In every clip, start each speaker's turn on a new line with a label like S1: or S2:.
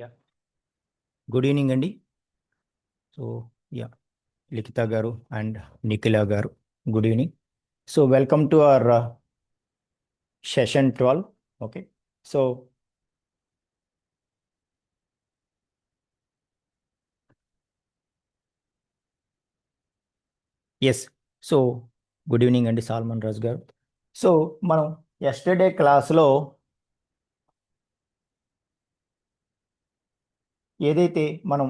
S1: Yeah good evening అండి. So yeah Likhita garu and Nikhila garu, good evening. So welcome to our session 12. Okay, so yes, so good evening అండి Salman Raj garu. So మనం yesterday క్లాస్లో ఏదైతే మనం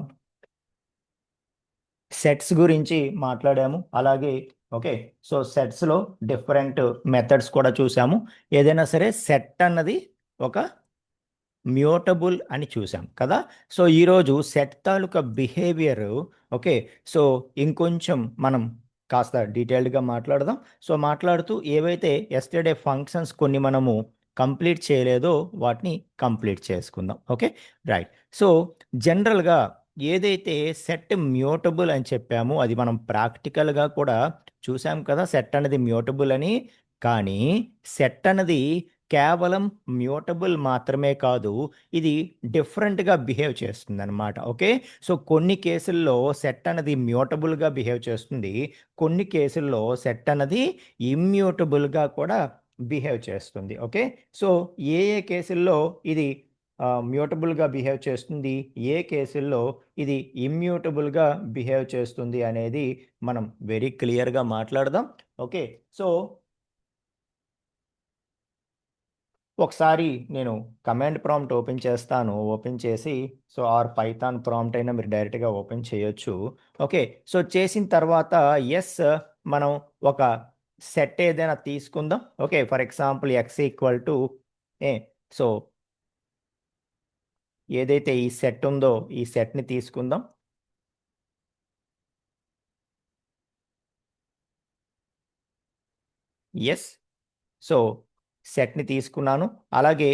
S1: sets గురించి మాట్లాడాము, అలాగే ఓకే, సో సెట్స్లో డిఫరెంట్ మెథడ్స్ కూడా చూసాము. ఏదైనా సరే సెట్ అన్నది ఒక మ్యూటబుల్ అని చూసాం కదా. సో ఈరోజు సెట్ తాలూకా బిహేవియర్, ఓకే, సో ఇంకొంచెం మనం కాస్త డీటెయిల్డ్గా మాట్లాడదాం. సో మాట్లాడుతూ ఏవైతే ఎస్టర్డే ఫంక్షన్స్ కొన్ని మనము కంప్లీట్ చేయలేదో వాటిని కంప్లీట్ చేసుకుందాం. Okay, right. సో జనరల్గా ఏదైతే సెట్ మ్యూటబుల్ అని చెప్పామో అది మనం ప్రాక్టికల్గా కూడా చూసాం కదా, సెట్ అనేది మ్యూటబుల్ అని. కానీ సెట్ అన్నది కేవలం మ్యూటబుల్ మాత్రమే కాదు, ఇది డిఫరెంట్గా బిహేవ్ చేస్తుంది అనమాట. ఓకే, సో కొన్ని కేసుల్లో సెట్ అన్నది మ్యూటబుల్గా బిహేవ్ చేస్తుంది, కొన్ని కేసుల్లో సెట్ అన్నది ఇమ్యూటబుల్గా కూడా బిహేవ్ చేస్తుంది. ఓకే, సో ఏ ఏ కేసుల్లో ఇది మ్యూటబుల్గా బిహేవ్ చేస్తుంది, ఏ కేసుల్లో ఇది ఇమ్యూటబుల్గా బిహేవ్ చేస్తుంది అనేది మనం వెరీ క్లియర్గా మాట్లాడదాం. ఓకే, సో ఒకసారి నేను కమాండ్ ప్రాంప్ట్ ఓపెన్ చేస్తాను. ఓపెన్ చేసి సో ఆర్ పైథాన్ ప్రాంప్ట్ అయినా మీరు డైరెక్ట్గా ఓపెన్ చేయొచ్చు. ఓకే, సో చేసిన తర్వాత ఎస్, మనం ఒక సెట్ ఏదైనా తీసుకుందాం. Okay, for example x equal to A, so ఏదైతే ఈ సెట్ ఉందో ఈ సెట్ని తీసుకుందాం. ఎస్, సో సెట్ని తీసుకున్నాను, అలాగే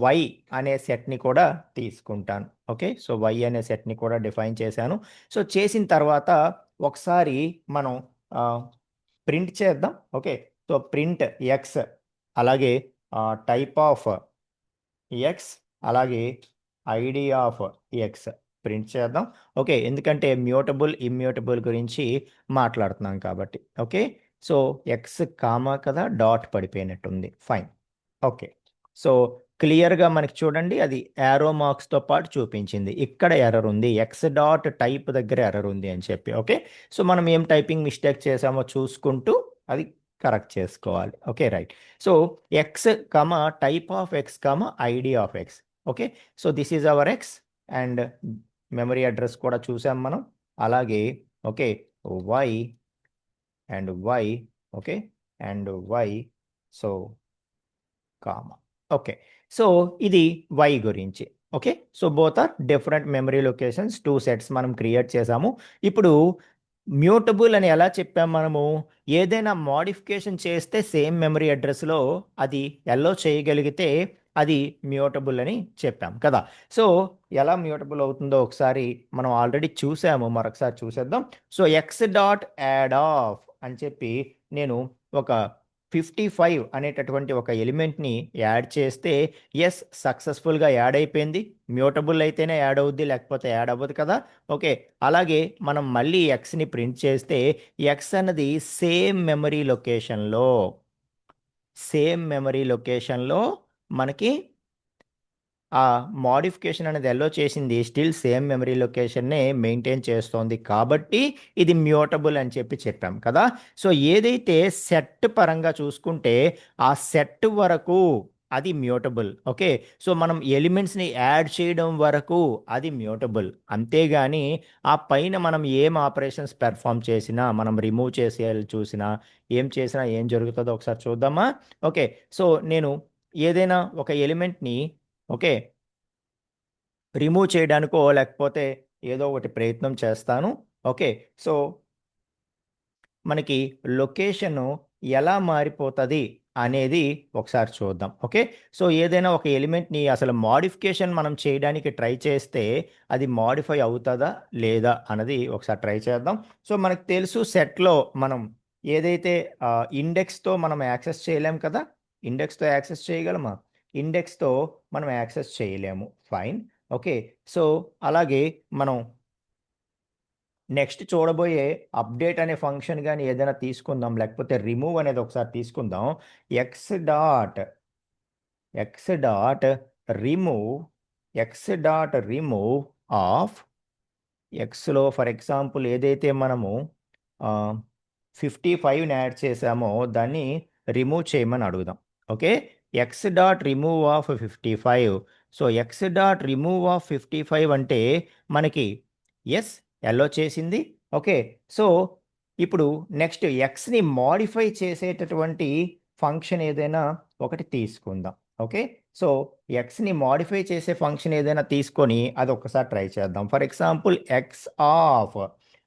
S1: వై అనే సెట్ని కూడా తీసుకుంటాను. ఓకే, సో వై అనే సెట్ని కూడా డిఫైన్ చేశాను. సో చేసిన తర్వాత ఒకసారి మనం ప్రింట్ చేద్దాం. ఓకే, సో ప్రింట్ ఎక్స్, అలాగే టైప్ ఆఫ్ ఎక్స్, అలాగే ఐడి ఆఫ్ ఎక్స్ ప్రింట్ చేద్దాం. ఓకే, ఎందుకంటే మ్యూటబుల్ ఇమ్యూటబుల్ గురించి మాట్లాడుతున్నాం కాబట్టి. ఓకే, సో ఎక్స్ కామా కదా, డాట్ పడిపోయినట్టుంది. ఫైన్. ఓకే, సో క్లియర్గా మనకి చూడండి, అది యారో మార్క్స్తో పాటు చూపించింది. ఇక్కడ ఎర్రర్ ఉంది, ఎక్స్ డాట్ టైప్ దగ్గర ఎర్రర్ ఉంది అని చెప్పి. ఓకే, సో మనం ఏం టైపింగ్ మిస్టేక్ చేసామో చూసుకుంటూ అది కరెక్ట్ చేసుకోవాలి. Okay, right. So x comma type of x comma id of x. Okay, so this is our x and memory address కూడా చూసాం మనం. అలాగే okay, y and y, okay, and y, so comma. Okay, so ఇది y గురించి. Okay, so both are different memory locations, two sets మనం create చేసాము. ఇప్పుడు mutable అని ఎలా చెప్పాం మనము, ఏదైనా మోడిఫికేషన్ చేస్తే సేమ్ మెమరీ అడ్రస్లో అది ఎల్లో చేయగలిగితే అది మ్యూటబుల్ అని చెప్పాం కదా. సో ఎలా మ్యూటబుల్ అవుతుందో ఒకసారి మనం ఆల్రెడీ చూసాము, మరొకసారి చూసేద్దాం. So x dot add of అని చెప్పి నేను ఒక 55 అనేటటువంటి ఒక ఎలిమెంట్ని యాడ్ చేస్తే ఎస్, సక్సెస్ఫుల్గా యాడ్ అయిపోయింది. మ్యూటబుల్ అయితేనే యాడ్ అవుద్ది, లేకపోతే యాడ్ అవ్వదు కదా. ఓకే, అలాగే మనం మళ్ళీ ఎక్స్ని ప్రింట్ చేస్తే ఎక్స్ అన్నది సేమ్ మెమరీ లొకేషన్లో మనకి ఆ మోడిఫికేషన్ అనేది ఎల్లో చేసింది స్టిల్ సేమ్ మెమరీ లొకేషన్నే మెయింటైన్ చేస్తోంది, కాబట్టి ఇది మ్యూటబుల్ అని చెప్పి చెప్పాం కదా. సో ఏదైతే సెట్ పరంగా చూసుకుంటే ఆ సెట్ వరకు అది మ్యూటబుల్. ఓకే, సో మనం ఎలిమెంట్స్ని యాడ్ చేయడం వరకు అది మ్యూటబుల్, అంతేగాని ఆ పైన మనం ఏం ఆపరేషన్స్ పెర్ఫామ్ చేసినా, మనం రిమూవ్ చేసే చూసినా, ఏం చేసినా ఏం జరుగుతుందో ఒకసారి చూద్దామా. ఓకే, సో నేను ఏదైనా ఒక ఎలిమెంట్ని ఓకే రిమూవ్ చేయడానికో లేకపోతే ఏదో ఒకటి ప్రయత్నం చేస్తాను. ఓకే, సో మనకి లొకేషను ఎలా మారిపోతుంది అనేది ఒకసారి చూద్దాం. ఓకే, సో ఏదైనా ఒక ఎలిమెంట్ని అసలు మోడిఫికేషన్ మనం చేయడానికి ట్రై చేస్తే అది మోడిఫై అవుతుందా లేదా అన్నది ఒకసారి ట్రై చేద్దాం. సో మనకు తెలుసు సెట్లో మనం ఏదైతే ఇండెక్స్తో మనం యాక్సెస్ చేయలేం కదా. ఇండెక్స్తో యాక్సెస్ చేయగలమా? ఇండెక్స్తో మనం యాక్సెస్ చేయలేము. ఫైన్. ఓకే. సో, అలాగే మనం నెక్స్ట్ చూడబోయే అప్డేట్ అనే ఫంక్షన్ గాని ఏదైనా తీసుకుందాం. లేకపోతే రిమూవ్ అనేది ఒకసారి తీసుకుందాం. X dot x dot remove x dot remove of ఎక్స్‌లో ఫర్ ఎగ్జాంపుల్ ఏదైతే మనము 55ని యాడ్ చేసామో దాన్ని రిమూవ్ చేయమని అడుగుదాం. Okay. X dot remove of 55. So, x dot remove of 55 అంటే మనకి యెస్ ఎల్లో చేసింది. ఓకే. సో, ఇప్పుడు నెక్స్ట్ ఎక్స్‌ని మోడిఫై చేసేటటువంటి ఫంక్షన్ ఏదైనా ఒకటి తీసుకుందాం. ఓకే. సో, ఎక్స్‌ని మోడిఫై చేసే ఫంక్షన్ ఏదైనా తీసుకొని అదొక్కసారి ట్రై చేద్దాం. For example x of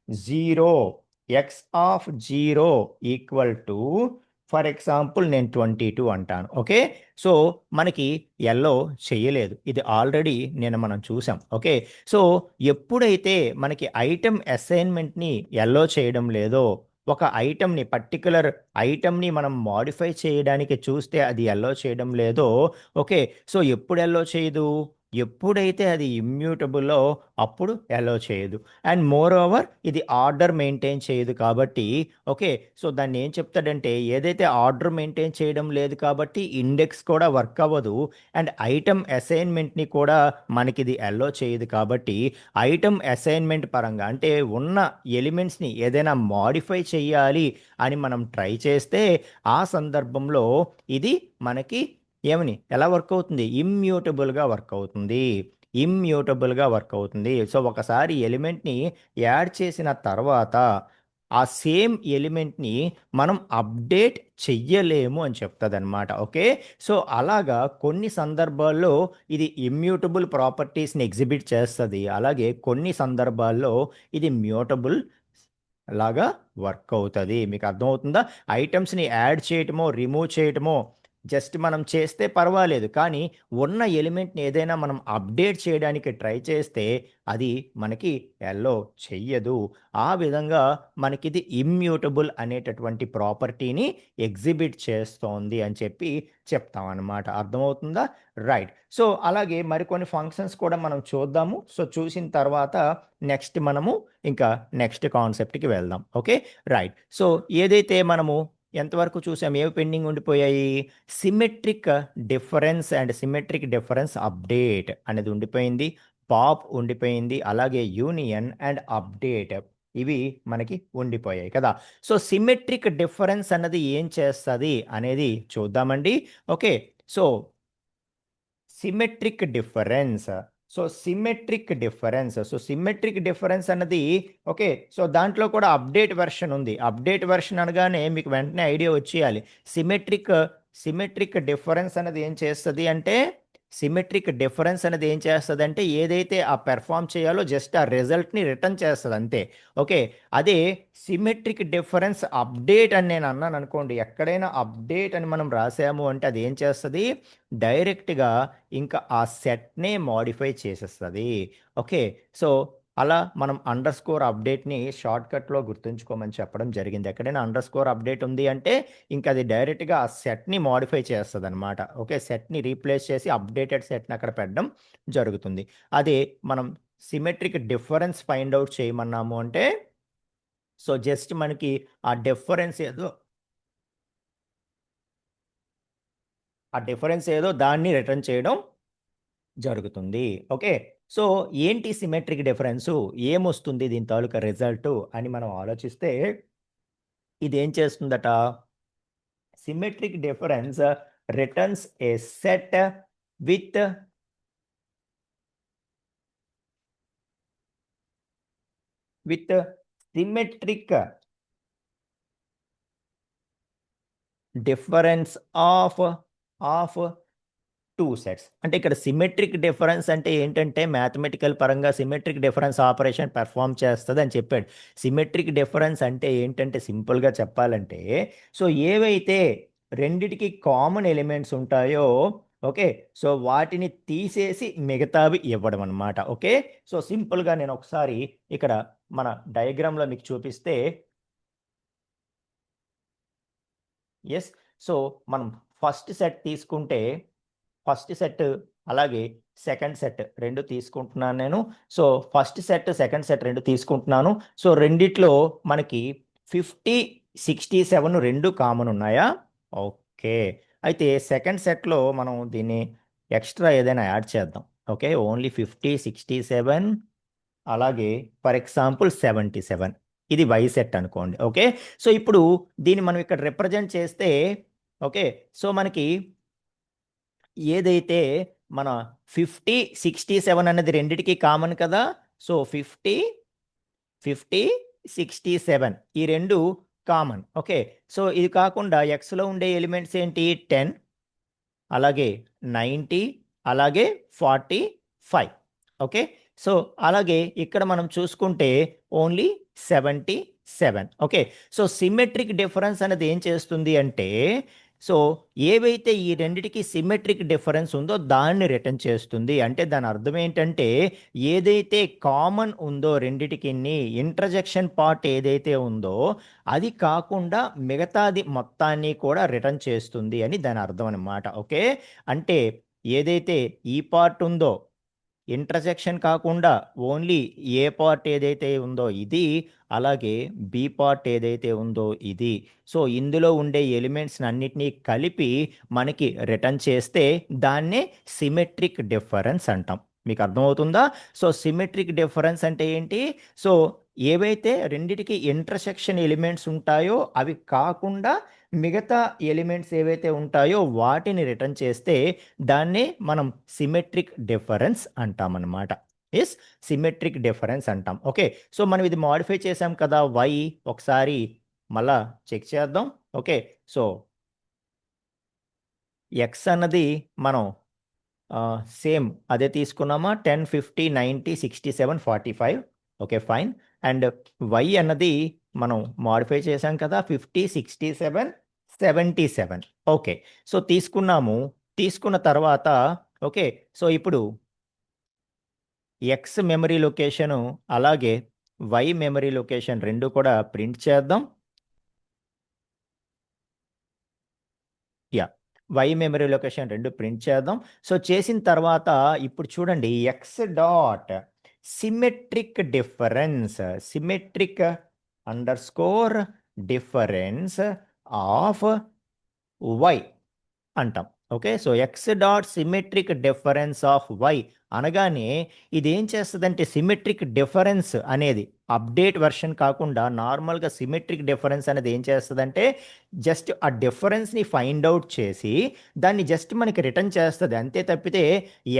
S1: 0 X of 0 equal to for example నేను 22 అంటాను. ఓకే. సో, మనకి యెల్లో చేయలేదు. ఇది ఆల్రెడీ మనం చూసాం. ఓకే. సో, ఎప్పుడైతే మనకి ఐటెమ్ అసైన్‌మెంట్‌ని యెల్లో చేయడం లేదో, ఒక పర్టిక్యులర్ ఐటెమ్‌ని మనం మోడిఫై చేయడానికి చూస్తే అది యెల్లో చేయడం లేదో, ఓకే. సో, ఎప్పుడు యెల్లో చేయదు? ఎప్పుడైతే అది ఇమ్యూటబులో అప్పుడు యెల్లో చేయదు. అండ్ మోర్ ఓవర్ ఇది ఆర్డర్ మెయింటైన్ చేయదు కాబట్టి, ఓకే. సో, దాన్నేం చెప్తాడంటే ఏదైతే ఆర్డర్ మెయింటైన్ చేయడం లేదు కాబట్టి ఇండెక్స్ కూడా వర్క్ అవ్వదు. అండ్ ఐటెమ్ అసైన్‌మెంట్‌ని కూడా మనకిది యెల్లో చేయదు కాబట్టి, ఐటెమ్ అసైన్‌మెంట్ పరంగా అంటే ఉన్న ఎలిమెంట్స్‌ని ఏదైనా మోడిఫై చేయాలి అని మనం ట్రై చేస్తే, ఆ సందర్భంలో ఇది మనకి ఎలా వర్క్ అవుతుంది? ఇమ్యూటబుల్‌గా వర్క్ అవుతుంది. ఇమ్యూటబుల్‌గా వర్క్ అవుతుంది. సో, ఒకసారి ఎలిమెంట్‌ని యాడ్ చేసిన తర్వాత, ఆ సేమ్ ఎలిమెంట్‌ని మనం అప్డేట్ చెయ్యలేము అని చెప్తదనమాట. ఓకే. సో, అలాగా కొన్ని సందర్భాల్లో ఇది ఇమ్యూటబుల్ ప్రాపర్టీస్‌ని ఎగ్జిబిట్ చేస్తది. అలాగే కొన్ని సందర్భాల్లో ఇది మ్యూటబుల్ లాగా వర్క్ అవుతది. మీకు అర్థమవుతుందా? ఐటెమ్స్‌ని యాడ్ చేయటమో, రిమూవ్ చేయటమో జస్ట్ మనం చేస్తే పర్వాలేదు. కానీ ఉన్న ఎలిమెంట్‌ని ఏదైనా మనం అప్డేట్ చేయడానికి ట్రై చేస్తే అది మనకి యెల్లో చెయ్యదు. ఆ విధంగా మనకిది ఇమ్యూటబుల్ అనేటటువంటి ప్రాపర్టీని ఎగ్జిబిట్ చేస్తోంది అని చెప్పి చెప్తామనమాట. అర్థమవుతుందా? రైట్. సో, అలాగే మరికొన్ని ఫంక్షన్స్ కూడా మనం చూద్దాము. సో, చూసిన తర్వాత ఇంకా నెక్స్ట్ కాన్సెప్ట్‌కి వెళ్దాం. ఓకే. రైట్. సో, ఏదైతే మనము ఎంతవరకు చూసాం? ఏవి పెండింగ్ ఉండిపోయాయి? Symmetric difference and symmetric difference update అనేది ఉండిపోయింది. పాప్ ఉండిపోయింది. అలాగే యూనియన్ అండ్ అప్డేట్ ఇవి మనకి ఉండిపోయాయి కదా! సో, సిమెట్రిక్ డిఫరెన్స్ అన్నది ఏం చేస్తది అనేది చూద్దామండి. Okay. So, symmetric difference. Symmetric difference అన్నది ఓకే. సో, దాంట్లో కూడా అప్డేట్ వెర్షన్ ఉంది. అప్డేట్ వెర్షన్ అనగానే మీకు వెంటనే ఐడియా వచ్చేయాలి. సిమెట్రిక్ సిమెట్రిక్ డిఫరెన్స్ అనేది ఏం చేస్తది అంటే, ఏదైతే పెర్ఫార్మ్ చేయాలో జస్ట్ ఆ రిజల్ట్‌ని రిటర్న్ చేస్తది అంతే. ఓకే. అదే సిమెట్రిక్ డిఫరెన్స్ అప్డేట్ అని నేను అన్నాననుకోండి. ఎక్కడైనా అప్డేట్ అని మనం రాసాము అంటే అది ఏం చేస్తది? డైరెక్ట్‌గా ఇంకా ఆ సెట్‌నే మోడిఫై చేసేస్తది. ఓకే. సో, అలా మనం అండర్‌స్కోర్ అప్డేట్‌ని షార్ట్‌కట్‌లో గుర్తుంచుకోమని చెప్పడం జరిగింది. ఎక్కడైనా అండర్‌స్కోర్ అప్డేట్ ఉంది అంటే ఇంక అది డైరెక్ట్‌గా ఆ సెట్‌ని మోడిఫై చేస్తదనమాట. ఓకే. సెట్‌ని రీప్లేస్ చేసి అప్డేటెడ్ సెట్‌ని అక్కడ పెట్టడం జరుగుతుంది. అదే మనం సిమెట్రిక్ డిఫరెన్స్ ఫైండ్ ఔట్ చేయమన్నాము అంటే, సో, జస్ట్ మనకి ఆ డిఫరెన్స్ ఏదో దాన్ని రిటర్న్ చేయడం జరుగుతుంది. ఓకే. సో, ఏంటి సిమెట్రిక్ డిఫరెన్సు? ఏమొస్తుంది దీని తాలూకా రిజల్టు అని మనం ఆలోచిస్తే, ఇదేం చేస్తుందట? Symmetric difference returns A set with symmetric difference of of 2 sets. అంటే ఇక్కడ సిమెట్రిక్ డిఫరెన్స్ అంటే ఏంటంటే, మ్యాథమెటికల్ పరంగా సిమెట్రిక్ డిఫరెన్స్ ఆపరేషన్ పెర్ఫార్మ్ చేస్తదని చెప్పాడు. సిమెట్రిక్ డిఫరెన్స్ అంటే ఏంటంటే, సింపుల్‌గా చెప్పాలంటే, సో, ఏవైతే రెండిటికి కామన్ ఎలిమెంట్స్ ఉంటాయో, ఓకే. సో, వాటిని తీసేసి మిగతావి ఇవ్వడం అనమాట. ఓకే. సో, సింపుల్‌గా నేనొకసారి ఇక్కడ మన డయాగ్రామ్‌లో మీకు చూపిస్తే యెస్. సో, మనం ఫస్ట్ సెట్ తీసుకుంటే, ఫస్ట్ సెట్ అలాగే సెకండ్ సెట్ 2 తీసుకుంటున్నాను నేను. So, first set, second set 2 తీసుకుంటున్నాను. సో, రెండిట్లో మనకి 50, 67 2 కామన్ ఉన్నాయా? ఓకే. అయితే సెకండ్ సెట్‌లో మనం దీన్ని ఎక్స్‌ట్రా ఏదైనా యాడ్ చేద్దాం. ఓకే. ఓన్లీ 50, 67 అలాగే ఫర్ ఎగ్జాంపుల్ 77 ఇది వై సెట్ అనుకోండి. ఓకే. సో, ఇప్పుడు దీన్ని మనం ఇక్కడ రిప్రజెంట్ చేస్తే ఓకే. సో, మనకి ఏదైతే మన 50, 67 అన్నది రెండిటికి కామన్ కదా! సో, 50, 67 ఈ 2 కామన్. ఓకే. సో, ఇది కాకుండా ఎక్స్‌లో ఉండే ఎలిమెంట్స్ ఏంటి? 10 అలాగే 90 అలాగే 45. ఓకే. సో, అలాగే ఇక్కడ మనం చూసుకుంటే only 77. Okay. So, symmetric difference అనేది ఏం చేస్తుంది అంటే, సో, ఏవైతే ఈ రెండిటికి సిమెట్రిక్ డిఫరెన్స్ ఉందో దాన్ని రిటర్న్ చేస్తుంది. అంటే దాని అర్థం ఏంటంటే, ఏదైతే కామన్ ఉందో రెండిటికిని ఇంటర్జెక్షన్ పార్ట్ ఏదైతే ఉందో, అది కాకుండా మిగతాది మొత్తాన్ని కూడా రిటర్న్ చేస్తుంది అని దాని అర్థం అనమాట. ఓకే. అంటే ఏదైతే ఈ పార్ట్ ఉందో ఇంటర్సెక్షన్ కాకుండా ఓన్లీ ఏ పార్ట్ ఏదైతే ఉందో ఇది, అలాగే బి పార్ట్ ఏదైతే ఉందో ఇది. సో, ఇందులో ఉండే ఎలిమెంట్స్‌ని అన్నిటిని కలిపి మనకి రిటర్న్ చేస్తే దాన్నే సిమెట్రిక్ డిఫరెన్స్ అంటాం. మీకు అర్థమవుతుందా? సో, సిమెట్రిక్ డిఫరెన్స్ అంటే ఏంటి? సో, ఏవైతే రెండిటికి ఇంటర్సెక్షన్ ఎలిమెంట్స్ ఉంటాయో అవి కాకుండా మిగతా ఎలిమెంట్స్ ఏవైతే ఉంటాయో వాటిని రిటర్న్ చేస్తే దాన్నే మనం సిమెట్రిక్ డిఫరెన్స్ అంటామన్నమాట. యెస్. సిమెట్రిక్ డిఫరెన్స్ అంటాం. ఓకే. సో, మనం ఇది మోడిఫై చేసాం కదా! వై ఒకసారి మళ్ళా చెక్ చేద్దాం. ఓకే. సో, ఎక్స్ అన్నది మనం సేమ్ అదే తీసుకున్నామా? 10, 50, 90, 67, 45 ఓకే. ఫైన్. అండ్ వై అన్నది మనం మోడిఫై చేసాం కదా! 50, 67, 77 ఓకే. సో, తీసుకున్నాము. తీసుకున్న తర్వాత ఓకే. సో, ఇప్పుడు ఎక్స్ మెమరీ లొకేషను అలాగే వై మెమరీ లొకేషన్ 2 కూడా ప్రింట్ చేద్దాం. Yeah! Y memory location 2 print చేద్దాం. సో, చేసిన తర్వాత ఇప్పుడు చూడండి x dot symmetric difference, symmetric underscore difference of y అంటాం. Okay. So, x dot symmetric difference of y అనగానే ఇదేం చేస్తదంటే సిమెట్రిక్ డిఫరెన్స్ అనేది అప్‌డేట్ వెర్షన్ కాకుండా నార్మల్‌గా సిమెట్రిక్ డిఫరెన్స్ అనేది ఏం చేస్తదంటే జస్ట్ ఆ డిఫరెన్స్‌ని ఫైండ్ ఔట్ చేసి దాన్ని జస్ట్ మనకి రిటర్న్ చేస్తది. అంతే తప్పితే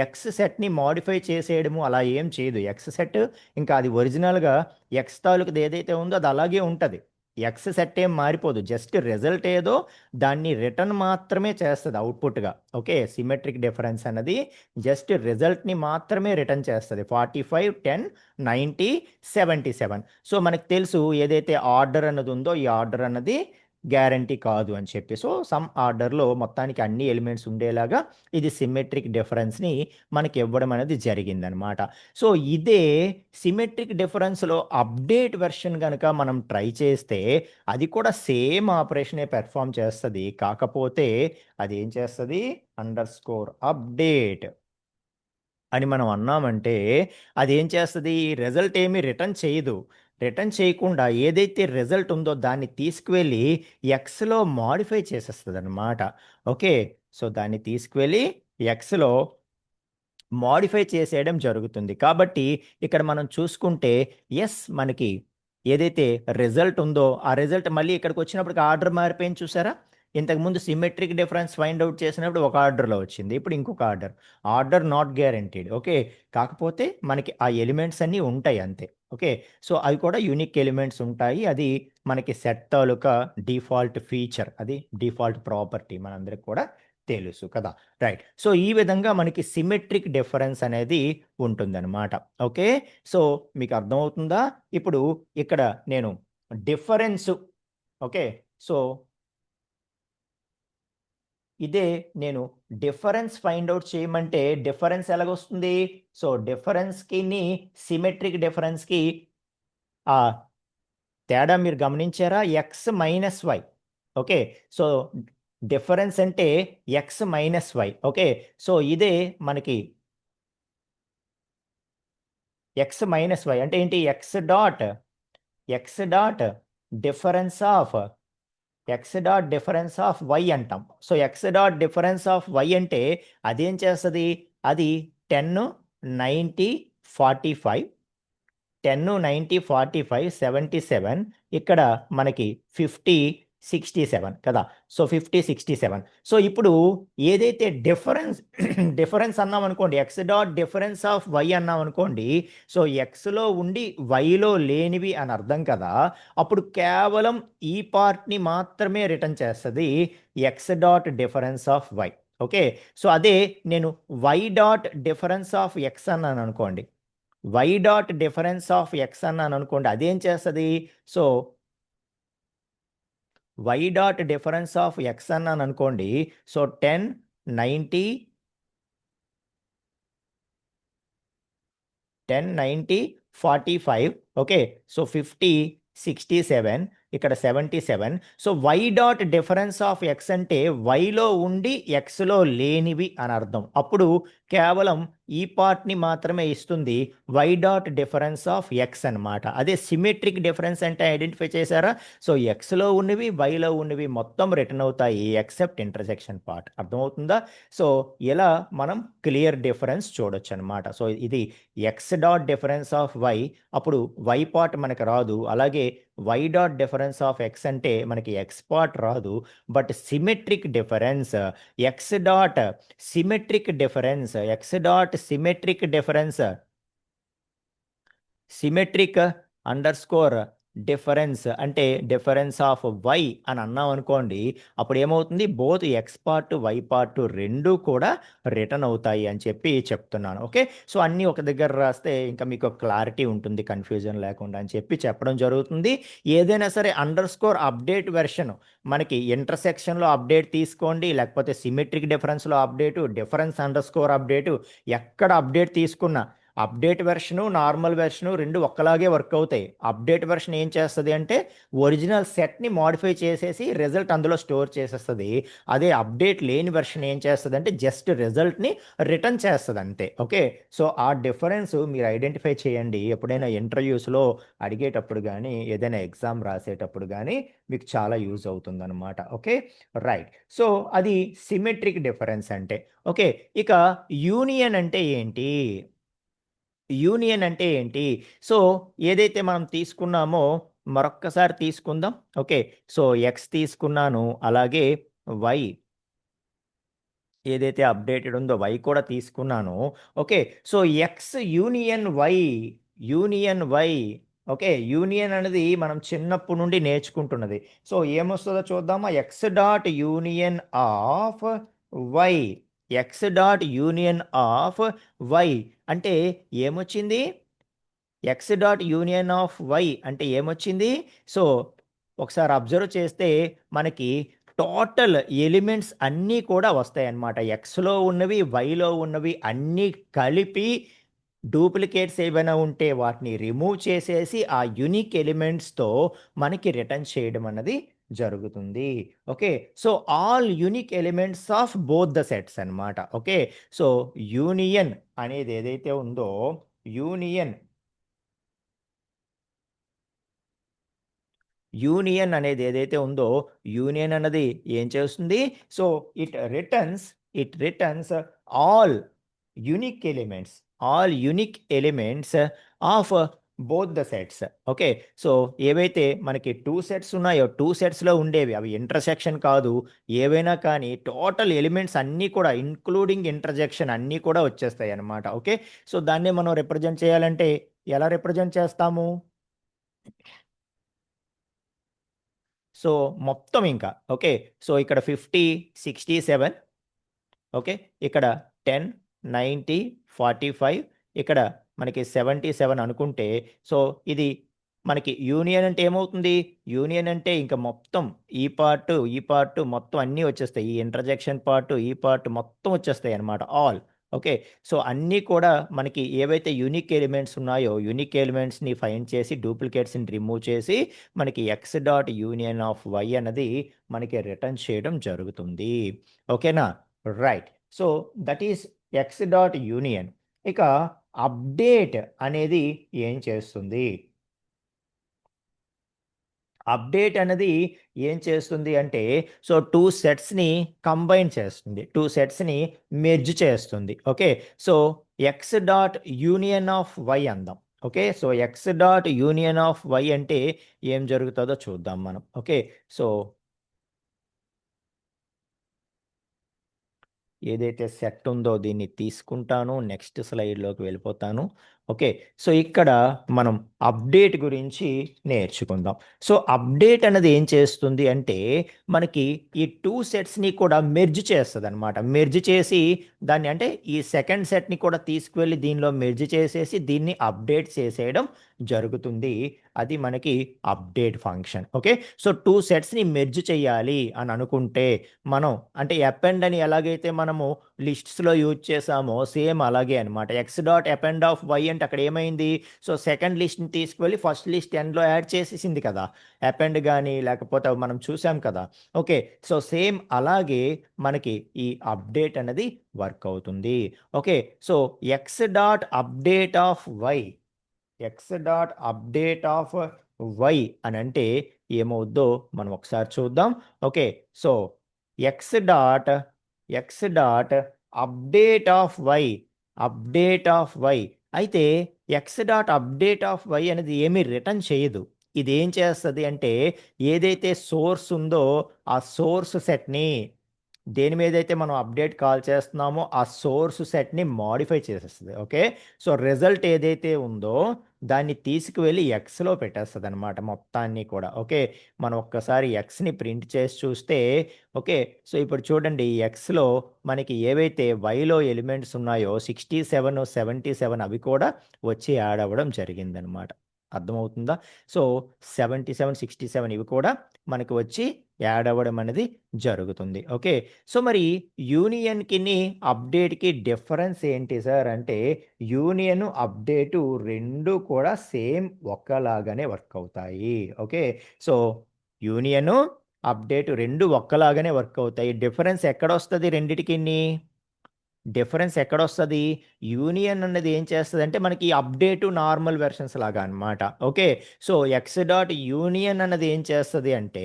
S1: ఎక్స్ సెట్‌ని మోడిఫై చేసేయడము అలా ఏం చేయదు. ఎక్స్ సెట్ ఇంకా అది ఒరిజినల్‌గా ఎక్స్ తాలూకుది ఏదైతే ఉందో అది అలాగే ఉంటది. ఎక్స్ సెట్ ఏం మారిపోదు. జస్ట్ రిజల్ట్ ఏదో దాన్ని రిటర్న్ మాత్రమే చేస్తది అవుట్‌పుట్‌గా. ఓకే. సిమెట్రిక్ డిఫరెన్స్ అన్నది జస్ట్ రిజల్ట్‌ని మాత్రమే రిటర్న్ చేస్తది. 45, 10, 90, 77. సో, మనకు తెలుసు ఏదైతే ఆర్డర్ అన్నది ఉందో ఈ ఆర్డర్ అన్నది గ్యారంటీ కాదు అని చెప్పి. సో, సమ్ ఆర్డర్‌లో మొత్తానికి అన్ని ఎలిమెంట్స్ ఉండేలాగా ఇది సిమెట్రిక్ డిఫరెన్స్‌ని మనకి ఇవ్వడం అనేది జరిగిందనమాట. సో, ఇదే సిమెట్రిక్ డిఫరెన్స్‌లో అప్‌డేట్ వెర్షన్ గనక మనం ట్రై చేస్తే అది కూడా సేమ్ ఆపరేషనే పెర్ఫార్మ్ చేస్తది. కాకపోతే అదేం చేస్తది? అండర్‌స్కోర్ అప్‌డేట్ అని మనం అన్నామంటే అదేం చేస్తది? రిజల్ట్ ఏమి రిటర్న్ చేయదు. రిటర్న్ చేయకుండా ఏదైతే రిజల్ట్ ఉందో దాన్ని తీసుకువెళ్ళి ఎక్స్‌లో మోడిఫై చేసేస్తదనమాట. ఓకే. సో, దాన్ని తీసుకువెళ్ళి ఎక్స్‌లో మోడిఫై చేసేయడం జరుగుతుంది. కాబట్టి ఇక్కడ మనం చూసుకుంటే యెస్ మనకి ఏదైతే రిజల్ట్ ఉందో, ఆ రిజల్ట్ మళ్ళీ ఇక్కడికొచ్చినప్పటికి ఆర్డర్ మారిపోయింది చూసారా? ఇంతకుముందు సిమెట్రిక్ డిఫరెన్స్ ఫైండ్ ఔట్ చేసినప్పుడు ఒక ఆర్డర్‌లో వచ్చింది. ఇప్పుడు ఇంకొక order. Order not guaranteed. Okay. కాకపోతే మనకి ఆ ఎలిమెంట్స్ అన్నీ ఉంటాయి అంతే. ఓకే. సో, అవి కూడా యూనిక్ ఎలిమెంట్స్ ఉంటాయి. అది మనకి సెట్ తాలూకా డిఫాల్ట్ ఫీచర్. అది డిఫాల్ట్ ప్రాపర్టీ మనందరికి కూడా తెలుసు కదా! రైట్. సో, ఈ విధంగా మనకి సిమెట్రిక్ డిఫరెన్స్ అనేది ఉంటుందనమాట. ఓకే. సో, మీకు అర్థమవుతుందా? ఇప్పుడు ఇక్కడ నేను డిఫరెన్సు ఓకే. సో, ఇదే నేను డిఫరెన్స్ ఫైండ్ ఔట్ చేయమంటే డిఫరెన్స్ ఎలాగొస్తుంది? సో, డిఫరెన్స్‌కిని సిమెట్రిక్ డిఫరెన్స్‌కి ఆ తేడా మీరు గమనించారా? X minus y. Okay. So, difference అంటే x minus y. Okay. So, ఇదే మనకి ఎక్స్ మైనస్ వై అంటే ఏంటి? X dot difference of y అంటాం. So x dot difference of y అంటే అదేం చేస్తుంది? అది 10, 90, 45, 10, 90, 45, 77, ఇక్కడ మనకి 50, 67 కదా. సో 50, 67. సో ఇప్పుడు ఏదైతే డిఫరెన్స్ అన్నాం అనుకోండి, x dot difference of y అన్నాం అనుకోండి, సో ఎక్స్లో ఉండి వైలో లేనివి అని అర్థం కదా. అప్పుడు కేవలం ఈ పార్ట్ని మాత్రమే రిటర్న్ చేస్తుంది x dot difference of y. Okay, so అదే నేను y dot difference of x అన్నాను అనుకోండి, y dot difference of x అన్నాను అనుకోండి, అదేం చేస్తుంది? So y dot difference of x అన్నాను అనుకోండి, సో 10, 90, 45, ఓకే, సో 50, 67, ఇక్కడ 77. So y dot difference of x అంటే వైలో ఉండి ఎక్స్లో లేనివి అని అర్థం. అప్పుడు కేవలం ఈ పార్ట్ని మాత్రమే ఇస్తుంది y dot difference of x అనమాట. అదే సిమెట్రిక్ డిఫరెన్స్ అంటే ఐడెంటిఫై చేశారా? సో ఎక్స్లో ఉన్నవి వైలో ఉన్నవి మొత్తం రిటర్న్ అవుతాయి ఎక్సెప్ట్ ఇంటర్సెక్షన్ పార్ట్. అర్థమవుతుందా? సో ఇలా మనం క్లియర్ డిఫరెన్స్ చూడొచ్చు అనమాట. సో ఇది x dot difference of y, అప్పుడు వై పార్ట్ మనకు రాదు. అలాగే y dot difference of x అంటే మనకి ఎక్స్ పార్ట్ రాదు. But symmetric difference x dot symmetric difference symmetric underscore difference అంటే డిఫరెన్స్ ఆఫ్ వై అని అన్నాం అనుకోండి, అప్పుడు ఏమవుతుంది? Both x part y part రెండు కూడా రిటర్న్ అవుతాయి అని చెప్పి చెప్తున్నాను. ఓకే, సో అన్నీ ఒక దగ్గర రాస్తే ఇంకా మీకు క్లారిటీ ఉంటుంది, కన్ఫ్యూజన్ లేకుండా అని చెప్పి చెప్పడం జరుగుతుంది. ఏదైనా సరే అండర్ స్కోర్ అప్డేట్ వెర్షన్ మనకి ఇంటర్సెక్షన్లో అప్డేట్ తీసుకోండి, లేకపోతే సిమెట్రిక్ డిఫరెన్స్లో update, difference underscore update, ఎక్కడ అప్డేట్ తీసుకున్నా అప్డేట్ వెర్షను నార్మల్ వెర్షను రెండు ఒక్కలాగే వర్క్ అవుతాయి. అప్డేట్ వెర్షన్ ఏం చేస్తుంది అంటే ఒరిజినల్ సెట్ని మాడిఫై చేసేసి రిజల్ట్ అందులో స్టోర్ చేసేస్తుంది. అదే అప్డేట్ లేని వెర్షన్ ఏం చేస్తుంది అంటే జస్ట్ రిజల్ట్ని రిటర్న్ చేస్తుంది అంతే. ఓకే, సో ఆ డిఫరెన్స్ మీరు ఐడెంటిఫై చేయండి ఎప్పుడైనా ఇంటర్వ్యూస్లో అడిగేటప్పుడు కానీ ఏదైనా ఎగ్జామ్ రాసేటప్పుడు కానీ మీకు చాలా యూజ్ అవుతుందన్నమాట. Okay, right. సో అది సిమెట్రిక్ డిఫరెన్స్ అంటే. ఓకే, ఇక యూనియన్ అంటే ఏంటి? యూనియన్ అంటే ఏంటి? సో ఏదైతే మనం తీసుకున్నామో మరొక్కసారి తీసుకుందాం. ఓకే, సో ఎక్స్ తీసుకున్నాను, అలాగే వై ఏదైతే అప్డేటెడ్ ఉందో వై కూడా తీసుకున్నాను. Okay, so x union y. Okay, union అనేది మనం చిన్నప్పటి నుండి నేర్చుకుంటున్నది. సో ఏమొస్తుందో చూద్దామా? X dot union of y. X dot union of y అంటే ఏమొచ్చింది? X dot union of y అంటే ఏమొచ్చింది? సో ఒకసారి అబ్జర్వ్ చేస్తే మనకి టోటల్ ఎలిమెంట్స్ అన్నీ కూడా వస్తాయన్నమాట. ఎక్స్లో ఉన్నవి వైలో ఉన్నవి అన్నీ కలిపి డూప్లికేట్స్ ఏవైనా ఉంటే వాటిని రిమూవ్ చేసేసి ఆ యునిక్ ఎలిమెంట్స్తో మనకి రిటర్న్ చేయడం అన్నది జరుగుతుంది. Okay, so all unique elements of both the sets అన్నమాట. ఓకే, సో యూనియన్ అనేది ఏదైతే ఉందో యూనియన్ యూనియన్ అనేది ఏదైతే ఉందో యూనియన్ అన్నది ఏం చేస్తుంది? So it returns all unique elements of both the sets. Okay, so ఏవైతే మనకి 2 సెట్స్ ఉన్నాయో 2 సెట్స్లో ఉండేవి అవి ఇంటర్సెక్షన్ కాదు, ఏవైనా కానీ టోటల్ ఎలిమెంట్స్ అన్నీ కూడా ఇంక్లూడింగ్ ఇంటర్జెక్షన్ అన్నీ కూడా వచ్చేస్తాయి అన్నమాట. ఓకే, సో దాన్నే మనం రిప్రజెంట్ చేయాలంటే ఎలా రిప్రజెంట్ చేస్తాము? సో మొత్తం ఇంకా ఓకే, సో ఇక్కడ 50, 67, ఓకే, ఇక్కడ 10, 90, 45, ఇక్కడ మనకి 77 అనుకుంటే, సో ఇది మనకి యూనియన్ అంటే ఏమవుతుంది? యూనియన్ అంటే ఇంకా మొత్తం ఈ పార్ట్ మొత్తం అన్నీ వచ్చేస్తాయి. ఈ ఇంటర్జెక్షన్ పార్ట్ ఈ పార్ట్ మొత్తం వచ్చేస్తాయి అనమాట ఆల్. ఓకే, సో అన్నీ కూడా మనకి ఏవైతే యూనిక్ ఎలిమెంట్స్ ఉన్నాయో యూనిక్ ఎలిమెంట్స్ని ఫైండ్ చేసి డూప్లికేట్స్ని రిమూవ్ చేసి మనకి x dot union of y అన్నది మనకి రిటర్న్ చేయడం జరుగుతుంది. ఓకేనా? Right. So that is x dot union. ఇక అప్డేట్ అనేది ఏం చేస్తుంది? అప్డేట్ అనేది ఏం చేస్తుంది అంటే, సో 2 సెట్స్‌ని కంబైన్ చేస్తుంది. 2 సెట్స్‌ని మెర్జ్ చేస్తుంది. Okay. So x dot union of y అందాం. Okay. So x dot union of y అంటే ఏం జరుగుతుందో చూద్దాం మనం. ఓకే. సో ఏదైతే సెట్ ఉందో దీన్ని తీసుకుంటాను. నెక్స్ట్ స్లైడ్‌లోకి వెళ్ళిపోతాను. ఓకే. సో ఇక్కడ మనం అప్డేట్ గురించి నేర్చుకుందాం. సో అప్డేట్ అనేది ఏం చేస్తుంది అంటే, మనకి ఈ 2 సెట్స్‌ని కూడా మెర్జ్ చేస్తదనమాట. మెర్జ్ చేసి దాన్ని అంటే ఈ సెకండ్ సెట్‌ని కూడా తీసుకువెళ్ళి దీనిలో మెర్జ్ చేసేసి దీన్ని అప్డేట్ చేసేయడం జరుగుతుంది. అది మనకి అప్డేట్ ఫంక్షన్. ఓకే. సో 2 సెట్స్‌ని మెర్జ్ చేయాలి అని అనుకుంటే మనం అంటే అపెండ్ అని ఎలాగైతే మనము లిస్ట్స్‌లో యూజ్ చేసామో సేమ్ అలాగే అనమాట. X dot append of y అంటే అక్కడ ఏమైంది? సో సెకండ్ లిస్ట్‌ని తీసుకువెళ్ళి ఫస్ట్ లిస్ట్ ఎండ్‌లో యాడ్ చేసేసింది కదా! అపెండ్ గాని లేకపోతే అవి మనం చూసాం కదా! ఓకే. సో సేమ్ అలాగే మనకి ఈ అప్డేట్ అనేది వర్క్ అవుతుంది. Okay. So x dot update of y x dot update of y అని అంటే ఏమవుద్దో మనం ఒకసారి చూద్దాం. Okay. So x dot x dot update of y update of y అయితే x dot update of y అనేది ఏమీ రిటర్న్ చేయదు. ఇది ఏం చేస్తుంది అంటే ఏదైతే సోర్స్ ఉందో ఆ సోర్స్ సెట్ని దేని మీదైతే మనం అప్డేట్ కాల్ చేస్తున్నామో ఆ సోర్స్ సెట్ని మాడిఫై చేసేస్తుంది. ఓకే. సో రిజల్ట్ ఏదైతే ఉందో దాన్ని తీసుకువెళ్ళి ఎక్స్‌లో పెట్టేస్తుంది అనమాట మొత్తాన్ని కూడా. ఓకే. మనం ఒక్కసారి ఎక్స్‌ని ప్రింట్ చేసి చూస్తే ఓకే. సో ఇప్పుడు చూడండి ఎక్స్‌లో మనకి ఏవైతే వైలో ఎలిమెంట్స్ ఉన్నాయో 67, 77 అవి కూడా వచ్చి యాడ్ అవ్వడం జరిగిందనమాట. అర్థమవుతుందా? సో 77, 67 ఇవి కూడా మనకి వచ్చి యాడ్ అవ్వడం అనేది జరుగుతుంది. ఓకే. సో మరి యూనియన్‌కిని, అప్డేట్‌కి డిఫరెన్స్ ఏంటి సార్ అంటే యూనియన్, అప్డేటు 2 కూడా సేమ్ ఒక్కలాగానే వర్క్ అవుతాయి. ఓకే. సో యూనియను, అప్డేట్ 2 ఒక్కలాగానే వర్క్ అవుతాయి. డిఫరెన్స్ ఎక్కడొస్తది రెండిటికిని? డిఫరెన్స్ ఎక్కడొస్తది? యూనియన్ అన్నది ఏం చేస్తదంటే మనకి అప్డేటు నార్మల్ వెర్షన్స్ లాగా అన్నమాట. Okay. So x dot union అన్నది ఏం చేస్తది అంటే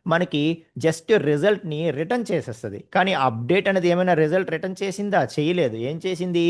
S1: మనకి జస్ట్ రిజల్ట్‌ని రిటర్న్ చేసేస్తది. కానీ అప్డేట్ అనేది ఏమైనా రిజల్ట్ రిటర్న్ చేసిందా? చేయలేదు. ఏం చేసింది?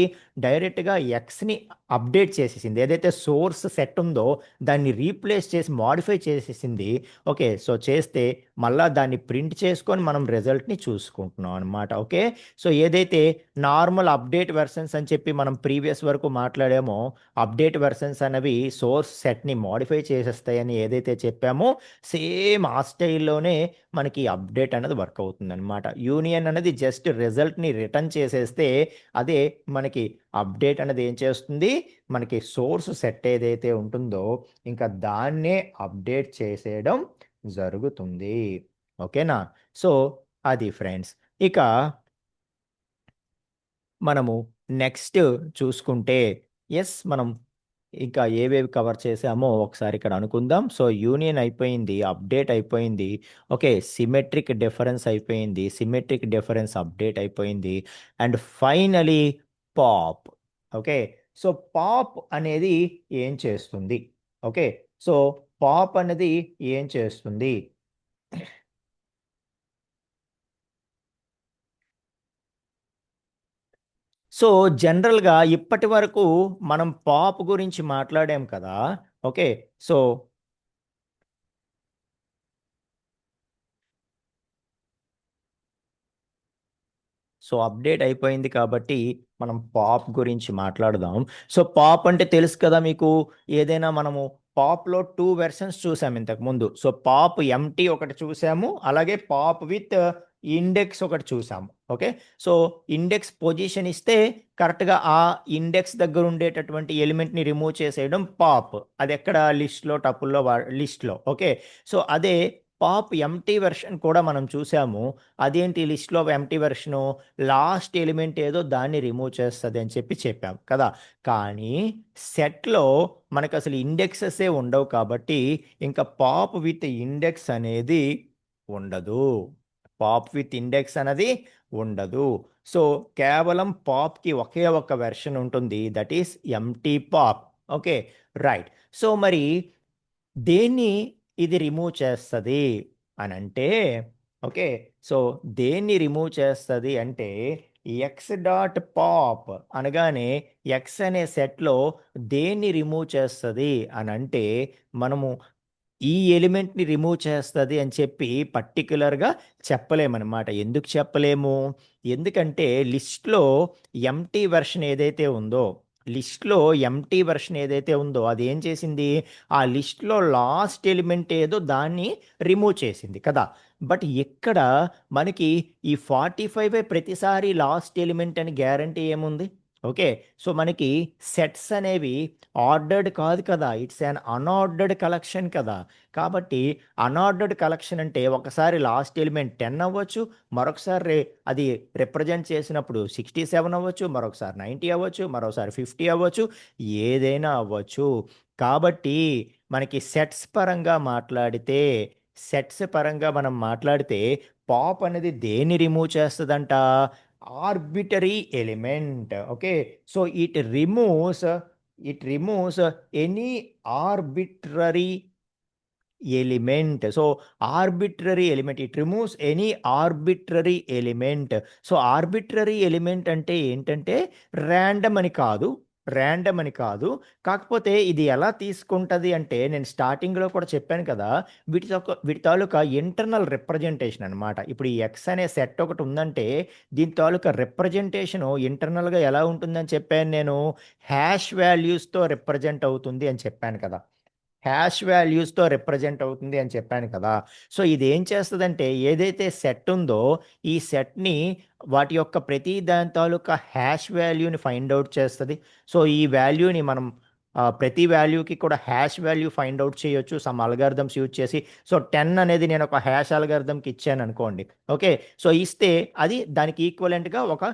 S1: డైరెక్ట్‌గా ఎక్స్‌ని అప్డేట్ చేసేసింది. ఏదైతే సోర్స్ సెట్ ఉందో దాన్ని రీప్లేస్ చేసి మోడిఫై చేసేసింది. ఓకే. సో చేస్తే మళ్ళా దాన్ని ప్రింట్ చేసుకొని మనం రిజల్ట్‌ని చూసుకుంటున్నాం అన్నమాట. ఓకే. సో ఏదైతే నార్మల్ అప్డేట్ వెర్షన్స్ అని చెప్పి మనం ప్రీవియస్ వరకు మాట్లాడామో, అప్డేట్ వెర్షన్స్ అనేవి సోర్స్ సెట్‌ని మోడిఫై చేసేస్తాయని ఏదైతే చెప్పామో, సేమ్ ఆ స్టైల్‌లోనే మనకి అప్డేట్ అనేది వర్క్ అవుతుందనమాట. యూనియన్ అనేది జస్ట్ రిజల్ట్‌ని రిటర్న్ చేసేస్తే, అదే మనకి అప్డేట్ అనేది ఏం చేస్తుంది, మనకి సోర్స్ సెట్ ఏదైతే ఉంటుందో, ఇంకా దాన్నే అప్డేట్ చేసేయడం జరుగుతుంది. ఓకేనా? సో, అది ఫ్రెండ్స్. ఇక మనము నెక్స్ట్ చూసుకుంటే, మనం ఇంకా ఏవేవి కవర్ చేసామో ఒకసారి ఇక్కడ అనుకుందాం. సో, యూనియన్ అయిపోయింది. అప్డేట్ అయిపోయింది. ఓకే. సిమెట్రిక్ డిఫరెన్స్ అయిపోయింది. సిమెట్రిక్ డిఫరెన్స్ అప్డేట్ అయిపోయింది. And finally pop. Okay. So, pop అనేది ఏం చేస్తుంది? ఓకే. సో, పాప్ అనేది ఏం చేస్తుంది? సో, జనరల్‌గా ఇప్పటివరకు మనం పాప్ గురించి మాట్లాడాం కదా! ఓకే. సో అప్డేట్ అయిపోయింది కాబట్టి మనం పాప్ గురించి మాట్లాడదాం. సో, పాప్ అంటే తెలుసు కదా మీకు. ఏదైనా మనము పాప్‌లో 2 వెర్షన్స్ చూసాం ఇంతకుముందు. సో, పాప్ ఎంప్టీ ఒకటి చూసాము. అలాగే పాప్ విత్ ఇండెక్స్ ఒకటి చూసాము. ఓకే. సో, ఇండెక్స్ పొజిషన్ ఇస్తే కరెక్ట్‌గా ఆ ఇండెక్స్ దగ్గర ఉండేటటువంటి ఎలిమెంట్‌ని రిమూవ్ చేసేయడం పాప్. అదెక్కడ లిస్ట్‌లో, టపుల్‌లో లిస్ట్‌లో. ఓకే. సో, అదే పాప్ ఎంప్టీ వెర్షన్ కూడా మనం చూసాము. అదేంటి లిస్ట్‌లో ఎంప్టీ వెర్షను లాస్ట్ ఎలిమెంట్ ఏదో దాన్ని రిమూవ్ చేస్తది అని చెప్పి చెప్పాం కదా! కానీ సెట్‌లో మనకసలు ఇండెక్సెసే ఉండవు కాబట్టి ఇంకా పాప్ విత్ ఇండెక్స్ అనేది ఉండదు. పాప్ విత్ ఇండెక్స్ అన్నది ఉండదు. సో కేవలం పాప్కి ఒకే ఒక వెర్షన్ ఉంటుంది, that is empty pop. Okay, right. So మరి దేన్ని ఇది రిమూవ్ చేస్తుంది అని అంటే, ఓకే, సో దేన్ని రిమూవ్ చేస్తుంది అంటే ఎక్స్ డాట్ పాప్ అనగానే ఎక్స్ అనే సెట్లో దేన్ని రిమూవ్ చేస్తుంది అని అంటే మనము ఈ ఎలిమెంట్ని రిమూవ్ చేస్తుంది అని చెప్పి పర్టికులర్గా చెప్పలేమన్నమాట. ఎందుకు చెప్పలేము? ఎందుకంటే లిస్ట్లో ఎంటీ వెర్షన్ ఏదైతే ఉందో, లిస్ట్లో ఎంటీ వెర్షన్ ఏదైతే ఉందో అది ఏం చేసింది, ఆ లిస్ట్లో లాస్ట్ ఎలిమెంట్ ఏదో దాన్ని రిమూవ్ చేసింది కదా. బట్ ఇక్కడ మనకి ఈ 45 ప్రతిసారి లాస్ట్ ఎలిమెంట్ అని గ్యారంటీ ఏముంది? ఓకే, సో మనకి సెట్స్ అనేవి ఆర్డర్డ్ కాదు కదా, ఇట్స్ అన్ అన్ఆర్డర్డ్ కలెక్షన్ కదా. కాబట్టి అన్ఆర్డర్డ్ కలెక్షన్ అంటే ఒకసారి లాస్ట్ ఎలిమెంట్ 10 అవ్వచ్చు, మరొకసారి అది రిప్రజెంట్ చేసినప్పుడు 67 అవ్వచ్చు, మరొకసారి 90 అవ్వచ్చు, మరోసారి 50 అవ్వచ్చు, ఏదైనా అవ్వచ్చు. కాబట్టి మనకి సెట్స్ పరంగా మనం మాట్లాడితే పాప్ అనేది దేన్ని రిమూవ్ చేస్తుందంట? Arbitrary element. Okay, so it removes any arbitrary element. So arbitrary element, it removes any arbitrary element. So arbitrary element అంటే ఏంటంటే ర్యాండమ్ అని కాదు. కాకపోతే ఇది ఎలా తీసుకుంటుంది అంటే నేను స్టార్టింగ్లో కూడా చెప్పాను కదా, వీటి తాలూకా ఇంటర్నల్ రిప్రజెంటేషన్ అనమాట. ఇప్పుడు ఈ ఎక్స్ అనే సెట్ ఒకటి ఉందంటే దీని తాలూకా రిప్రజెంటేషను ఇంటర్నల్గా ఎలా ఉంటుందని చెప్పాను నేను, హ్యాష్ వాల్యూస్తో రిప్రజెంట్ అవుతుంది అని చెప్పాను కదా. హ్యాష్ వాల్యూస్తో రిప్రజెంట్ అవుతుంది అని చెప్పాను కదా. సో ఇది ఏం చేస్తుందంటే ఏదైతే సెట్ ఉందో ఈ సెట్ని వాటి యొక్క ప్రతి దాని తాలూకా హ్యాష్ వాల్యూని ఫైండ్ అవుట్ చేస్తుంది. సో ఈ వాల్యూని మనం ప్రతి వాల్యూకి కూడా హ్యాష్ వాల్యూ ఫైండ్ అవుట్ చేయొచ్చు సమ్ అల్గారిథమ్స్ యూజ్ చేసి. సో 10 అనేది నేను ఒక హ్యాష్ అల్గారిథమ్కి ఇచ్చాను అనుకోండి. ఓకే, సో ఇస్తే అది దానికి ఈక్వలెంట్గా ఒక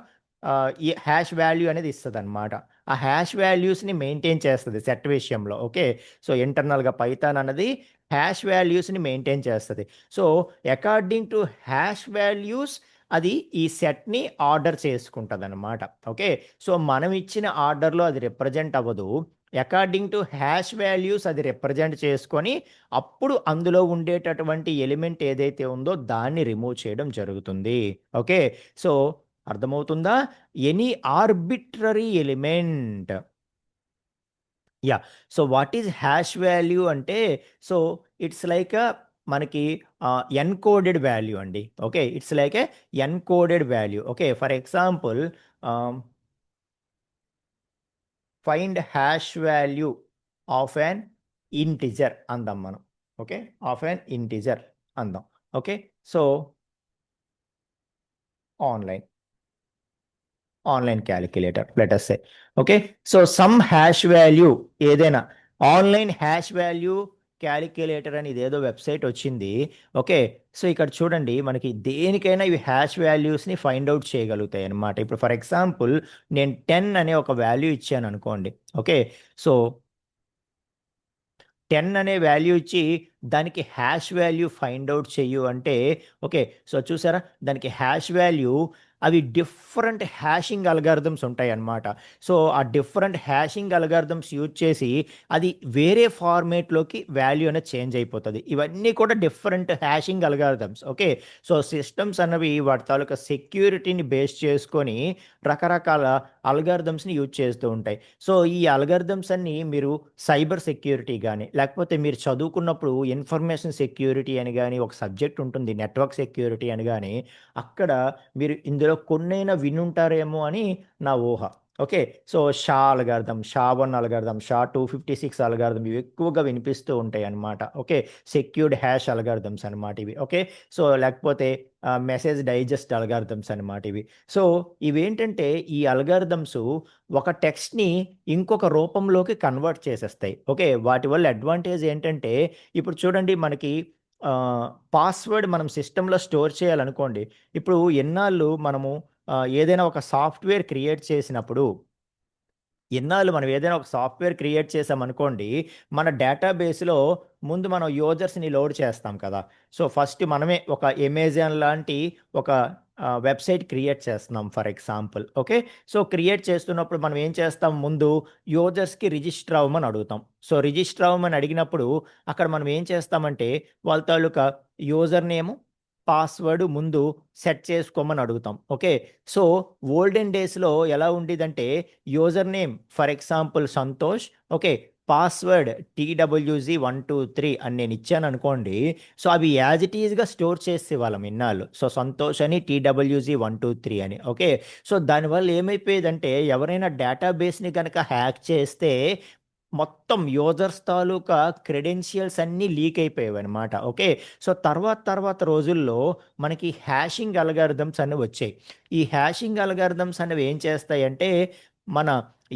S1: ఈ హ్యాష్ వాల్యూ అనేది ఇస్తుంది అనమాట. ఆ హ్యాష్ వాల్యూస్ని మెయింటైన్ చేస్తుంది సెట్ విషయంలో. ఓకే, సో ఇంటర్నల్గా పైథాన్ అన్నది హ్యాష్ వాల్యూస్ని మెయింటైన్ చేస్తుంది. So according to hash values అది ఈ సెట్ని ఆర్డర్ చేసుకుంటుంది అనమాట. ఓకే, సో మనం ఇచ్చిన ఆర్డర్లో అది రిప్రజెంట్ అవ్వదు, అకార్డింగ్ టు హ్యాష్ వాల్యూస్ అది రిప్రజెంట్ చేసుకొని అప్పుడు అందులో ఉండేటటువంటి ఎలిమెంట్ ఏదైతే ఉందో దాన్ని రిమూవ్ చేయడం జరుగుతుంది. ఓకే, సో అర్థమవుతుందా? Any arbitrary element. Yeah, so what is hash value అంటే, సో ఇట్స్ లైక్ మనకి ఎన్కోడెడ్ వాల్యూ అండి. Okay, it's like a encoded value. Okay, for example find hash value of an integer అందాం మనం. Okay, of an integer అందాం. Okay, so online calculator let us say. Okay, so some hash value ఏదైనా online hash value calculator అని ఇదేదో website వచ్చింది. Okay, so ఇక్కడ చూడండి మనకి దేనికైనా ఇవి హ్యాష్ వాల్యూస్ని ఫైండ్ అవుట్ చేయగలుగుతాయి అనమాట. ఇప్పుడు ఫర్ ఎగ్జాంపుల్ నేను 10 అనే ఒక వాల్యూ ఇచ్చాను అనుకోండి. ఓకే, సో 10 అనే వాల్యూ ఇచ్చి దానికి హ్యాష్ వాల్యూ ఫైండ్ అవుట్ చెయ్యు అంటే, ఓకే, సో చూసారా దానికి హ్యాష్ వాల్యూ అవి డిఫరెంట్ హ్యాషింగ్ అల్గారిథమ్స్ ఉంటాయి అన్నమాట. సో ఆ డిఫరెంట్ హ్యాషింగ్ అల్గారిథమ్స్ యూజ్ చేసి అది వేరే ఫార్మేట్లోకి వాల్యూ అనేది చేంజ్ అయిపోతుంది. ఇవన్నీ కూడా different hashing algorithms. Okay, so systems అన్నవి వాటి తాలూకా సెక్యూరిటీని బేస్ చేసుకొని రకరకాల అల్గారిథమ్స్ని యూజ్ చేస్తూ ఉంటాయి. సో ఈ అల్గారిథమ్స్ అన్ని మీరు సైబర్ సెక్యూరిటీ కానీ లేకపోతే మీరు చదువుకున్నప్పుడు ఇన్ఫర్మేషన్ సెక్యూరిటీ అని కానీ ఒక సబ్జెక్ట్ ఉంటుంది, నెట్వర్క్ సెక్యూరిటీ అని కానీ, అక్కడ మీరు ఇందులో కొన్నైనా వినుంటారేమో అని నా ఊహ. Okay, so SHA one algorithm, SHA-256 algorithm ఇవి ఎక్కువగా వినిపిస్తూ ఉంటాయి అన్నమాట. ఓకే, సెక్యూర్డ్ హ్యాష్ అల్గారిథమ్స్ అనమాట ఇవి. ఓకే, సో లేకపోతే మెసేజ్ డైజెస్ట్ అల్గారిథమ్స్ అనమాట ఇవి. సో ఇవేంటంటే ఈ అల్గారిథమ్స్ ఒక టెక్స్ట్ని ఇంకొక రూపంలోకి కన్వర్ట్ చేసేస్తాయి. ఓకే, వాటి వల్ల అడ్వాంటేజ్ ఏంటంటే ఇప్పుడు చూడండి మనకి పాస్వర్డ్ మనం సిస్టంలో స్టోర్ చేయాలనుకోండి. ఇప్పుడు ఎన్నాళ్ళు మనము ఏదైనా ఒక సాఫ్ట్వేర్ క్రియేట్ చేసినప్పుడు మనం ఏదైనా ఒక సాఫ్ట్వేర్ క్రియేట్ చేసామనుకోండి, మన డేటాబేస్‌లో ముందు మనం యూజర్స్‌ని లోడ్ చేస్తాం కదా. సో ఫస్ట్ మనమే ఒక అమెజాన్ లాంటి ఒక వెబ్సైట్ క్రియేట్ చేస్తున్నాం for example. Okay. So, create చేస్తున్నప్పుడు మనం ఏం చేస్తాం, ముందు యూజర్స్‌కి రిజిస్టర్ అవ్వమని అడుగుతాం. సో, రిజిస్టర్ అవ్వమని అడిగినప్పుడు అక్కడ మనం ఏం చేస్తామంటే వాళ్ళ తాలూకా యూజర్ నేము, పాస్వర్డ్ ముందు సెట్ చేసుకోమని అడుగుతాం. ఓకే. సో, ఓల్డెన్ డేస్‌లో ఎలా ఉండేదంటే user name for example Santosh. Okay. Password TWZ123 అని నేను ఇచ్చాననుకోండి. సో, అవి యాజ్ ఇట్ ఈస్‌గా స్టోర్ చేసేవాళ్ళం ఇన్నాళ్ళు. సో, సంతోష్ అని TWZ123 అని. ఓకే. సో, దానివల్ల ఏమైపోయేదంటే ఎవరైనా డేటాబేస్‌ని గనక హ్యాక్ చేస్తే మొత్తం యూజర్స్ తాలూకా క్రెడెన్షియల్స్ అన్నీ లీక్ అయిపోయేవన్నమాట. ఓకే. సో, తర్వాత రోజుల్లో మనకి హ్యాషింగ్ అల్గారిథమ్స్ అని వచ్చాయి. ఈ హ్యాషింగ్ అల్గారిథమ్స్ అనేవి ఏం చేస్తాయంటే మన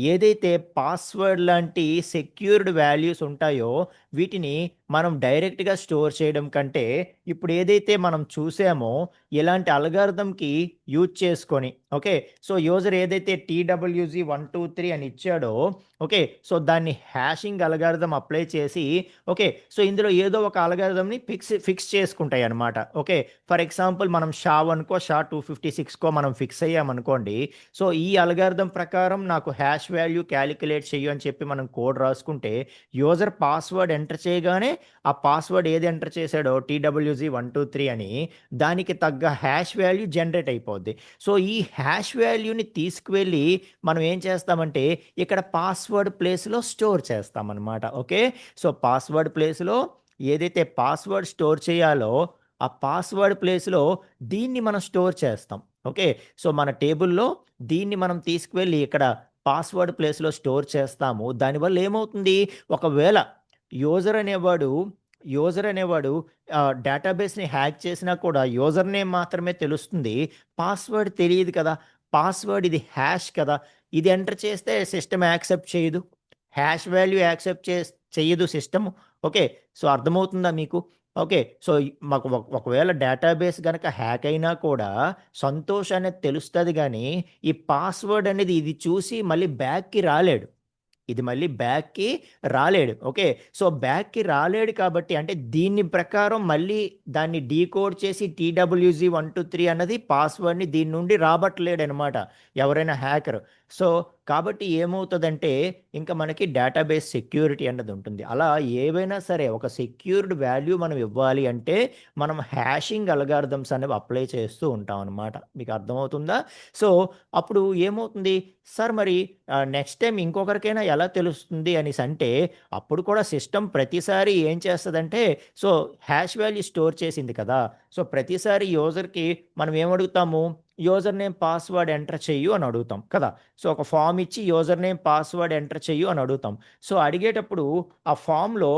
S1: ఏదైతే పాస్వర్డ్ లాంటి సెక్యూర్డ్ వాల్యూస్ ఉంటాయో వీటిని మనం డైరెక్ట్‌గా స్టోర్ చేయడం కంటే, ఇప్పుడు ఏదైతే మనం చూసామో ఇలాంటి అల్గారిథమ్‌కి యూజ్ చేసుకొని, ఓకే. సో, యూజర్ ఏదైతే TWZ123 అని ఇచ్చాడో, ఓకే. సో, దాన్ని హ్యాషింగ్ అల్గారిథమ్ అప్లై చేసి, ఓకే. సో, ఇందులో ఏదో ఒక అల్గారిథమ్‌ని ఫిక్స్ చేసుకుంటాయన్నమాట. ఓకే. ఫర్ ఎగ్జాంపుల్ మనం SHA-1కో, SHA-256కో మనం ఫిక్స్ అయ్యామనుకోండి. సో, ఈ అల్గారిథమ్ ప్రకారం నాకు హ్యాష్ వాల్యూ కాలిక్యులేట్ చెయ్యు అని చెప్పి మనం కోడ్ రాసుకుంటే, యూజర్ పాస్వర్డ్ ఎంటర్ చేయగానే ఆ పాస్వర్డ్ ఏది ఎంటర్ చేశాడో TWZ123 అని దానికి తగ్గ హ్యాష్ వాల్యూ జనరేట్ అయిపోద్ది. సో, ఈ హ్యాష్ వాల్యూని తీసుకువెళ్ళి మనం ఏం చేస్తామంటే ఇక్కడ పాస్వర్డ్ ప్లేస్‌లో స్టోర్ చేస్తామనమాట. ఓకే. సో, పాస్వర్డ్ ప్లేస్‌లో ఏదైతే పాస్వర్డ్ స్టోర్ చేయాలో ఆ పాస్వర్డ్ ప్లేస్‌లో దీన్ని మనం స్టోర్ చేస్తాం. ఓకే. సో, మన టేబుల్‌లో దీన్ని మనం తీసుకువెళ్ళి ఇక్కడ పాస్వర్డ్ ప్లేస్‌లో స్టోర్ చేస్తాము. దానివల్ల ఏమవుతుంది, ఒకవేళ యూజర్ అనేవాడు యూజర్ అనేవాడు డేటాబేస్‌ని హ్యాక్ చేసినా కూడా యూజర్ నేమ్ మాత్రమే తెలుస్తుంది. పాస్వర్డ్ తెలీదు కదా! పాస్వర్డ్ ఇది హ్యాష్ కదా! ఇది ఎంటర్ చేస్తే సిస్టమ్ యాక్సెప్ట్ చేయదు. హ్యాష్ వాల్యూ యాక్సెప్ట్ చెయ్యదు సిస్టమ్. ఓకే. సో, అర్థమవుతుందా మీకు? ఓకే. సో, మాకు ఒకవేళ డేటాబేస్ గనక హ్యాక్ అయినా కూడా సంతోష్ అనేది తెలుస్తది గానీ, ఈ పాస్వర్డ్ అనేది ఇది చూసి మళ్ళీ బ్యాక్‌కి రాలేడు. ఇది మళ్ళీ బ్యాక్‌కి రాలేడు. ఓకే. సో, బ్యాక్‌కి రాలేడు కాబట్టి అంటే దీని ప్రకారం మళ్ళీ దాన్ని డీకోడ్ చేసి TWZ123 అన్నది పాస్వర్డ్‌ని దీని నుండి రాబట్టలేడనమాట ఎవరైనా హ్యాకర్. సో, కాబట్టి ఏమవుతదంటే ఇంక మనకి డేటాబేస్ సెక్యూరిటీ అన్నది ఉంటుంది. అలా ఏవైనా సరే ఒక సెక్యూర్డ్ వాల్యూ మనం ఇవ్వాలి అంటే మనం హ్యాషింగ్ అల్గారిథమ్స్ అనేవి అప్లై చేస్తూ ఉంటాం అనమాట. మీకు అర్థమవుతుందా? సో, అప్పుడు ఏమవుతుంది, సార్ మరి నెక్స్ట్ టైమ్ ఇంకొకరికైనా ఎలా తెలుస్తుంది అనేసంటే, అప్పుడు కూడా సిస్టమ్ ప్రతిసారి ఏం చేస్తదంటే, సో, హ్యాష్ వాల్యూ స్టోర్ చేసింది కదా! సో, ప్రతిసారి యూజర్‌కి మనం ఏమడుగుతాము, యూజర్ నేమ్, పాస్వర్డ్ ఎంటర్ చెయ్యు అని అడుగుతాం కదా! సో, ఒక ఫార్మ్ ఇచ్చి యూజర్ నేమ్, పాస్వర్డ్ ఎంటర్ చెయ్యు అని అడుగుతాం. సో, అడిగేటప్పుడు ఆ ఫార్మ్‌లో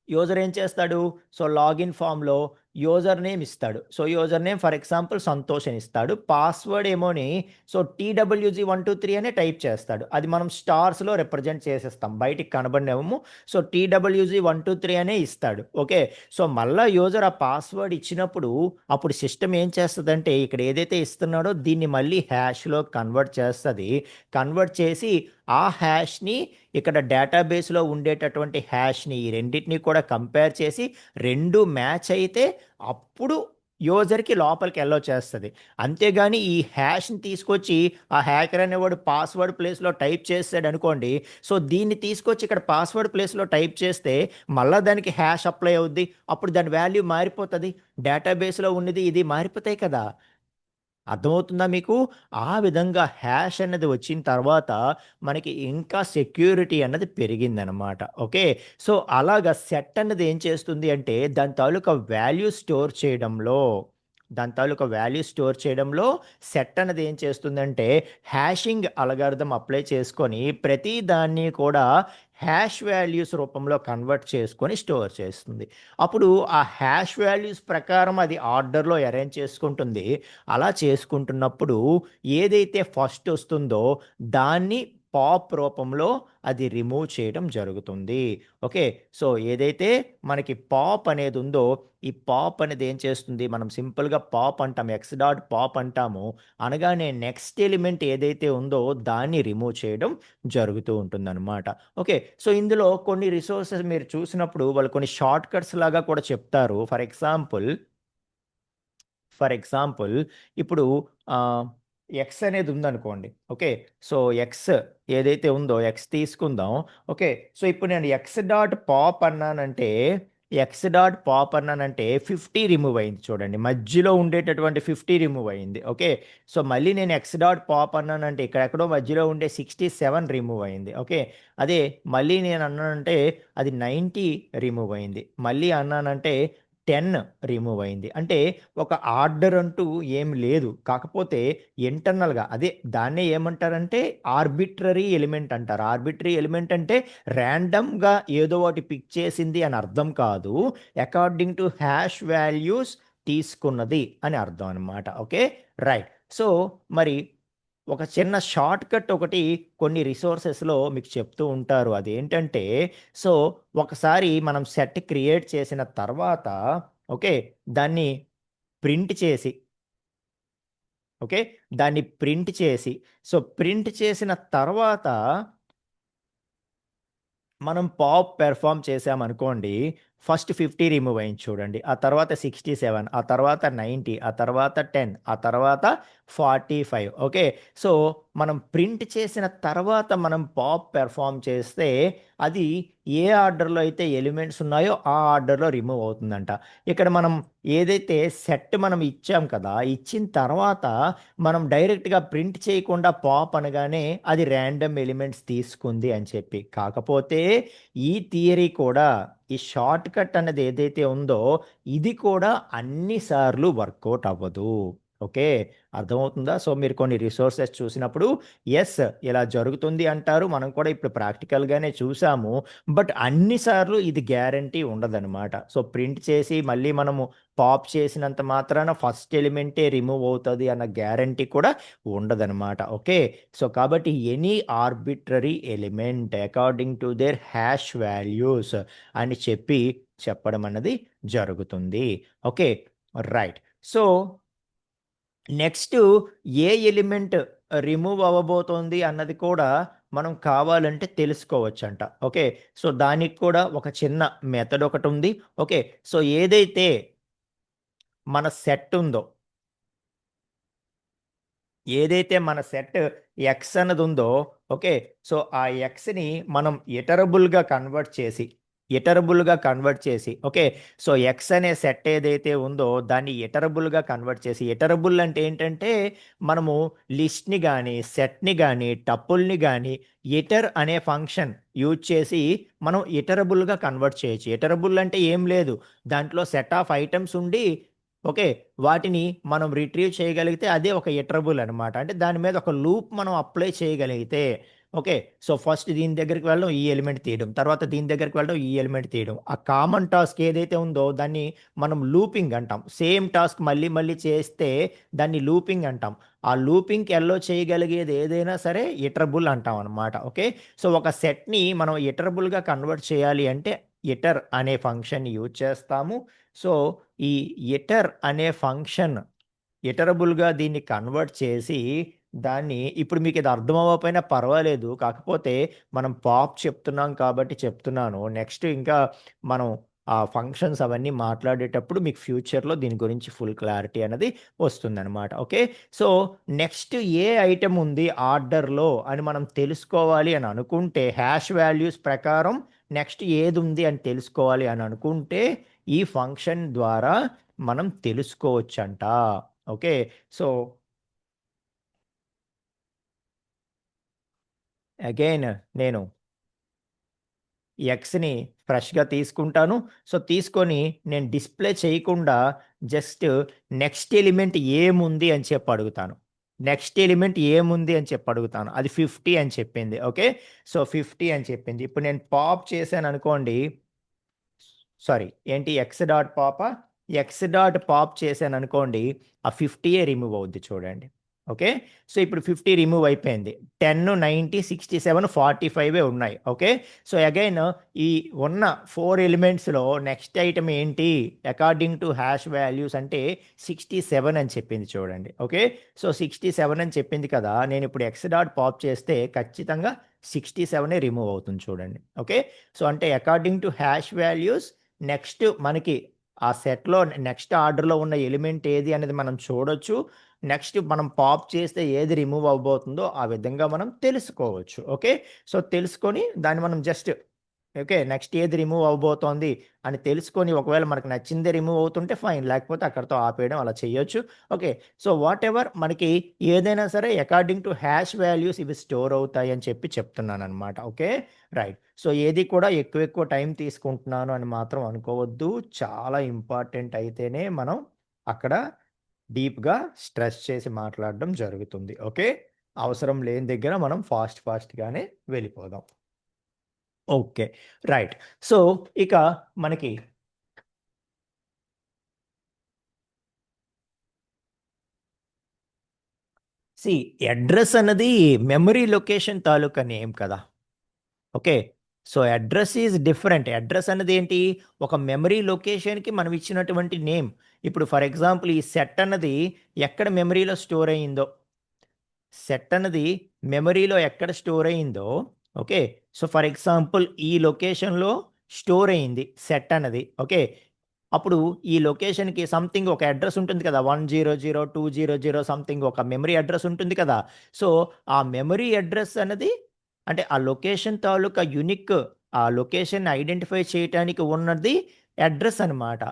S1: యూజర్ ఏం చేస్తాడు? సో, లాగిన్ ఫార్మ్‌లో యూజర్ నేమ్ ఇస్తాడు. So, user name for example Santosh అని ఇస్తాడు. పాస్వర్డ్ ఏమోని సో, TWZ123 అనే టైప్ చేస్తాడు. అది మనం స్టార్స్‌లో రిప్రజెంట్ చేసేస్తాం. బయటికి కనబడనివ్వము. సో, TWZ123 అనే ఇస్తాడు. ఓకే. సో, మళ్ళా యూజర్ ఆ పాస్వర్డ్ ఇచ్చినప్పుడు అప్పుడు సిస్టమ్ ఏం చేస్తదంటే ఇక్కడ ఏదైతే ఇస్తున్నాడో దీన్ని మళ్ళీ హ్యాష్‌లో కన్వర్ట్ చేస్తది. కన్వర్ట్ చేసి ఆ హ్యాష్‌ని ఇక్కడ డేటాబేస్‌లో ఉండేటటువంటి హ్యాష్‌ని ఈ రెండిటిని కూడా కంపేర్ చేసి 2 మ్యాచ్ అయితే అప్పుడు యూజర్‌కి లోపలికి అలో చేస్తది. అంతేగాని ఈ హ్యాష్‌ని తీసుకొచ్చి ఆ హ్యాకర్ అనేవాడు పాస్వర్డ్ ప్లేస్‌లో టైప్ చేసాడనుకోండి. సో, దీన్ని తీసుకొచ్చి ఇక్కడ పాస్వర్డ్ ప్లేస్‌లో టైప్ చేస్తే మళ్ళా దానికి హ్యాష్ అప్లై అవుద్ది. అప్పుడు దాని వాల్యూ మారిపోతది. డేటాబేస్‌లో ఉన్నది ఇది మారిపోతాయి కదా! అర్థమవుతుందా మీకు? ఆ విధంగా హ్యాష్ అన్నది వచ్చిన తర్వాత మనకి ఇంకా సెక్యూరిటీ అన్నది పెరిగిందనమాట. ఓకే. సో, అలాగా సెట్ అన్నది ఏం చేస్తుంది అంటే దాని తాలూకా వాల్యూ స్టోర్ చేయడంలో సెట్ అన్నది ఏం చేస్తుందంటే హ్యాషింగ్ అల్గారిథమ్ అప్లై చేసుకొని ప్రతి దాన్ని కూడా హ్యాష్ వాల్యూస్ రూపంలో కన్వర్ట్ చేసుకొని స్టోర్ చేస్తుంది. అప్పుడు ఆ హ్యాష్ వాల్యూస్ ప్రకారం అది ఆర్డర్‌లో అరేంజ్ చేసుకుంటుంది. అలా చేసుకుంటున్నప్పుడు ఏదైతే ఫస్ట్ వస్తుందో దాన్ని పాప్ రూపంలో అది రిమూవ్ చేయడం జరుగుతుంది. ఓకే. సో, ఏదైతే మనకి పాప్ అనేది ఉందో ఈ పాప్ అనేది ఏం చేస్తుంది, మనం సింపుల్‌గా పాప్ అంటాం. ఎక్స్ డాట్ పాప్ అంటాము. అనగానే నెక్స్ట్ ఎలిమెంట్ ఏదైతే ఉందో దాన్ని రిమూవ్ చేయడం జరుగుతూ ఉంటుందనమాట. ఓకే. సో, ఇందులో కొన్ని రిసోర్సెస్ మీరు చూసినప్పుడు వాళ్ళు కొన్ని షార్ట్ కట్స్ లాగా కూడా చెప్తారు. ఫర్ ఎగ్జాంపుల్ ఇప్పుడు ఎక్స్ అనేది ఉందనుకోండి. ఓకే. సో ఎక్స్ ఏదైతే ఉందో ఎక్స్ తీసుకుందాం. ఓకే. సో ఇప్పుడు నేను ఎక్స్ డాట్ పాప్ అన్నానంటే 50 రిమూవ్ అయింది చూడండి. మధ్యలో ఉండేటటువంటి 50 రిమూవ్ అయింది. ఓకే. సో మళ్ళీ నేను ఎక్స్ డాట్ పాప్ అన్నానంటే ఇక్కడెక్కడో మధ్యలో ఉండే 67 రిమూవ్ అయింది. ఓకే. అదే మళ్ళీ నేను అన్నానంటే అది 90 రిమూవ్ అయింది. మళ్ళీ అన్నానంటే 10 రిమూవ్ అయింది. అంటే ఒక ఆర్డర్ అంటూ ఏం లేదు. కాకపోతే ఇంటర్నల్‌గా అదే దాన్నే ఏమంటారంటే ఆర్బిట్రరీ ఎలిమెంట్ అంటారు. ఆర్బిట్రరీ ఎలిమెంట్ అంటే ర్యాండమ్‌గా ఏదో ఒకటి పిక్ చేసింది అని అర్థం కాదు. అకార్డింగ్ టు హాష్ వాల్యూస్ తీసుకున్నది అని అర్థం అనమాట. ఓకే. రైట్. సో, మరి ఒక చిన్న షార్ట్‌కట్ ఒకటి కొన్ని రిసోర్సెస్‌లో మీకు చెప్తూ ఉంటారు. అదేంటంటే, సో, ఒకసారి మనం సెట్ క్రియేట్ చేసిన తర్వాత ఓకే. దాన్ని ప్రింట్ చేసి ఓకే. దాన్ని ప్రింట్ చేసి సో, ప్రింట్ చేసిన తర్వాత మనం పాప్ పెర్ఫార్మ్ చేశామనుకోండి. ఫస్ట్ 50 రిమూవ్ అయింది చూడండి. ఆ తర్వాత 67, ఆ తర్వాత 90, ఆ తర్వాత 10, ఆ తర్వాత 45. ఓకే. సో, మనం ప్రింట్ చేసిన తర్వాత మనం పాప్ పెర్ఫార్మ్ చేస్తే అది ఏ ఆర్డర్‌లో అయితే ఎలిమెంట్స్ ఉన్నాయో ఆ ఆర్డర్‌లో రిమూవ్ అవుతుందంట. ఇక్కడ మనం ఏదైతే సెట్ మనం ఇచ్చాం కదా! ఇచ్చిన తర్వాత మనం డైరెక్ట్‌గా ప్రింట్ చేయకుండా పాప్ అనగానే అది ర్యాండమ్ ఎలిమెంట్స్ తీసుకుంది అని చెప్పి. కాకపోతే ఈ థియరీ కూడా ఈ షార్ట్ కట్ అన్నది ఏదైతే ఉందో ఇది కూడా అన్ని సార్లు వర్కౌట్ అవ్వదు. ఓకే. అర్థమవుతుందా? సో, మీరు కొన్ని రిసోర్సెస్ చూసినప్పుడు యెస్ ఇలా జరుగుతుంది అంటారు. మనం కూడా ఇప్పుడు ప్రాక్టికల్‌గానే చూసాము. బట్ అన్ని సార్లు ఇది గ్యారంటీ ఉండదనమాట. సో, ప్రింట్ చేసి మళ్ళీ మనము పాప్ చేసినంత మాత్రాన ఫస్ట్ ఎలిమెంటే రిమూవ్ అవుతది అన్న గ్యారంటీ కూడా ఉండదనమాట. ఓకే. సో, కాబట్టి any arbitrary element according to their hash values అని చెప్పడం అన్నది జరుగుతుంది. ఓకే. రైట్. సో, నెక్స్టు ఏ ఎలిమెంట్ రిమూవ్ అవ్వబోతోంది అన్నది కూడా మనం కావాలంటే తెలుసుకోవచ్చంట. ఓకే. సో, దానికి కూడా ఒక చిన్న మెథడ్ ఒకటుంది. ఓకే. సో, ఏదైతే మన సెట్ ఉందో ఏదైతే మన సెట్ ఎక్స్ అన్నదుందో ఓకే. సో, ఆ ఎక్స్‌ని మనం ఇటరబుల్‌గా కన్వర్ట్ చేసి ఓకే. సో, ఎక్స్ అనే సెట్ ఏదైతే ఉందో దాన్ని ఇటరబుల్‌గా కన్వర్ట్ చేసి ఇటరబుల్ అంటే ఏంటంటే మనము లిస్ట్‌ని గాని, సెట్‌ని గాని, టపుల్‌ని గాని ఇటర్ అనే ఫంక్షన్ యూజ్ చేసి మనం ఇటరబుల్‌గా కన్వర్ట్ చేయొచ్చు. ఇటరబుల్ అంటే ఏం లేదు. దాంట్లో సెట్ ఆఫ్ ఐటెమ్స్ ఉండి ఓకే. వాటిని మనం రిట్రీవ్ చేయగలిగితే అదే ఒక ఇటరబుల్ అనమాట. అంటే దాని మీద ఒక లూప్ మనం అప్లై చేయగలిగితే ఓకే. సో, ఫస్ట్ దీని దగ్గరికి వెళ్ళడం, ఈ ఎలిమెంట్ తీయడం. తర్వాత దీని దగ్గరికి వెళ్ళడం, ఈ ఎలిమెంట్ తీయడం. ఆ కామన్ టాస్క్ ఏదైతే ఉందో దాన్ని మనం లూపింగ్ అంటాం. సేమ్ టాస్క్ మళ్ళీ మళ్ళీ చేస్తే దాన్ని లూపింగ్ అంటాం. ఆ లూపింగ్‌కి ఎలో చేయగలిగేది ఏదైనా సరే ఇటరబుల్ అంటాం అనమాట. ఓకే. సో, ఒక సెట్‌ని మనం ఇటరబుల్‌గా కన్వర్ట్ చేయాలి అంటే ఇటర్ అనే ఫంక్షన్‌ని యూజ్ చేస్తాము. సో, ఈ ఇటర్ అనే ఫంక్షన్ ఇటరబుల్‌గా దీన్ని కన్వర్ట్ చేసి, దాన్ని ఇప్పుడు మీకిది అర్థం అవ్వకపోయినా పర్వాలేదు. కాకపోతే మనం పాప్ చెప్తున్నాం కాబట్టి చెప్తున్నాను. నెక్స్ట్ ఇంకా మనం ఆ ఫంక్షన్స్ అవన్నీ మాట్లాడేటప్పుడు మీకు ఫ్యూచర్‌లో దీని గురించి ఫుల్ క్లారిటీ అనేది వస్తుందనమాట. ఓకే. సో, నెక్స్ట్ ఏ ఐటెమ్ ఉంది ఆర్డర్‌లో అని మనం తెలుసుకోవాలి అని అనుకుంటే, హాష్ వాల్యూస్ ప్రకారం నెక్స్ట్ ఏదుంది అని తెలుసుకోవాలి అని అనుకుంటే, ఈ ఫంక్షన్ ద్వారా మనం తెలుసుకోవచ్చంట. ఓకే. సో, అగైన్ నేను ఎక్స్‌ని ఫ్రెష్‌గా తీసుకుంటాను. సో, తీసుకొని నేను డిస్‌ప్లే చేయకుండా జస్ట్ నెక్స్ట్ ఎలిమెంట్ ఏముంది అని చెప్పి అడుగుతాను. నెక్స్ట్ ఎలిమెంట్ ఏముంది అని చెప్పి అడుగుతాను. అది 50 అని చెప్పింది. ఓకే. సో, 50 అని చెప్పింది. ఇప్పుడు నేను పాప్ చేశాననుకోండి సారీ ఏంటి ఎక్స్ డాట్ పాపా? ఎక్స్ డాట్ పాప్ చేశాననుకోండి, ఆ 50యే రిమూవ్ అవుద్ది చూడండి. ఓకే. సో, ఇప్పుడు 50 రిమూవ్ అయిపోయింది. 10, 90, 67, 45 ఉన్నాయి. ఓకే. సో, అగైన్ ఈ ఉన్న 4 ఎలిమెంట్స్‌లో నెక్స్ట్ ఐటెమ్ ఏంటి? అకార్డింగ్ టు హాష్ వాల్యూస్ అంటే 67 అని చెప్పింది చూడండి. ఓకే. సో, 67 అని చెప్పింది కదా! నేనిప్పుడు ఎక్స్ డాట్ పాప్ చేస్తే ఖచ్చితంగా 67 రిమూవ్ అవుతుంది చూడండి. ఓకే. సో, అంటే according to hash values next మనకి ఆ సెట్లో నెక్స్ట్ ఆర్డర్లో ఉన్న ఎలిమెంట్ ఏది అనేది మనం చూడొచ్చు. నెక్స్ట్ మనం పాప్ చేస్తే ఏది రిమూవ్ అవబోతుందో ఆ విధంగా మనం తెలుసుకోవచ్చు. ఓకే, సో తెలుసుకొని దాన్ని మనం జస్ట్ ఓకే నెక్స్ట్ ఏది రిమూవ్ అవబోతోంది అని తెలుసుకొని ఒకవేళ మనకు నచ్చిందే రిమూవ్ అవుతుంటే ఫైన్, లేకపోతే అక్కడితో ఆపేయడం అలా చేయొచ్చు. ఓకే, సో వాట్ ఎవర్ మనకి ఏదైనా సరే అకార్డింగ్ టు హ్యాష్ వాల్యూస్ ఇవి స్టోర్ అవుతాయి అని చెప్పి చెప్తున్నాను అనమాట. Okay, right. సో ఏది కూడా ఎక్కువ టైం తీసుకుంటున్నాను అని మాత్రం అనుకోవద్దు. చాలా ఇంపార్టెంట్ అయితేనే మనం అక్కడ డీప్గా స్ట్రెస్ చేసి మాట్లాడడం జరుగుతుంది. ఓకే, అవసరం లేని దగ్గర మనం ఫాస్ట్గానే వెళ్ళిపోదాం. Okay, right. సో ఇక మనకి అడ్రస్ అన్నది మెమరీ లొకేషన్ తాలూకా నేమ్ కదా. Okay, so address is different. Address అన్నది ఏంటి, ఒక మెమరీ లొకేషన్కి మనం ఇచ్చినటువంటి నేమ్. ఇప్పుడు ఫర్ ఎగ్జాంపుల్ ఈ సెట్ అన్నది ఎక్కడ మెమరీలో స్టోర్ అయ్యిందో, సెట్ అన్నది మెమరీలో ఎక్కడ స్టోర్ అయ్యిందో, ఓకే, సో ఫర్ ఎగ్జాంపుల్ ఈ లొకేషన్లో స్టోర్ అయ్యింది సెట్ అన్నది. ఓకే, అప్పుడు ఈ లొకేషన్కి సంథింగ్ ఒక అడ్రస్ ఉంటుంది కదా, 100 200 సంథింగ్ ఒక మెమరీ అడ్రస్ ఉంటుంది కదా. సో ఆ మెమరీ అడ్రస్ అన్నది అంటే ఆ లొకేషన్ తాలూకా యునిక్, ఆ లొకేషన్ ఐడెంటిఫై చేయటానికి ఉన్నది అడ్రస్ అనమాట.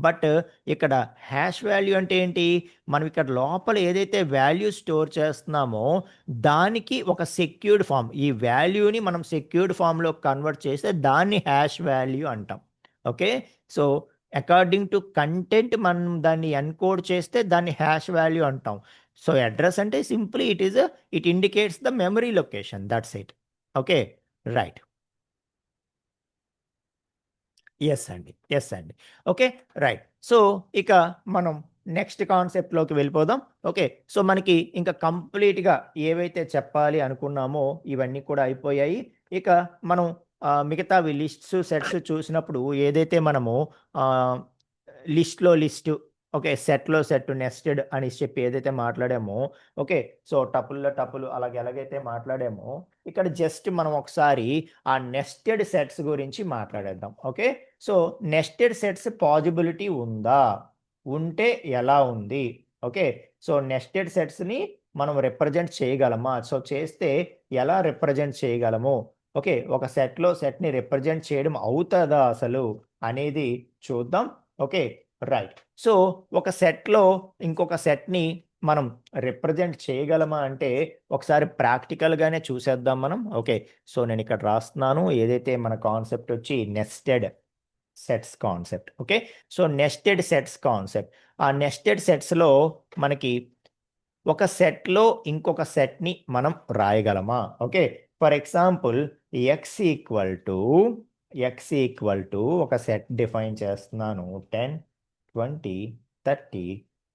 S1: బట్ ఇక్కడ హ్యాష్ వాల్యూ అంటే ఏంటి, మనం ఇక్కడ లోపల ఏదైతే వాల్యూ స్టోర్ చేస్తున్నామో దానికి ఒక సెక్యూర్డ్ ఫామ్, ఈ వాల్యూని మనం సెక్యూర్డ్ ఫామ్లో కన్వర్ట్ చేస్తే దాన్ని హ్యాష్ వాల్యూ అంటాం. Okay, so according to content మనం దాన్ని ఎన్కోడ్ చేస్తే దాన్ని హ్యాష్ వాల్యూ అంటాం. సో అడ్రస్ అంటే simply it indicates the memory location, that's it. Okay, right. Yes అండి. Okay, right. సో ఇక మనం నెక్స్ట్ కాన్సెప్ట్లోకి వెళ్ళిపోదాం. ఓకే, సో మనకి ఇంకా కంప్లీట్గా ఏవైతే చెప్పాలి అనుకున్నామో ఇవన్నీ కూడా అయిపోయాయి. ఇక మనం మిగతావి లిస్ట్స్ సెట్స్ చూసినప్పుడు ఏదైతే మనము లిస్ట్లో లిస్టు, ఓకే, సెట్లో సెట్, నెస్టెడ్ అని చెప్పి ఏదైతే మాట్లాడామో, ఓకే, సో టపుల్లో టపులు అలాగే ఎలాగైతే మాట్లాడామో ఇక్కడ జస్ట్ మనం ఒకసారి ఆ నెస్టెడ్ సెట్స్ గురించి మాట్లాడేద్దాం. Okay, so nested sets possibility ఉందా, ఉంటే ఎలా ఉంది. ఓకే, సో నెస్టెడ్ సెట్స్ని మనం రిప్రజెంట్ చేయగలమా, సో చేస్తే ఎలా రిప్రజెంట్ చేయగలము. ఓకే, ఒక సెట్లో సెట్ని రిప్రజెంట్ చేయడం అవుతుందా అసలు అనేది చూద్దాం. Okay, right. సో ఒక సెట్లో ఇంకొక సెట్ని మనం రిప్రజెంట్ చేయగలమా అంటే ఒకసారి ప్రాక్టికల్గానే చూసేద్దాం మనం. ఓకే, సో నేను ఇక్కడ రాస్తున్నాను ఏదైతే మన కాన్సెప్ట్ వచ్చి nested sets concept. Okay, so nested sets concept, ఆ నెస్టెడ్ సెట్స్లో మనకి ఒక సెట్లో ఇంకొక సెట్ని మనం రాయగలమా. Okay, for example x equal to ఒక సెట్ డిఫైన్ చేస్తున్నాను 10 20 30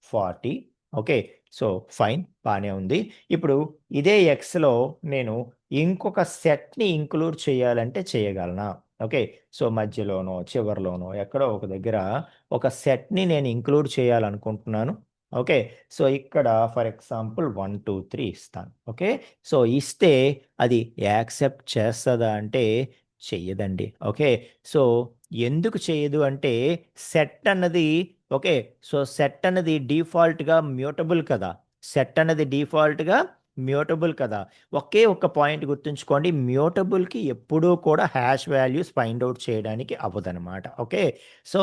S1: 40. ఓకే, సో ఫైన్, బాగానే ఉంది. ఇప్పుడు ఇదే ఎక్స్లో నేను ఇంకొక సెట్ని ఇంక్లూడ్ చేయాలంటే చేయగలనా. ఓకే, సో మధ్యలోనో చివరిలోనో ఎక్కడో ఒక దగ్గర ఒక సెట్ని నేను ఇంక్లూడ్ చేయాలనుకుంటున్నాను. ఓకే, సో ఇక్కడ ఫర్ ఎగ్జాంపుల్ 1 2 3 ఇస్తాను. ఓకే, సో ఇస్తే అది యాక్సెప్ట్ చేస్తుందా అంటే చెయ్యదండి. ఓకే, సో ఎందుకు చేయదు అంటే సెట్ అన్నది, ఓకే, సో సెట్ అన్నది డిఫాల్ట్గా మ్యూటబుల్ కదా, సెట్ అన్నది డిఫాల్ట్గా మ్యూటబుల్ కదా. ఒకే ఒక పాయింట్ గుర్తుంచుకోండి, మ్యూటబుల్కి ఎప్పుడూ కూడా హ్యాష్ వాల్యూస్ ఫైండ్ అవుట్ చేయడానికి అవ్వదనమాట. ఓకే, సో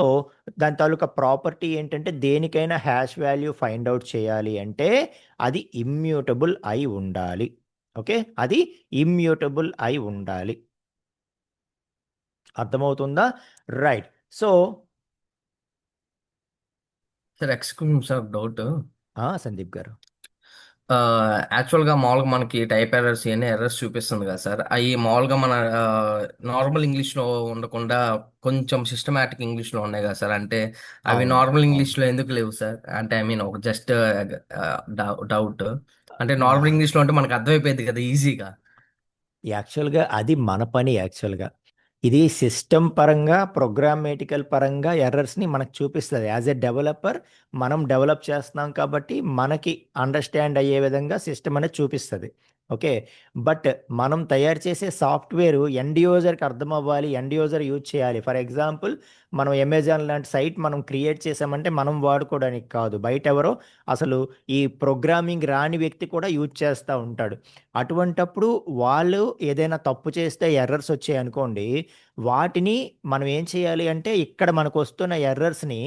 S1: దాని తాలూకా ప్రాపర్టీ ఏంటంటే దేనికైనా హ్యాష్ వాల్యూ ఫైండ్ అవుట్ చేయాలి అంటే అది ఇమ్యూటబుల్ అయి ఉండాలి. ఓకే, అది ఇమ్యూటబుల్ అయి ఉండాలి. అర్థమవుతుందా, right. So
S2: sir excuse sir doubt.
S1: Sandeep గారు,
S2: యాక్చువల్గా మామూలుగా మనకి టైప్ ఎర్రర్స్ ఇవన్నీ ఎర్రర్స్ చూపిస్తుంది కదా సార్, అవి మామూలుగా మన నార్మల్ ఇంగ్లీష్లో ఉండకుండా కొంచెం సిస్టమేటిక్ ఇంగ్లీష్లో ఉన్నాయి కదా సార్, అంటే అవి
S1: అవును
S2: నార్మల్
S1: అవును.
S2: ఇంగ్లీష్లో ఎందుకు లేవు సార్? అంటే ఐ మీన్ ఒక జస్ట్ డౌట్. అంటే నార్మల్ ఇంగ్లీష్లో అంటే మనకు అర్థమైపోయింది కదా ఈజీగా.
S1: యాక్చువల్గా అది మన పని. యాక్చువల్గా ఇది సిస్టమ్ పరంగా ప్రోగ్రామేటికల్ పరంగా ఎర్రర్స్ని మనకు చూపిస్తుంది. యాజ్ ఎ డెవలపర్ మనం డెవలప్ చేస్తున్నాం కాబట్టి మనకి అండర్స్టాండ్ అయ్యే విధంగా సిస్టమ్ అనేది చూపిస్తుంది. ఓకే. బట్ మనం తయారు చేసే సాఫ్ట్‌వేర్ ఎండ్ యూజర్‌కి అర్థం అవ్వాలి. ఎండ్ యూజర్ యూజ్ చేయాలి. ఫర్ ఎగ్జాంపుల్ మనం అమెజాన్ లాంటి సైట్ మనం క్రియేట్ చేసామంటే మనం వాడుకోవడానికి కాదు. బయటెవరో అసలు ఈ ప్రోగ్రామింగ్ రాని వ్యక్తి కూడా యూజ్ చేస్తా ఉంటాడు. అటువంటప్పుడు వాళ్ళు ఏదైనా తప్పు చేస్తే ఎర్రర్స్ వచ్చాయనుకోండి, వాటిని మనం ఏం చేయాలి అంటే ఇక్కడ మనకొస్తున్న ఎర్రర్స్‌ని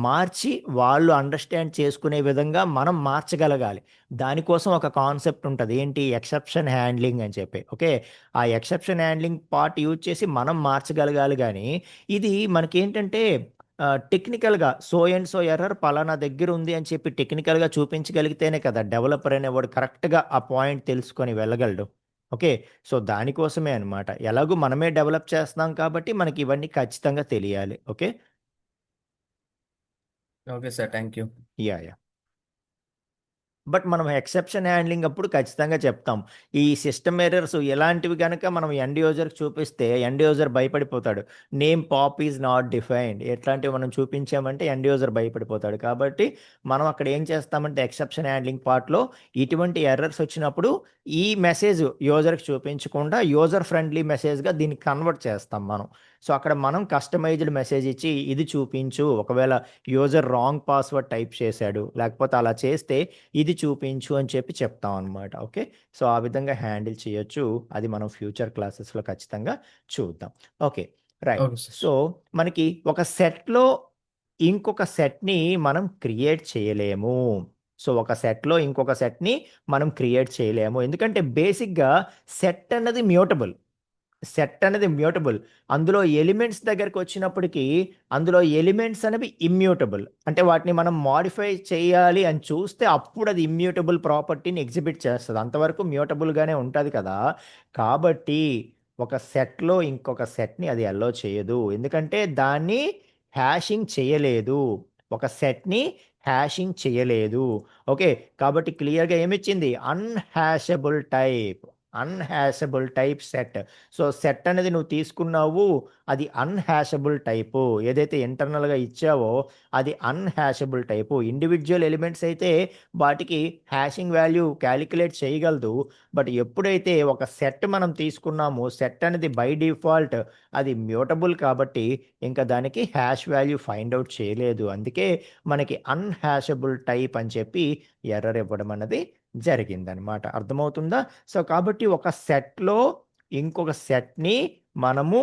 S1: మార్చి వాళ్ళు అండర్‌స్టాండ్ చేసుకునే విధంగా మనం మార్చగలగాలి. దానికోసం ఒక కాన్సెప్ట్ ఉంటది. ఏంటి? ఎక్సెప్షన్ హ్యాండ్లింగ్ అని చెప్పి. ఓకే. ఆ ఎక్సెప్షన్ హ్యాండ్లింగ్ పార్ట్ యూజ్ చేసి మనం మార్చగలగాలి గానీ, ఇది మనకేంటంటే టెక్నికల్‌గా సో అండ్ సో ఎర్రర్ పలానా దగ్గరుంది అని చెప్పి టెక్నికల్‌గా చూపించగలిగితేనే కదా డెవలపర్ అనేవాడు కరెక్ట్‌గా ఆ పాయింట్ తెలుసుకొని వెళ్ళగలడు. ఓకే. సో, దానికోసమే అనమాట. ఎలాగో మనమే డెవలప్ చేస్తున్నాం కాబట్టి మనకి ఇవన్నీ ఖచ్చితంగా తెలియాలి. Okay.
S2: Okay sir. Thank you.
S1: Yeah! But మనం ఎక్సెప్షన్ హ్యాండ్లింగ్ అప్పుడు ఖచ్చితంగా చెప్తాం. ఈ సిస్టమ్ ఎర్రర్స్ ఎలాంటివి గనక మనం ఎండ్ యూజర్‌కి చూపిస్తే ఎండ్ యూజర్ భయపడిపోతాడు. Name pop is not defined ఇట్లాంటివి మనం చూపించామంటే ఎండ్ యూజర్ భయపడిపోతాడు. కాబట్టి మనం అక్కడ ఏం చేస్తామంటే ఎక్సెప్షన్ హ్యాండ్లింగ్ పార్ట్‌లో ఇటువంటి ఎర్రర్స్ వచ్చినప్పుడు ఈ మెసేజ్ యూజర్‌కి చూపించకుండా యూజర్ ఫ్రెండ్లీ మెసేజ్‌గా దీన్ని కన్వర్ట్ చేస్తాం మనం. సో, అక్కడ మనం కస్టమైజ్డ్ మెసేజ్ ఇచ్చి ఇది చూపించు. ఒకవేళ యూజర్ రాంగ్ పాస్వర్డ్ టైప్ చేశాడు. లేకపోతే అలా చేస్తే ఇది చూపించు అని చెప్పి చెప్తామనమాట. ఓకే. సో, ఆ విధంగా హ్యాండిల్ చేయొచ్చు. అది మనం ఫ్యూచర్ క్లాసెస్‌లో ఖచ్చితంగా చూద్దాం. Okay. Right.
S2: Okay sir.
S1: So, మనకి ఒక సెట్‌లో ఇంకొక సెట్‌ని మనం క్రియేట్ చేయలేము. సో, ఒక సెట్‌లో ఇంకొక సెట్‌ని మనం క్రియేట్ చేయలేము. ఎందుకంటే బేసిక్‌గా సెట్ అన్నది మ్యూటబుల్. సెట్ అనేది మ్యూటబుల్. అందులో ఎలిమెంట్స్ దగ్గరకొచ్చినప్పటికి, అందులో ఎలిమెంట్స్ అనేవి ఇమ్యూటబుల్. అంటే వాటిని మనం మోడిఫై చేయాలి అని చూస్తే అప్పుడది ఇమ్యూటబుల్ ప్రాపర్టీని ఎగ్జిబిట్ చేస్తది. అంతవరకు మ్యూటబుల్‌గానే ఉంటది కదా! కాబట్టి ఒక సెట్‌లో ఇంకొక సెట్‌ని అది అలో చేయదు. ఎందుకంటే దాన్ని హ్యాషింగ్ చేయలేదు. ఒక సెట్‌ని హ్యాషింగ్ చేయలేదు. ఓకే. కాబట్టి క్లియర్‌గా ఏమిచ్చింది? Unhashable type. Unhashable type set. So, set అనేది నువ్వు తీసుకున్నావు. అది అన్‌హాషబుల్ టైపు. ఏదైతే ఇంటర్నల్‌గా ఇచ్చావో అది అన్‌హాషబుల్ టైపు. ఇండివిడ్యువల్ ఎలిమెంట్స్ అయితే వాటికి హ్యాషింగ్ వాల్యూ కాలిక్యులేట్ చేయగలదు. బట్ ఎప్పుడైతే ఒక సెట్ మనం తీసుకున్నామో సెట్ అనేది బై డిఫాల్ట్ అది మ్యూటబుల్ కాబట్టి ఇంకా దానికి హ్యాష్ వాల్యూ ఫైండ్ ఔట్ చేయలేదు. అందుకే మనకి అన్‌హాషబుల్ టైప్ అని చెప్పి ఎర్రర్ ఇవ్వడం అన్నది జరిగిందనమాట. అర్థమవుతుందా? సో, కాబట్టి ఒక సెట్‌లో ఇంకొక సెట్‌ని మనము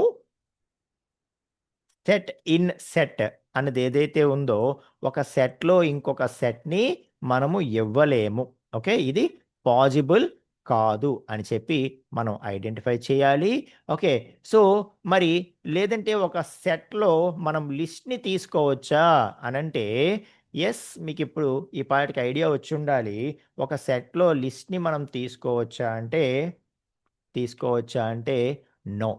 S1: సెట్ ఇన్ సెట్ అన్నది ఏదైతే ఉందో, ఒక సెట్‌లో ఇంకొక సెట్‌ని మనము ఇవ్వలేము. ఓకే. ఇది పాజిబుల్ కాదు అని చెప్పి మనం ఐడెంటిఫై చేయాలి. ఓకే. సో, మరి లేదంటే ఒక సెట్‌లో మనం లిస్ట్‌ని తీసుకోవచ్చా అనంటే, యెస్. మీకిప్పుడు ఈ పాటికి ఐడియా వచ్చుండాలి. ఒక సెట్‌లో లిస్ట్‌ని మనం తీసుకోవచ్చా అంటే నో.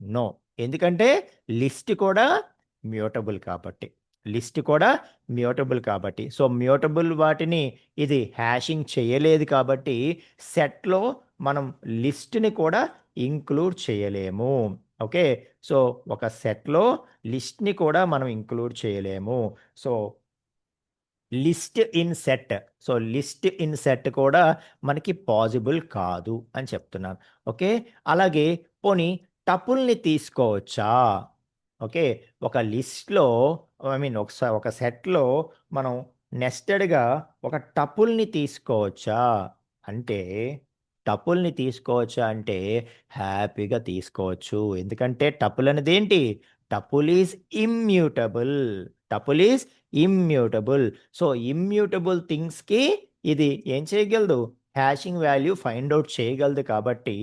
S1: నో. ఎందుకంటే లిస్ట్ కూడా మ్యూటబుల్ కాబట్టి. లిస్ట్ కూడా మ్యూటబుల్ కాబట్టి. సో, మ్యూటబుల్ వాటిని ఇది హ్యాషింగ్ చేయలేదు కాబట్టి సెట్‌లో మనం లిస్ట్‌ని కూడా ఇంక్లూడ్ చేయలేము. ఓకే. సో, ఒక సెట్‌లో లిస్ట్‌ని కూడా మనం ఇంక్లూడ్ చేయలేము. So, list in set. So, list in set కూడా మనకి పాజిబుల్ కాదు అని చెప్తున్నాను. ఓకే. అలాగే పోనీ టపుల్‌ని తీసుకోవచ్చా? ఓకే. ఒక లిస్ట్‌లో ఐ మీన్ ఒక సెట్‌లో మనం నెస్టెడ్‌గా ఒక టపుల్‌ని తీసుకోవచ్చా? అంటే టపుల్‌ని తీసుకోవచ్చా అంటే హ్యాపీగా తీసుకోవచ్చు. ఎందుకంటే టపుల్ అనేదేంటి? Tuple is immutable. Tuple is immutable. So, immutable థింగ్స్‌కి ఇది ఏం చేయగలదు? హ్యాషింగ్ వాల్యూ ఫైండ్ ఔట్ చేయగలదు కాబట్టి,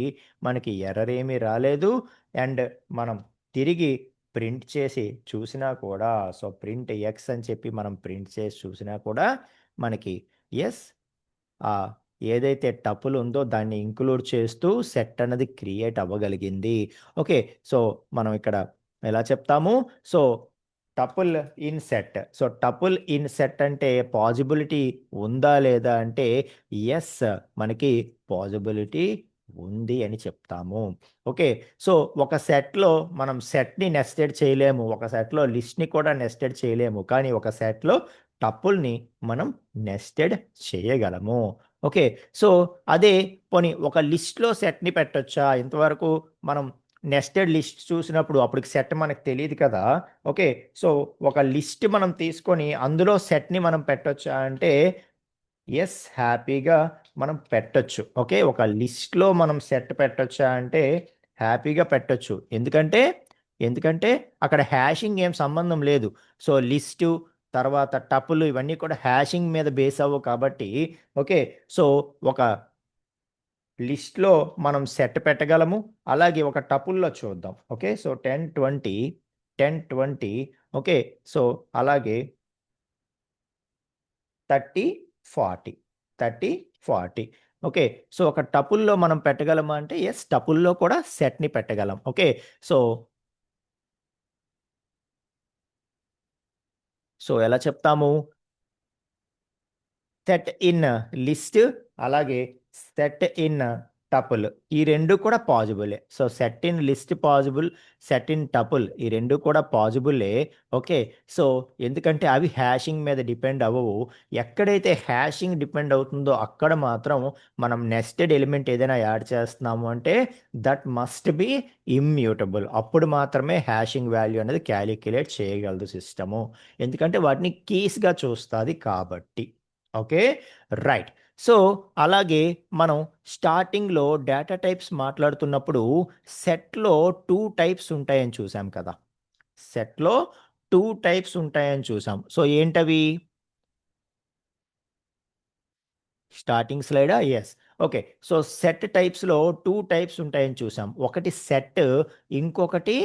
S1: మనకి ఎర్రర్ ఏమీ రాలేదు. అండ్ మనం తిరిగి ప్రింట్ చేసి చూసినా కూడా సో, ప్రింట్ ఎక్స్ అని చెప్పి మనం ప్రింట్ చేసి చూసినా కూడా మనకి యెస్. ఏదైతే టపుల్ ఉందో దాన్ని ఇంక్లూడ్ చేస్తూ సెట్ అన్నది క్రియేట్ అవ్వగలిగింది. ఓకే. సో, మనం ఇక్కడ ఎలా చెప్తాము? So, tuple in set. So, tuple in set అంటే పాజిబిలిటీ ఉందా? లేదా? అంటే యెస్. మనకి పాజిబిలిటీ ఉంది అని చెప్తాము. ఓకే. సో, ఒక సెట్‌లో మనం సెట్‌ని నెస్టెడ్ చేయలేము. ఒక సెట్‌లో లిస్ట్‌ని కూడా నెస్టెడ్ చేయలేము. కానీ ఒక సెట్‌లో టపుల్‌ని మనం నెస్టెడ్ చేయగలము. ఓకే. సో అదే పోనీ ఒక లిస్ట్లో సెట్ని పెట్టొచ్చా? ఇంతవరకు మనం నెస్టెడ్ లిస్ట్ చూసినప్పుడు అప్పటికి సెట్ మనకు తెలియదు కదా. ఓకే. సో ఒక లిస్ట్ మనం తీసుకొని అందులో సెట్ని మనం పెట్టొచ్చా అంటే ఎస్, హ్యాపీగా మనం పెట్టొచ్చు. ఓకే. ఒక లిస్ట్లో మనం సెట్ పెట్టొచ్చా అంటే హ్యాపీగా పెట్టొచ్చు. ఎందుకంటే అక్కడ హ్యాషింగ్ ఏం సంబంధం లేదు. సో లిస్టు తర్వాత టపుల్ ఇవన్నీ కూడా హ్యాషింగ్ మీద బేస్ అవ్వవు కాబట్టి ఓకే. సో ఒక లిస్ట్‌లో మనం సెట్ పెట్టగలము. అలాగే ఒక టపుల్‌లో చూద్దాం. ఓకే. So 10, 20, 10, 20 okay. సో అలాగే 30, 40, 30, 40 ఓకే. సో ఒక టపుల్‌లో మనం పెట్టగలమా అంటే యెస్, టపుల్‌లో కూడా సెట్‌ని పెట్టగలం. ఓకే. సో, ఎలా చెప్తాము? సెట్ ఇన్ లిస్ట్ అలాగే సెట్ ఇన్ టపుల్ ఈ 2 కూడా పాజిబులే. So set in list possible, set in tuple ఈ 2 కూడా పాజిబులే. ఓకే. సో ఎందుకంటే అవి హ్యాషింగ్ మీద డిపెండ్ అవ్వవు. ఎక్కడైతే హ్యాషింగ్ డిపెండ్ అవుతుందో అక్కడ మాత్రం మనం నెస్టెడ్ ఎలిమెంట్ ఏదైనా యాడ్ చేస్తున్నాము అంటే దట్ మస్ట్ బి ఇమ్యూటబుల్. అప్పుడు మాత్రమే హ్యాషింగ్ వాల్యూ అనేది క్యాలిక్యులేట్ చేయగలదు సిస్టము. ఎందుకంటే వాటిని కీస్‌గా చూస్తాది కాబట్టి. ఓకే. రైట్. సో అలాగే మనం స్టార్టింగ్‌లో డేటా టైప్స్ మాట్లాడుతున్నప్పుడు సెట్‌లో 2 టైప్స్ ఉంటాయని చూసాం కదా. సెట్‌లో 2 టైప్స్ ఉంటాయని చూసాం. సో ఏంటవి? స్టార్టింగ్ స్లైడా? యెస్. ఓకే. సో సెట్ టైప్స్‌లో 2 టైప్స్ ఉంటాయని చూసాం. ఒకటి సెట్, ఇంకొకటి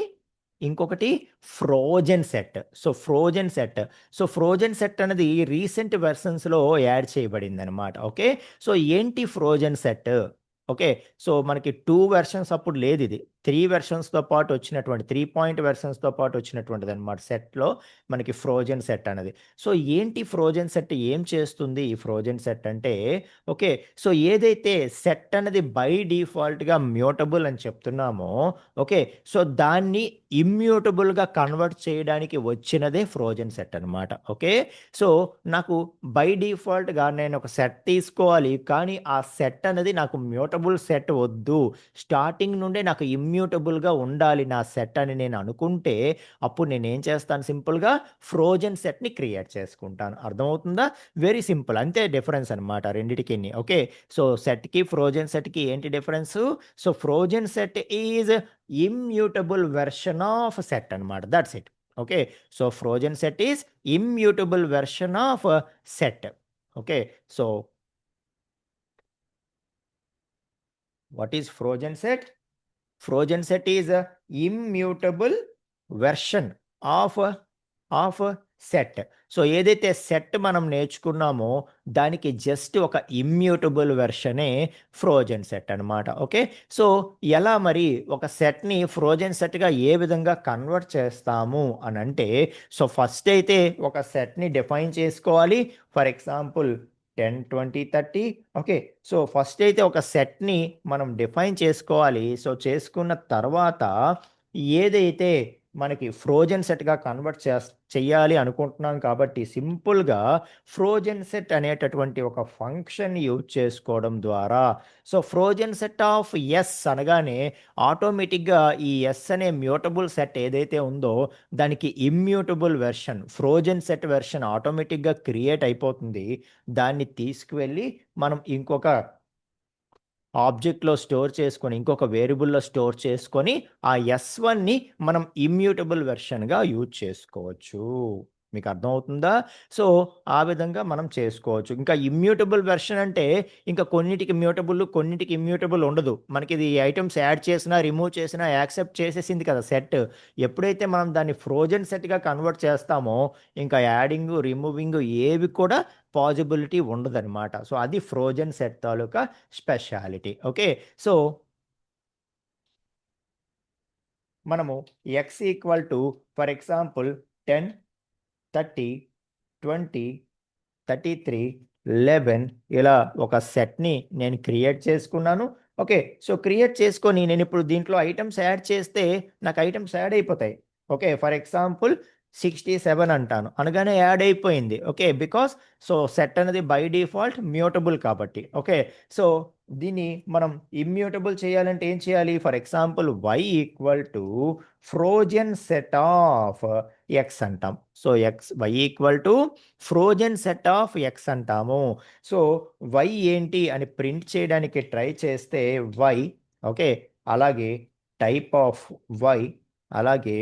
S1: ఇంకొకటి frozen set. So frozen set. So frozen set అనేది రీసెంట్ వెర్షన్స్‌లో యాడ్ చేయబడిందనమాట. ఓకే. సో ఏంటి ఫ్రోజెన్ సెట్? ఓకే. సో మనకి 2 వెర్షన్స్ అప్పుడు లేదిది. 3 వెర్షన్స్‌తో పాటు వచ్చినటువంటి 3 పాయింట్ వెర్షన్స్‌తో పాటు వచ్చినటువంటిదనమాట సెట్‌లో మనకి ఫ్రోజెన్ సెట్ అనేది. సో ఏంటి ఫ్రోజెన్ సెట్? ఏం చేస్తుంది ఈ ఫ్రోజెన్ సెట్ అంటే ఓకే. సో ఏదైతే సెట్ అనేది బై డిఫాల్ట్‌గా మ్యూటబుల్ అని చెప్తున్నామో ఓకే. సో దాన్ని ఇమ్యూటబుల్‌గా కన్వర్ట్ చేయడానికి వచ్చినదే ఫ్రోజెన్ సెట్ అనమాట. ఓకే. సో నాకు బై డిఫాల్ట్‌గా నేను ఒక సెట్ తీసుకోవాలి. కానీ ఆ సెట్ అనేది నాకు మ్యూటబుల్ సెట్ వద్దు. స్టార్టింగ్ నుండే నాకు ఇమ్యూటబుల్‌గా ఉండాలి నా సెట్ అని నేను అనుకుంటే అప్పుడు నేనేం చేస్తాను సింపుల్‌గా ఫ్రోజెన్ సెట్‌ని క్రియేట్ చేసుకుంటాను. అర్థమవుతుందా? Very simple. అంతే డిఫరెన్స్ అనమాట రెండిటికిని. ఓకే. సో సెట్‌కి, ఫ్రోజెన్ సెట్‌కి ఏంటి difference? So frozen set is immutable version of set అనమాట. That's it. Okay. So frozen set is immutable version of set. Okay. So what is frozen set? Frozen set is immutable version of of set. So ఏదైతే set మనం నేర్చుకున్నామో దానికి just ఒక immutable వెర్షనే frozen set అనమాట. Okay. So ఎలా మరి ఒక సెట్‌ని ఫ్రోజెన్ సెట్‌గా ఏ విధంగా కన్వర్ట్ చేస్తాము అనంటే సో ఫస్ట్ అయితే ఒక సెట్‌ని డిఫైన్ చేసుకోవాలి. For example 10, 20, 30 okay. So first అయితే ఒక సెట్‌ని మనం డిఫైన్ చేసుకోవాలి. సో చేసుకున్న తర్వాత ఏదైతే మనకి ఫ్రోజెన్ సెట్‌గా కన్వర్ట్ చెయ్యాలి అనుకుంటున్నాం కాబట్టి సింపుల్‌గా ఫ్రోజెన్ సెట్ అనేటటువంటి ఒక ఫంక్షన్ యూజ్ చేసుకోవడం ద్వారా so frozen set of yes అనగానే ఆటోమేటిక్‌గా ఈ యెస్ అనే మ్యూటబుల్ సెట్ ఏదైతే ఉందో దానికి immutable version frozen set version ఆటోమేటిక్‌గా క్రియేట్ అయిపోతుంది. దాన్ని తీసుకువెళ్ళి మనం ఇంకొక ఆబ్జెక్ట్‌లో స్టోర్ చేసుకొని, ఇంకొక వేరియబుల్‌లో స్టోర్ చేసుకొని, ఆ S1ని మనం ఇమ్యూటబుల్ వెర్షన్‌గా యూజ్ చేసుకోవచ్చు. మీకు అర్థమవుతుందా? సో, ఆ విధంగా మనం చేసుకోవచ్చు. ఇంకా ఇమ్యూటబుల్ వెర్షన్ అంటే, ఇంకా కొన్నిటికి మ్యూటబుల్, కొన్నిటికి ఇమ్యూటబుల్ ఉండదు. మనకిది ఐటెమ్స్ యాడ్ చేసినా, రిమూవ్ చేసినా యాక్సెప్ట్ చేసేసింది కదా సెట్. ఎప్పుడైతే మనం దాన్ని ఫ్రోజెన్ సెట్‌గా కన్వర్ట్ చేస్తామో, ఇంకా యాడింగు, రిమూవింగు ఏవి కూడా పాజిబిలిటీ ఉండదనమాట. సో, అది ఫ్రోజెన్ సెట్ తాలూకా స్పెషాలిటీ. ఓకే. సో, మనము x equal to for example 10, 30, 20, 33, 11 ఇలా ఒక సెట్‌ని నేను క్రియేట్ చేసుకున్నాను. ఓకే. సో, క్రియేట్ చేసుకొని నేనిప్పుడు దీంట్లో ఐటెమ్స్ యాడ్ చేస్తే నాకు ఐటెమ్స్ యాడ్ అయిపోతాయి. ఓకే. ఫర్ ఎగ్జాంపుల్ 67 అంటాను అనగానే యాడ్ అయిపోయింది. ఓకే, బికాస్ సో సెట్ అనేది బై డిఫాల్ట్ మ్యూటబుల్ కాబట్టి. ఓకే, సో దీన్ని మనం ఇమ్యూటబుల్ చేయాలంటే ఏం చేయాలి? For example y equal to frozen set of x అంటాం. So y equal to frozen set of x అంటాము. సో వై ఏంటి అని ప్రింట్ చేయడానికి ట్రై చేస్తే వై, ఓకే, అలాగే టైప్ ఆఫ్ వై, అలాగే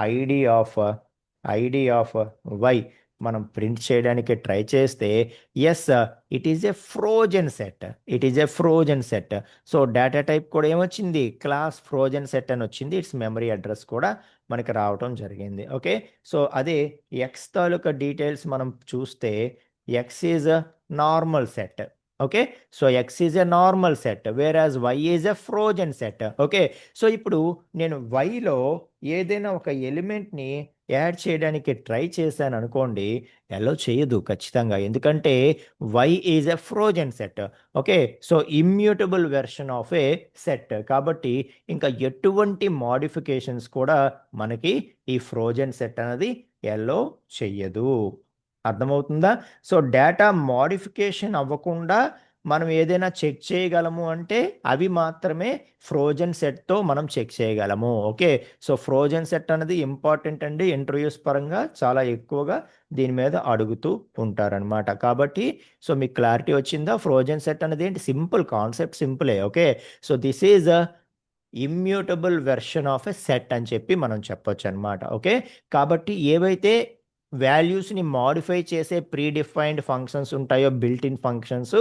S1: ఐడి ఆఫ్ వై మనం ప్రింట్ చేయడానికి ట్రై చేస్తే yes, it is a frozen set. So data type కూడా ఏమొచ్చింది? క్లాస్ ఫ్రోజన్ సెట్ అని వచ్చింది. ఇట్స్ మెమరీ అడ్రస్ కూడా మనకి రావటం జరిగింది. ఓకే, సో అదే ఎక్స్ తాలూకా డీటెయిల్స్ మనం చూస్తే x is a normal set. Okay, so x is a normal set whereas y is a frozen set. Okay, so ఇప్పుడు నేను వైలో ఏదైనా ఒక ఎలిమెంట్ని యాడ్ చేయడానికి ట్రై చేశాను అనుకోండి, ఎలో చేయదు ఖచ్చితంగా, ఎందుకంటే y is a frozen set. Okay, so immutable version of a set కాబట్టి ఇంకా ఎటువంటి మోడిఫికేషన్స్ కూడా మనకి ఈ ఫ్రోజన్ సెట్ అనేది ఎల్లో చెయ్యదు. అర్థమవుతుందా? సో డేటా మోడిఫికేషన్ అవ్వకుండా మనం ఏదైనా చెక్ చేయగలము అంటే అవి మాత్రమే ఫ్రోజన్ సెట్తో మనం చెక్ చేయగలము. ఓకే, సో ఫ్రోజన్ సెట్ అనేది ఇంపార్టెంట్ అండి, ఇంటర్వ్యూస్ పరంగా చాలా ఎక్కువగా దీని మీద అడుగుతూ ఉంటారనమాట. కాబట్టి సో మీకు క్లారిటీ వచ్చిందా? ఫ్రోజన్ సెట్ అనేది ఏంటి? సింపుల్ కాన్సెప్ట్, సింపులే. Okay, so this is immutable version of a set అని చెప్పి మనం చెప్పొచ్చు అనమాట. ఓకే, కాబట్టి ఏవైతే వాల్యూస్ని మాడిఫై చేసే ప్రీ డిఫైన్డ్ ఫంక్షన్స్ ఉంటాయో, బిల్ట్ ఇన్ ఫంక్షన్స్,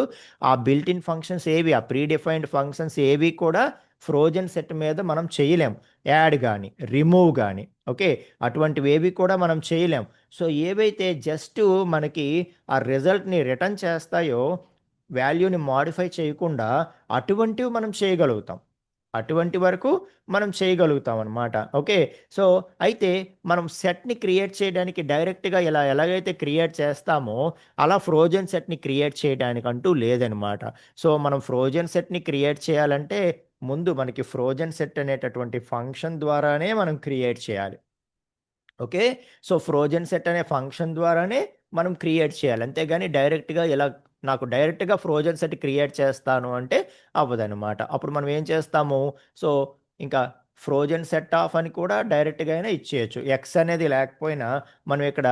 S1: ఆ బిల్ట్ ఇన్ ఫంక్షన్స్ ఏవి, ఆ ప్రీ డిఫైన్డ్ ఫంక్షన్స్ ఏవి కూడా ఫ్రోజన్ సెట్ మీద మనం చేయలేం. యాడ్ కానీ రిమూవ్ కానీ, ఓకే, అటువంటివి ఏవి కూడా మనం చేయలేం. సో ఏవైతే జస్ట్ మనకి ఆ రిజల్ట్ని రిటర్న్ చేస్తాయో, వాల్యూని మాడిఫై చేయకుండా, అటువంటివి మనం చేయగలుగుతాం. అటువంటి వరకు మనం చేయగలుగుతాం అనమాట. ఓకే, సో అయితే మనం సెట్ని క్రియేట్ చేయడానికి డైరెక్ట్గా ఎలాగైతే క్రియేట్ చేస్తామో అలా ఫ్రోజన్ సెట్ని క్రియేట్ చేయడానికి అంటూ లేదనమాట. సో మనం ఫ్రోజన్ సెట్ని క్రియేట్ చేయాలంటే ముందు మనకి ఫ్రోజన్ సెట్ అనేటటువంటి ఫంక్షన్ ద్వారానే మనం క్రియేట్ చేయాలి. ఓకే, సో ఫ్రోజన్ సెట్ అనే ఫంక్షన్ ద్వారానే మనం క్రియేట్ చేయాలి, అంతేగాని డైరెక్ట్గా ఇలా నాకు డైరెక్ట్గా ఫ్రోజన్ సెట్ క్రియేట్ చేస్తాను అంటే అవ్వదనమాట. అప్పుడు మనం ఏం చేస్తాము? సో ఇంకా ఫ్రోజన్ సెట్ ఆఫ్ అని కూడా డైరెక్ట్గా అయినా ఇచ్చేయచ్చు. ఎక్స్ అనేది లేకపోయినా మనం ఇక్కడ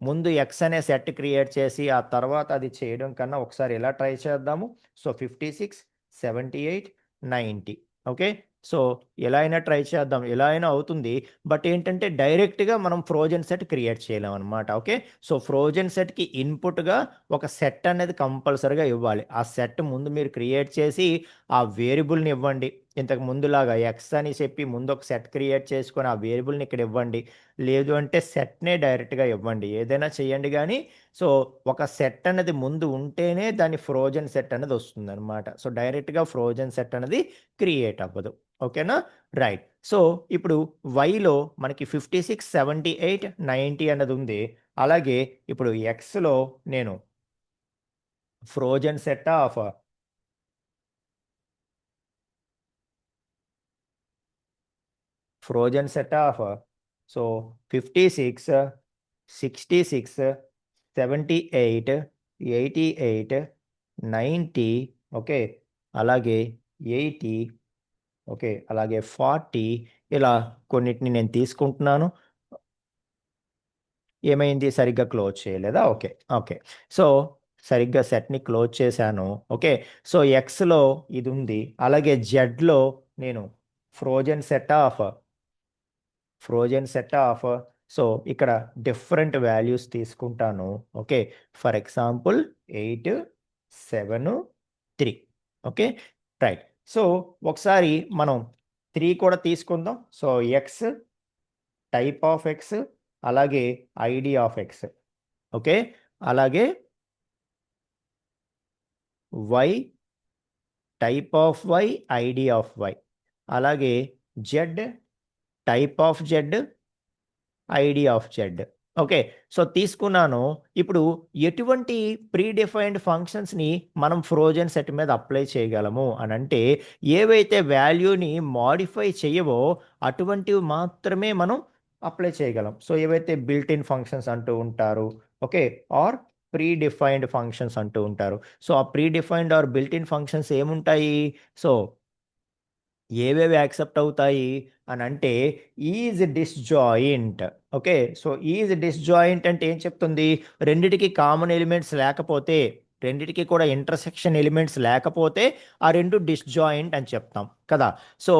S1: ముందు ఎక్స్ అనే సెట్ క్రియేట్ చేసి ఆ తర్వాత అది చేయడం కన్నా ఒకసారి ఇలా ట్రై చేద్దాము. సో 56, 78, 90. ఓకే, సో ఎలా అయినా ట్రై చేద్దాం, ఎలా అయినా అవుతుంది. బట్ ఏంటంటే డైరెక్ట్గా మనం ఫ్రోజన్ సెట్ క్రియేట్ చేయలేం అనమాట. ఓకే, సో ఫ్రోజన్ సెట్కి ఇన్పుట్గా ఒక సెట్ అనేది కంపల్సరీగా ఇవ్వాలి. ఆ సెట్ ముందు మీరు క్రియేట్ చేసి ఆ వేరియబుల్ని ఇవ్వండి. ఇంతకు ముందులాగా ఎక్స్ అని చెప్పి ముందు ఒక సెట్ క్రియేట్ చేసుకొని ఆ వేరియబుల్ని ఇక్కడ ఇవ్వండి. లేదు అంటే సెట్నే డైరెక్ట్గా ఇవ్వండి, ఏదైనా చేయండి. కానీ సో ఒక సెట్ అనేది ముందు ఉంటేనే దాని ఫ్రోజన్ సెట్ అనేది వస్తుంది అనమాట. సో డైరెక్ట్గా ఫ్రోజన్ సెట్ అనేది క్రియేట్ అవ్వదు. ఓకేనా? రైట్. సో ఇప్పుడు వైలో మనకి 56, 78, 90 అన్నది ఉంది. అలాగే ఇప్పుడు ఎక్స్లో నేను frozen set of so 56, 66, 78, 88, 90, okay, అలాగే 80, ఓకే, అలాగే 40, ఇలా కొన్నిటిని నేను తీసుకుంటున్నాను. ఏమైంది? సరిగ్గా క్లోజ్ చేయలేదా? ఓకే, ఓకే, సో సరిగ్గా సెట్ని క్లోజ్ చేశాను. ఓకే, సో ఎక్స్లో ఇది ఉంది, అలాగే జెడ్లో నేను ఫ్రోజన్ సెట్ ఆఫ్ సో ఇక్కడ డిఫరెంట్ వాల్యూస్ తీసుకుంటాను. Okay, for example 8, 7, 3. Okay, right. So ఒకసారి మనం 3 కూడా తీసుకుందాం. So x, type of x, అలాగే ఐడి ఆఫ్ ఎక్స్. ఓకే, అలాగే y, type of y, ID of y, అలాగే z, type of z, ID of z. Okay, so తీసుకున్నాను. ఇప్పుడు ఎటువంటి ప్రీ డిఫైన్డ్ ఫంక్షన్స్ని మనం ఫ్రోజన్ సెట్ మీద అప్లై చేయగలము అని అంటే, ఏవైతే వాల్యూని మాడిఫై చేయవో అటువంటివి మాత్రమే మనం అప్లై చేయగలం. సో ఏవైతే బిల్ట్ ఇన్ ఫంక్షన్స్ అంటూ ఉంటారు, okay, or predefined functions అంటూ ఉంటారు. సో ఆ predefined or built in functions ఏముంటాయి? సో ఏవేవి యాక్సెప్ట్ అవుతాయి అని అంటే is disjoint. Okay, so is disjoint అంటే ఏం చెప్తుంది? రెండిటికి కామన్ ఎలిమెంట్స్ లేకపోతే, రెండిటికి కూడా ఇంటర్సెక్షన్ ఎలిమెంట్స్ లేకపోతే ఆ రెండు డిస్జాయింట్ అని చెప్తాం కదా. సో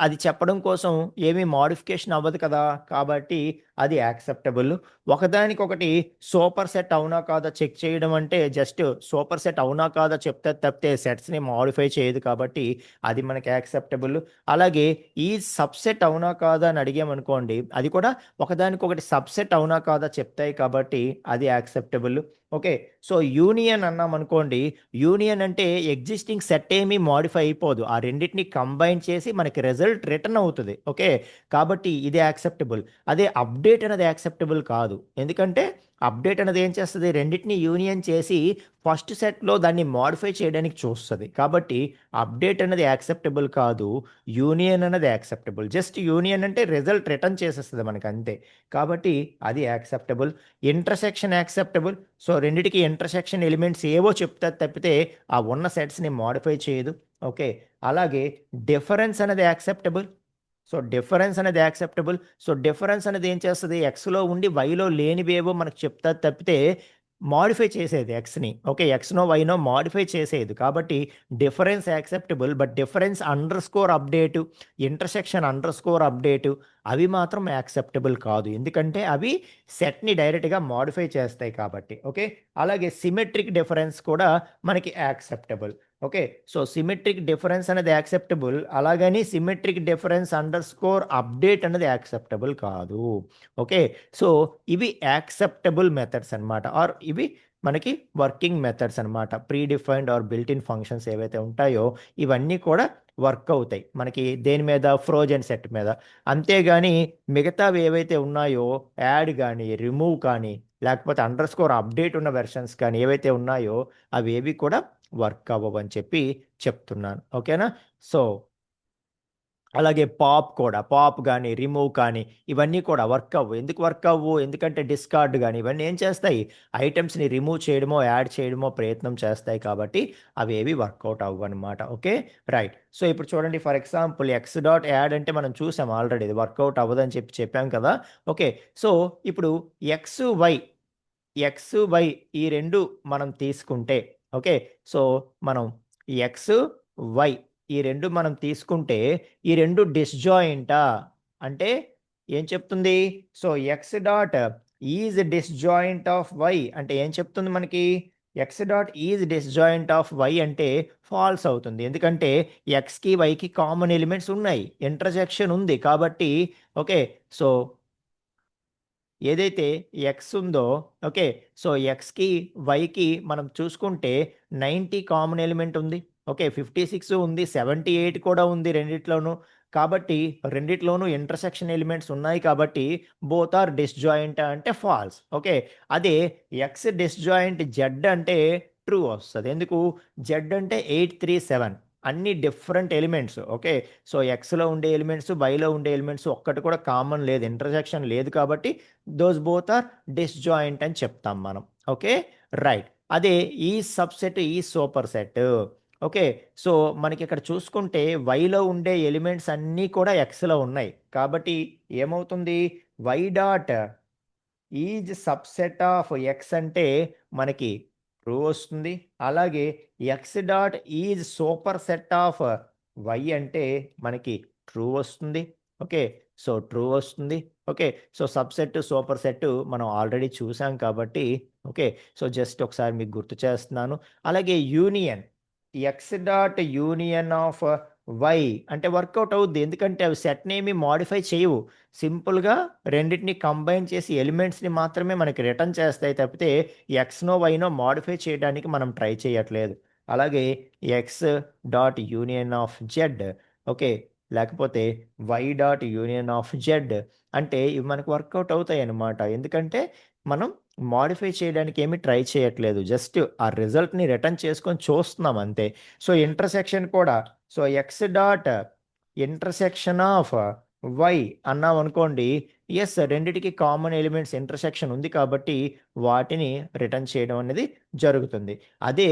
S1: అది చెప్పడం కోసం ఏమీ మాడిఫికేషన్ అవ్వదు కదా, కాబట్టి అది యాక్సెప్టబుల్. ఒకదానికొకటి సూపర్ సెట్ అవునా కాదా చెక్ చేయడం అంటే జస్ట్ సూపర్ సెట్ అవునా కాదా చెప్తే తప్పితే సెట్స్ని మాడిఫై చేయదు, కాబట్టి అది మనకి యాక్సెప్టబుల్. అలాగే ఈ సబ్సెట్ అవునా కాదా అని అడిగామనుకోండి, అది కూడా ఒకదానికొకటి సబ్సెట్ అవునా కాదా చెప్తాయి, కాబట్టి అది యాక్సెప్టబుల్. ఓకే, సో యూనియన్ అన్నాం అనుకోండి, యూనియన్ అంటే ఎగ్జిస్టింగ్ సెట్ ఏమీ మాడిఫై అయిపోదు, ఆ రెండింటిని కంబైన్ చేసి మనకి రిజల్ట్ రిటర్న్ అవుతుంది. ఓకే, కాబట్టి ఇది యాక్సెప్టబుల్. అదే అప్డేట్ అనేది యాక్సెప్టబుల్ కాదు, ఎందుకంటే అప్డేట్ అనేది ఏం చేస్తుంది? రెండింటిని యూనియన్ చేసి ఫస్ట్ సెట్లో దాన్ని మాడిఫై చేయడానికి చూస్తుంది, కాబట్టి అప్డేట్ అనేది యాక్సెప్టబుల్ కాదు, యూనియన్ అనేది యాక్సెప్టబుల్. జస్ట్ యూనియన్ అంటే రిజల్ట్ రిటర్న్ చేసేస్తుంది మనకు అంతే, కాబట్టి అది యాక్సెప్టబుల్. Intersection acceptable. సో రెండిటికి ఇంటర్సెక్షన్ ఎలిమెంట్స్ ఏవో చెప్తా తప్పితే ఆ ఉన్న సెట్స్ని మాడిఫై చేయదు. ఓకే, అలాగే డిఫరెన్స్ అనేది యాక్సెప్టబుల్. సో డిఫరెన్స్ అనేది యాక్సెప్టబుల్. సో డిఫరెన్స్ అనేది ఏం చేస్తుంది? ఎక్స్లో ఉండి వైలో లేనివేవో మనకు చెప్తా తప్పితే మాడిఫై చేసేది ఎక్స్ని. ఓకే, ఎక్స్నో వైనో మాడిఫై చేసేది, కాబట్టి difference acceptable. But difference underscore update, intersection under score update అవి మాత్రం యాక్సెప్టబుల్ కాదు, ఎందుకంటే అవి సెట్ని డైరెక్ట్గా మాడిఫై చేస్తాయి కాబట్టి. ఓకే, అలాగే సిమెట్రిక్ డిఫరెన్స్ కూడా మనకి acceptable. Okay, so symmetric difference అనేది యాక్సెప్టబుల్, అలాగని symmetric difference underscore update అనేది యాక్సెప్టబుల్ కాదు. ఓకే, సో ఇవి యాక్సెప్టబుల్ మెథడ్స్ అన్నమాట, ఆర్ ఇవి మనకి వర్కింగ్ మెథడ్స్ అన్నమాట. Predefined or built in functions ఏవైతే ఉంటాయో ఇవన్నీ కూడా వర్క్ అవుతాయి మనకి దేని మీద? ఫ్రోజన్ సెట్ మీద. అంతేగాని మిగతావి ఏవైతే ఉన్నాయో యాడ్ కానీ, రిమూవ్ కానీ, లేకపోతే అండర్ స్కోర్ అప్డేట్ ఉన్న వెర్షన్స్ కానీ ఏవైతే ఉన్నాయో అవి ఏవి కూడా వర్క్ అవ్వవని చెప్పి చెప్తున్నాను. ఓకేనా? సో అలాగే పాప్ కానీ, రిమూవ్ కానీ ఇవన్నీ కూడా వర్క్ అవ్వు. ఎందుకు వర్క్ అవ్వు? ఎందుకంటే డిస్కార్డ్ కానీ ఇవన్నీ ఏం చేస్తాయి? ఐటమ్స్ని రిమూవ్ చేయడమో, యాడ్ చేయడమో ప్రయత్నం చేస్తాయి, కాబట్టి అవి ఏవి వర్కౌట్ అవ్వు అనమాట. Okay, right. సో ఇప్పుడు చూడండి, for example X dot add అంటే మనం చూసాం ఆల్రెడీ, ఇది వర్కౌట్ అవ్వదని చెప్పాం కదా. ఓకే, సో ఇప్పుడు ఎక్స్ వై ఈ రెండు మనం తీసుకుంటే, ఓకే, సో మనం ఎక్స్ వై ఈ రెండు మనం తీసుకుంటే ఈ రెండు డిస్జాయింటా అంటే ఏం చెప్తుంది? So x dot is disjoint of y అంటే ఏం చెప్తుంది మనకి? X dot is disjoint of y అంటే ఫాల్స్ అవుతుంది, ఎందుకంటే ఎక్స్కి వైకి కామన్ ఎలిమెంట్స్ ఉన్నాయి, ఇంటర్జెక్షన్ ఉంది కాబట్టి. ఓకే, సో ఏదైతే ఎక్స్ ఉందో, ఓకే, సో ఎక్స్కి వైకి మనం చూసుకుంటే 90 కామన్ ఎలిమెంట్ ఉంది. ఓకే, 56 ఉంది, 78 కూడా ఉంది రెండిట్లోనూ, కాబట్టి రెండిట్లోనూ ఇంటర్సెక్షన్ ఎలిమెంట్స్ ఉన్నాయి, కాబట్టి బోత్ ఆర్ డిస్జాయింట్ అంటే ఫాల్స్. ఓకే, అదే ఎక్స్ డిస్జాయింట్ జెడ్ అంటే ట్రూ వస్తుంది. ఎందుకు? జెడ్ అంటే 837 అన్ని డిఫరెంట్ ఎలిమెంట్స్. ఓకే, సో ఎక్స్లో ఉండే ఎలిమెంట్స్, వైలో ఉండే ఎలిమెంట్స్ ఒక్కటి కూడా కామన్ లేదు, ఇంటర్సెక్షన్ లేదు, కాబట్టి దోస్ బోత్ ఆర్ డిస్జాయింట్ అని చెప్తాం మనం. Okay, right. అదే ఈ సబ్సెట్ ఈ సూపర్ సెట్. ఓకే, సో మనకి ఇక్కడ చూసుకుంటే వైలో ఉండే ఎలిమెంట్స్ అన్నీ కూడా ఎక్స్లో ఉన్నాయి, కాబట్టి ఏమవుతుంది? Y dot is subset of x అంటే మనకి ట్రూ వస్తుంది. అలాగే x dot is superset of y అంటే మనకి ట్రూ వస్తుంది. ఓకే, సో ట్రూ వస్తుంది. Okay, so subset superset మనం ఆల్రెడీ చూసాం కాబట్టి. ఓకే, సో జస్ట్ ఒకసారి మీకు గుర్తు చేస్తున్నాను. అలాగే union, x dot union of y అంటే వర్కౌట్ అవుద్ది, ఎందుకంటే అవి సెట్ని ఏమి మాడిఫై చేయవు, సింపుల్గా రెండింటిని కంబైన్ చేసి ఎలిమెంట్స్ని మాత్రమే మనకి రిటర్న్ చేస్తాయి తప్పితే ఎక్స్నో వైనో మాడిఫై చేయడానికి మనం ట్రై చేయట్లేదు. అలాగే x dot union of z, okay, లేకపోతే y dot union of z అంటే ఇవి మనకు వర్కౌట్ అవుతాయి అన్నమాట, ఎందుకంటే మనం మాడిఫై చేయడానికి ఏమి ట్రై చేయట్లేదు, జస్ట్ ఆ రిజల్ట్ని రిటర్న్ చేసుకొని చూస్తున్నాం అంతే. సో ఇంటర్సెక్షన్ కూడా, so x dot intersection of y అన్నాం అనుకోండి, ఎస్ రెండిటికి కామన్ ఎలిమెంట్స్ ఇంటర్సెక్షన్ ఉంది కాబట్టి వాటిని రిటర్న్ చేయడం అనేది జరుగుతుంది. అదే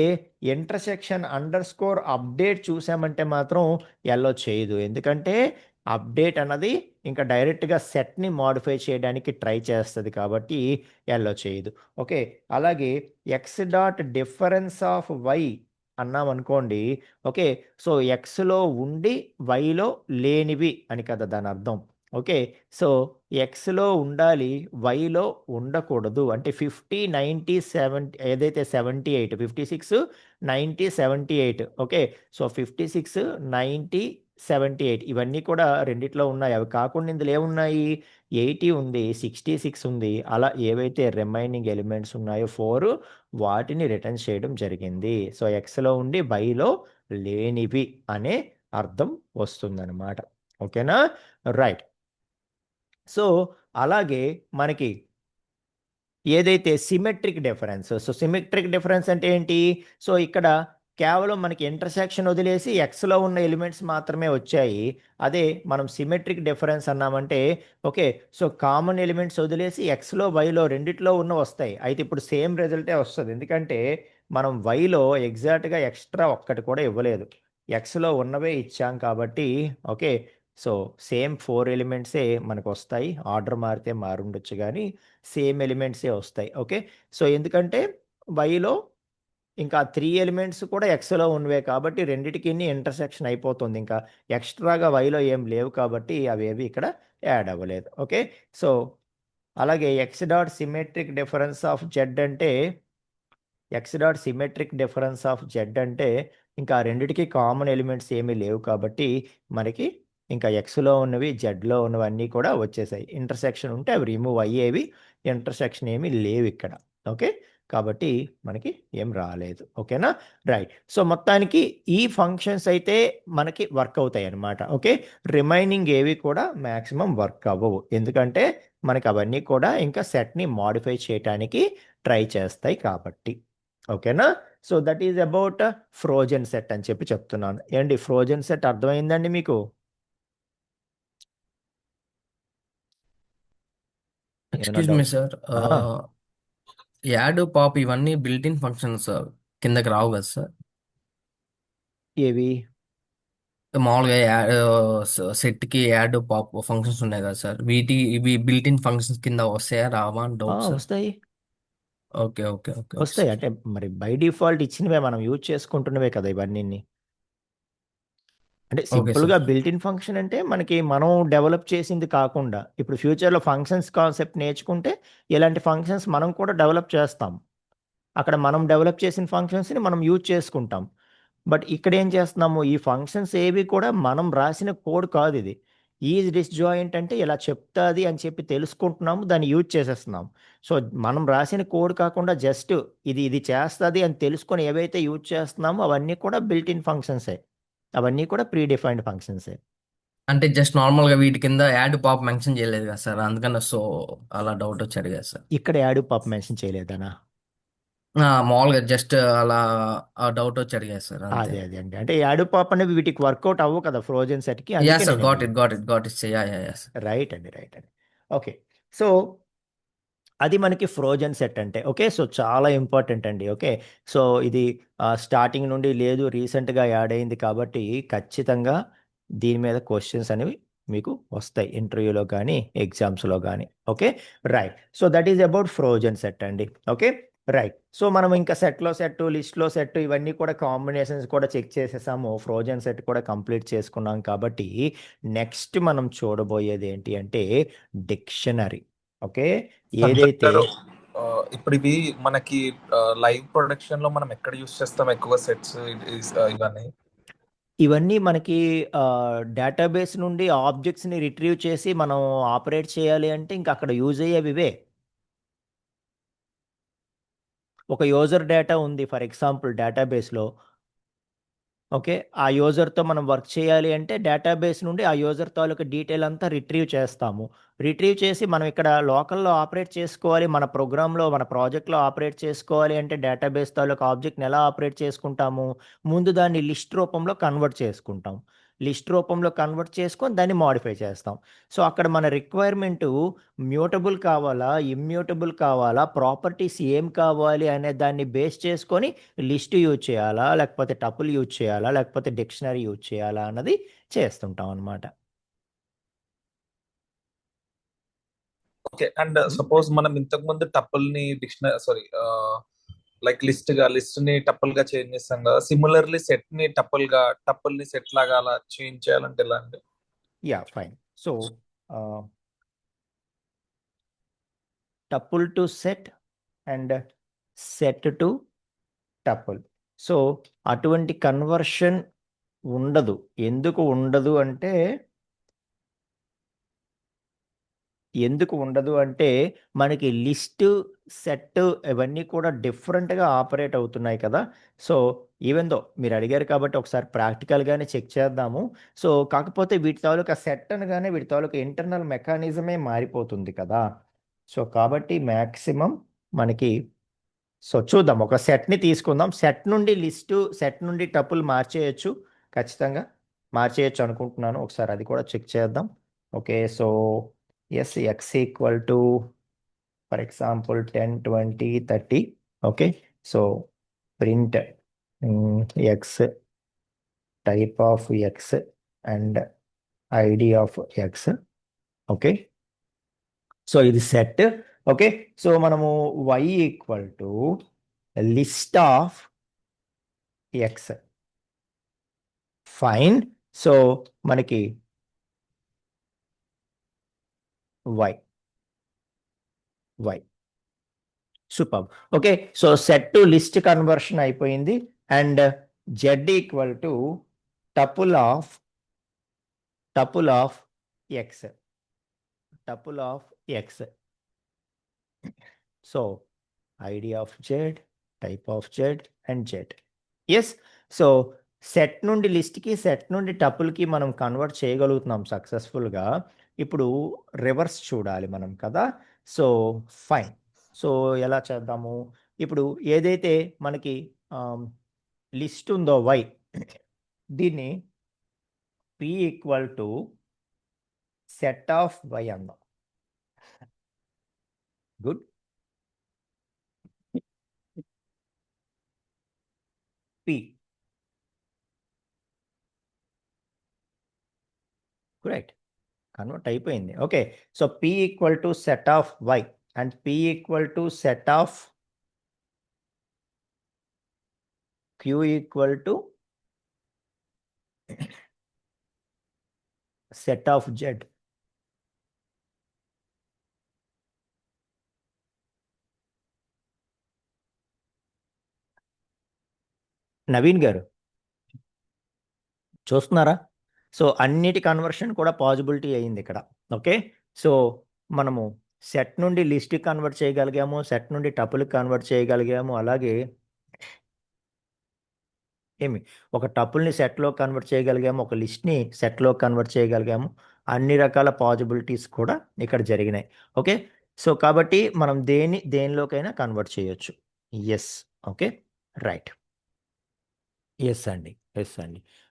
S1: ఇంటర్సెక్షన్ అండర్ స్కోర్ అప్డేట్ చూసామంటే మాత్రం ఎల్లో చేయదు. ఎందుకంటే అప్డేట్ అన్నది ఇంకా డైరెక్ట్గా సెట్ని మాడిఫై చేయడానికి ట్రై చేస్తుంది కాబట్టి ఎల్లో చేయదు. ఓకే, అలాగే x dot difference of y అన్నాం అనుకోండి. ఓకే, సో ఎక్స్లో ఉండి వైలో లేనివి అని కదా దాని అర్థం. ఓకే, సో ఎక్స్లో ఉండాలి, వైలో ఉండకూడదు. అంటే 50, 90, 70, ఏదైతే 78, 56, 90, 78. ఓకే, సో 56, 90, 78 ఇవన్నీ కూడా రెండిట్లో ఉన్నాయి. అవి కాకుండా ఇందులో ఏమున్నాయి, 80 ఉంది, 66 ఉంది. అలా ఏవైతే రిమైనింగ్ ఎలిమెంట్స్ ఉన్నాయో 4 వాటిని రిటర్న్ చేయడం జరిగింది. సో ఎక్స్లో ఉండి వైలో లేనివి అనే అర్థం వస్తుందన్నమాట. ఓకేనా, రైట్. సో అలాగే మనకి ఏదైతే symmetric difference, so symmetric difference అంటే ఏంటి, సో ఇక్కడ కేవలం మనకి ఇంటర్సెక్షన్ వదిలేసి ఎక్స్లో ఉన్న ఎలిమెంట్స్ మాత్రమే వచ్చాయి. అదే మనం సిమెట్రిక్ డిఫరెన్స్ అన్నామంటే ఓకే, సో కామన్ ఎలిమెంట్స్ వదిలేసి ఎక్స్లో వైలో రెండిట్లో ఉన్న వస్తాయి. అయితే ఇప్పుడు సేమ్ రిజల్టే వస్తుంది, ఎందుకంటే మనం వైలో ఎగ్జాక్ట్గా ఎక్స్ట్రా ఒక్కటి కూడా ఇవ్వలేదు, ఎక్స్లో ఉన్నవే ఇచ్చాం కాబట్టి. ఓకే, సో సేమ్ 4 ఎలిమెంట్సే మనకు వస్తాయి. ఆర్డర్ మారితే మారుండొచ్చు కానీ సేమ్ ఎలిమెంట్సే వస్తాయి. ఓకే, సో ఎందుకంటే వైలో ఇంకా 3 ఎలిమెంట్స్ కూడా ఎక్స్లో ఉన్నవే కాబట్టి రెండిటికి ఇంటర్సెక్షన్ అయిపోతుంది. ఇంకా ఎక్స్ట్రాగా వైలో ఏం లేవు కాబట్టి అవేవి ఇక్కడ యాడ్ అవ్వలేదు. ఓకే, సో అలాగే x dot symmetric difference of z అంటే x dot symmetric difference of z అంటే ఇంకా రెండిటికి కామన్ ఎలిమెంట్స్ ఏమీ లేవు కాబట్టి మనకి ఇంకా ఎక్స్లో ఉన్నవి జెడ్లో ఉన్నవన్నీ కూడా వచ్చేసాయి. ఇంటర్సెక్షన్ ఉంటే అవి రిమూవ్ అయ్యేవి, ఇంటర్సెక్షన్ ఏమీ లేవు ఇక్కడ. ఓకే, కాబట్టి మనకి ఏం రాలేదు. ఓకేనా, రైట్. సో మొత్తానికి ఈ ఫంక్షన్స్ అయితే మనకి వర్క్ అవుతాయి అన్నమాట. ఓకే, రిమైనింగ్ ఏవి కూడా మ్యాక్సిమం వర్క్ అవ్వవు, ఎందుకంటే మనకి అవన్నీ కూడా ఇంకా సెట్ని మాడిఫై చేయడానికి ట్రై చేస్తాయి కాబట్టి. ఓకేనా, so that is about frozen set అని చెప్పి చెప్తున్నాను. ఏంటి ఫ్రోజన్ సెట్ అర్థమైందండి మీకు? ఏమైనా
S2: excuse me
S1: doubt?
S2: Sir, add pop ఇవన్నీ బిల్ట్ ఇన్ ఫంక్షన్స్ కిందకి రావు కదా సార్?
S1: ఏవి?
S2: మామూలుగా సెట్ కి యాడ్ పాప్ ఫంక్షన్స్ ఉన్నాయి కదా సార్, ఇవి బిల్ట్ ఇన్ ఫంక్షన్స్ కింద వస్తాయా రావా అని డౌట్ సార్.
S1: వస్తాయి,
S2: ఓకే ఓకే ఓకే ఓకే
S1: వస్తాయి.
S2: సార్.
S1: అంటే మరి బై డిఫాల్ట్ ఇచ్చినవే మనం యూజ్ చేసుకుంటున్నవే కదా ఇవన్నీ. అంటే
S2: ఓకే సార్.
S1: సింపుల్గా బిల్ట్ ఇన్ ఫంక్షన్ అంటే మనకి మనం డెవలప్ చేసింది కాకుండా ఇప్పుడు ఫ్యూచర్లో ఫంక్షన్స్ కాన్సెప్ట్ నేర్చుకుంటే ఇలాంటి ఫంక్షన్స్ మనం కూడా డెవలప్ చేస్తాం. అక్కడ మనం డెవలప్ చేసిన ఫంక్షన్స్ని మనం యూజ్ చేసుకుంటాం. బట్ ఇక్కడ ఏం చేస్తున్నాము, ఈ ఫంక్షన్స్ ఏవి కూడా మనం రాసిన కోడ్ కాదు ఇది. ఈజ్ డిస్జాయింట్ అంటే ఇలా చెప్తాది అని చెప్పి తెలుసుకుంటున్నాము, దాన్ని యూజ్ చేసేస్తున్నాం. సో మనం రాసిన కోడ్ కాకుండా జస్ట్ ఇది ఇది చేస్తుంది అని తెలుసుకొని ఏవైతే యూజ్ చేస్తున్నామో అవన్నీ కూడా బిల్ట్ ఇన్ ఫంక్షన్సే, అవన్నీ కూడా ప్రీ డిఫైన్డ్ ఫంక్షన్సే.
S2: అంటే జస్ట్ నార్మల్ గా వీటి కింద యాడ్ పాప్ మెన్షన్ చేయలేదు కదా సార్, అందుకని సో అలా డౌట్ వచ్చి అడిగారు సార్.
S1: ఇక్కడ యాడ్ పాప్ మెన్షన్ చేయలేదనా?
S2: మామూలుగా జస్ట్ అలా డౌట్ వచ్చి అడిగారు సార్ అంతే.
S1: అదే అదే అండి, అంటే యాడ్ పాప్ అనేవి వీటికి వర్కౌట్ అవ్వవు కదా ఫ్రోజన్ సెట్కి,
S2: యా
S1: అందుకే
S2: సార్,
S1: నేను
S2: గాట్
S1: అడిగాను.
S2: It got it got it yeah yeah yeah sir.
S1: Right అండి, రైట్ అండి. ఓకే, సో అది మనకి ఫ్రోజన్ సెట్ అంటే. ఓకే, సో చాలా ఇంపార్టెంట్ అండి. ఓకే, సో ఇది స్టార్టింగ్ నుండి లేదు, రీసెంట్గా యాడ్ అయింది కాబట్టి ఖచ్చితంగా దీని మీద క్వశ్చన్స్ అనేవి మీకు వస్తాయి ఇంటర్వ్యూలో కానీ ఎగ్జామ్స్లో కానీ. Okay, right. So that is about frozen set అండి. Okay, right. సో మనం ఇంకా సెట్లో సెట్, లిస్ట్లో సెట్ ఇవన్నీ కూడా కాంబినేషన్స్ కూడా చెక్ చేసేసాము, ఫ్రోజన్ సెట్ కూడా కంప్లీట్ చేసుకున్నాం కాబట్టి నెక్స్ట్ మనం చూడబోయేది ఏంటి అంటే డిక్షనరీ. ఓకే, ఏదైతే
S3: గారు, ఇప్పుడు ఇవి మనకి లైవ్ ప్రొడక్షన్ లో మనం ఎక్కడ యూస్ చేస్తాం ఎక్కువ సెట్స్ ఇవన్నీ?
S1: ఇవన్నీ మనకి డేటాబేస్ నుండి ఆబ్జెక్ట్స్ని రిట్రీవ్ చేసి మనం ఆపరేట్ చేయాలి అంటే ఇంకా అక్కడ యూజ్ అయ్యేవి ఇవే. ఒక యూజర్ డేటా ఉంది ఫర్ ఎగ్జాంపుల్ డేటాబేస్లో. ఓకే, ఆ యూజర్తో మనం వర్క్ చేయాలి అంటే డేటాబేస్ నుండి ఆ యూజర్ తాలూకు డీటెయిల్ అంతా రిట్రీవ్ చేస్తాము. రిట్రీవ్ చేసి మనం ఇక్కడ లోకల్లో ఆపరేట్ చేసుకోవాలి, మన ప్రోగ్రాంలో మన ప్రాజెక్ట్లో ఆపరేట్ చేసుకోవాలి అంటే డేటాబేస్ తాలూకు ఆబ్జెక్ట్ని ఎలా ఆపరేట్ చేసుకుంటాము, ముందు దాన్ని లిస్ట్ రూపంలో కన్వర్ట్ చేసుకుంటాం. లిస్ట్ రూపంలో కన్వర్ట్ చేసుకొని దాన్ని మాడిఫై చేస్తాం. సో అక్కడ మన రిక్వైర్మెంటు మ్యూటబుల్ కావాలా, ఇమ్యూటబుల్ కావాలా, ప్రాపర్టీస్ ఏం కావాలి అనే దాన్ని బేస్ చేసుకొని లిస్ట్ యూజ్ చేయాలా, లేకపోతే టపుల్ యూజ్ చేయాలా, లేకపోతే డిక్షనరీ యూజ్ చేయాలా అన్నది చేస్తుంటాం అనమాట.
S3: ఓకే. అండ్ సపోజ్ మనం ఇంతకు ముందు టపుల్ ని లైక్ లిస్ట్ ని టపుల్ గా చేంజ్ చేస్తాం కదా, సిమిలర్లీ సెట్ ని టపుల్ ని సెట్ లాగా అలా చేంజ్ చేయాలంటే ఎలా అండి?
S1: Yeah fine. So tuple to set and set to tuple. So అటువంటి కన్వర్షన్ ఉండదు. ఎందుకు ఉండదు అంటే మనకి లిస్ట్, సెట్ ఇవన్నీ కూడా డిఫరెంట్‌గా ఆపరేట్ అవుతున్నాయి కదా! సో ఈవెన్ దో మీరు అడిగారు కాబట్టి ఒకసారి ప్రాక్టికల్‌గానే చెక్ చేద్దాము. సో కాకపోతే వీటి తాలూకా సెట్ అనగానే వీటి తాలూకా ఇంటర్నల్ మెకానిజమే మారిపోతుంది కదా! సో కాబట్టి మాక్సిమం మనకి చూద్దాం. ఒక సెట్‌ని తీసుకుందాం. సెట్ నుండి లిస్టు, సెట్ నుండి టపుల్ మార్చేయొచ్చు. ఖచ్చితంగా మార్చేయొచ్చు అనుకుంటున్నాను. ఒకసారి అది కూడా చెక్ చేద్దాం. Okay. So yes, x equal to for example 10, 20, 30. Okay. So print x, type of x and ID of x. Okay. So ఇది సెట్. ఓకే. సో మనము y equal to list of x. Fine. So మనకి y super. Okay. So set to list conversion అయిపోయింది. And z equal to tuple of X. So id of z, type of z and z. Yes. So set నుండి లిస్ట్కి, set నుండి టపుల్కి మనం convert చేయగలుగుతున్నాం సక్సెస్ఫుల్గా. ఇప్పుడు reverse చూడాలి మనం కదా. So fine. సో ఎలా చేద్దాము? ఇప్పుడు ఏదైతే మనకి లిస్ట్ ఉందో y, దీన్ని p equal to set of y అందాం. గుడ్. p కరెక్ట్, కన్వర్ట్ అయిపోయింది. Okay. So p equal to set of y and p equal to set of q equal to set of z. Naveen గారు చూస్తున్నారా? So అన్నిటి conversion కూడా possibility అయింది ఇక్కడ. Okay. So మనము set నుండి లిస్ట్కి కన్వర్ట్ చేయగలిగాము, సెట్ నుండి టపుల్కి కన్వర్ట్ చేయగలిగాము, అలాగే ఒక టపుల్ని సెట్లో కన్వర్ట్ చేయగలిగాము, ఒక లిస్ట్ని సెట్లో కన్వర్ట్ చేయగలిగాము. అన్ని రకాల పాసిబిలిటీస్ కూడా ఇక్కడ జరిగినాయి. ఓకే. సో కాబట్టి మనం దేనిలోకైనా కన్వర్ట్ చేయొచ్చు. ఎస్. ఓకే. రైట్. ఎస్ అండి.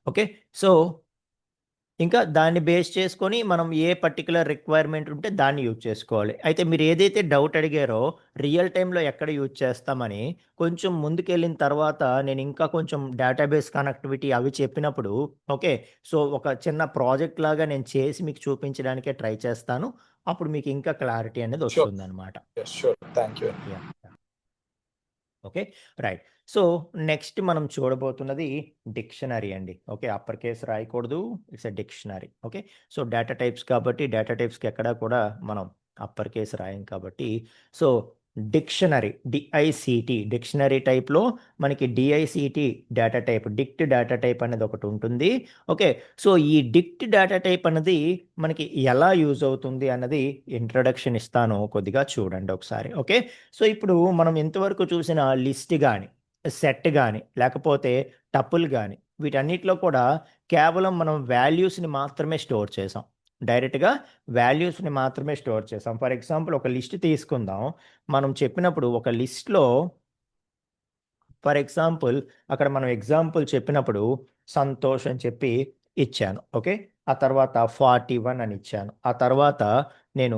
S1: ఓకే. సో ఇంకా దాన్ని బేస్ చేసుకొని మనం ఏ పర్టిక్యులర్ రిక్వైర్మెంట్ ఉంటే దాన్ని యూజ్ చేసుకోవాలి. అయితే మీరు ఏదైతే డౌట్ అడిగారో రియల్ టైమ్‌లో ఎక్కడ యూజ్ చేస్తామని, కొంచెం ముందుకెళ్ళిన తర్వాత నేను ఇంకా కొంచెం డేటాబేస్ కనెక్టివిటీ అవి చెప్పినప్పుడు ఓకే. సో ఒక చిన్న ప్రాజెక్ట్ లాగా నేను చేసి మీకు చూపించడానికే ట్రై చేస్తాను. అప్పుడు మీకు ఇంకా క్లారిటీ అనేది
S3: షూర్.
S1: వస్తుందన్నమాట.
S3: Sure. Thank you.
S1: Yeah! Okay. Right. So next మనం చూడబోతున్నది డిక్షనరీ అండి. ఓకే. అప్పర్ కేస్ రాయకూడదు. It's a dictionary. Okay. So data types కాబట్టి డేటా టైప్స్‌కి ఎక్కడా కూడా మనం అప్పర్ కేస్ రాయం కాబట్టి సో డిక్షనరీ, డిక్షనరీ టైప్‌లో మనకి DICT data type, dict data type అనేది ఒకటి ఉంటుంది. ఓకే. సో ఈ డిక్ట్ డేటా టైప్ అనేది మనకి ఎలా యూజ్ అవుతుంది అన్నది ఇంట్రడక్షన్ ఇస్తాను. కొద్దిగా చూడండి ఒకసారి. ఓకే. సో ఇప్పుడు మనం ఇంతవరకు చూసిన లిస్ట్ గాని, సెట్ గాని, లేకపోతే టపుల్ గాని వీటన్నిటిలో కూడా కేవలం మనం వాల్యూస్‌ని మాత్రమే స్టోర్ చేసాం. డైరెక్ట్‌గా వాల్యూస్‌ని మాత్రమే స్టోర్ చేసాం. ఫర్ ఎగ్జాంపుల్ ఒక లిస్ట్ తీసుకుందాం. మనం చెప్పినప్పుడు ఒక లిస్ట్‌లో ఫర్ ఎగ్జాంపుల్ అక్కడ మనం ఎగ్జాంపుల్ చెప్పినప్పుడు సంతోష్ అని చెప్పి ఇచ్చాను. ఓకే. ఆ తర్వాత 41 అని ఇచ్చాను. ఆ తర్వాత నేను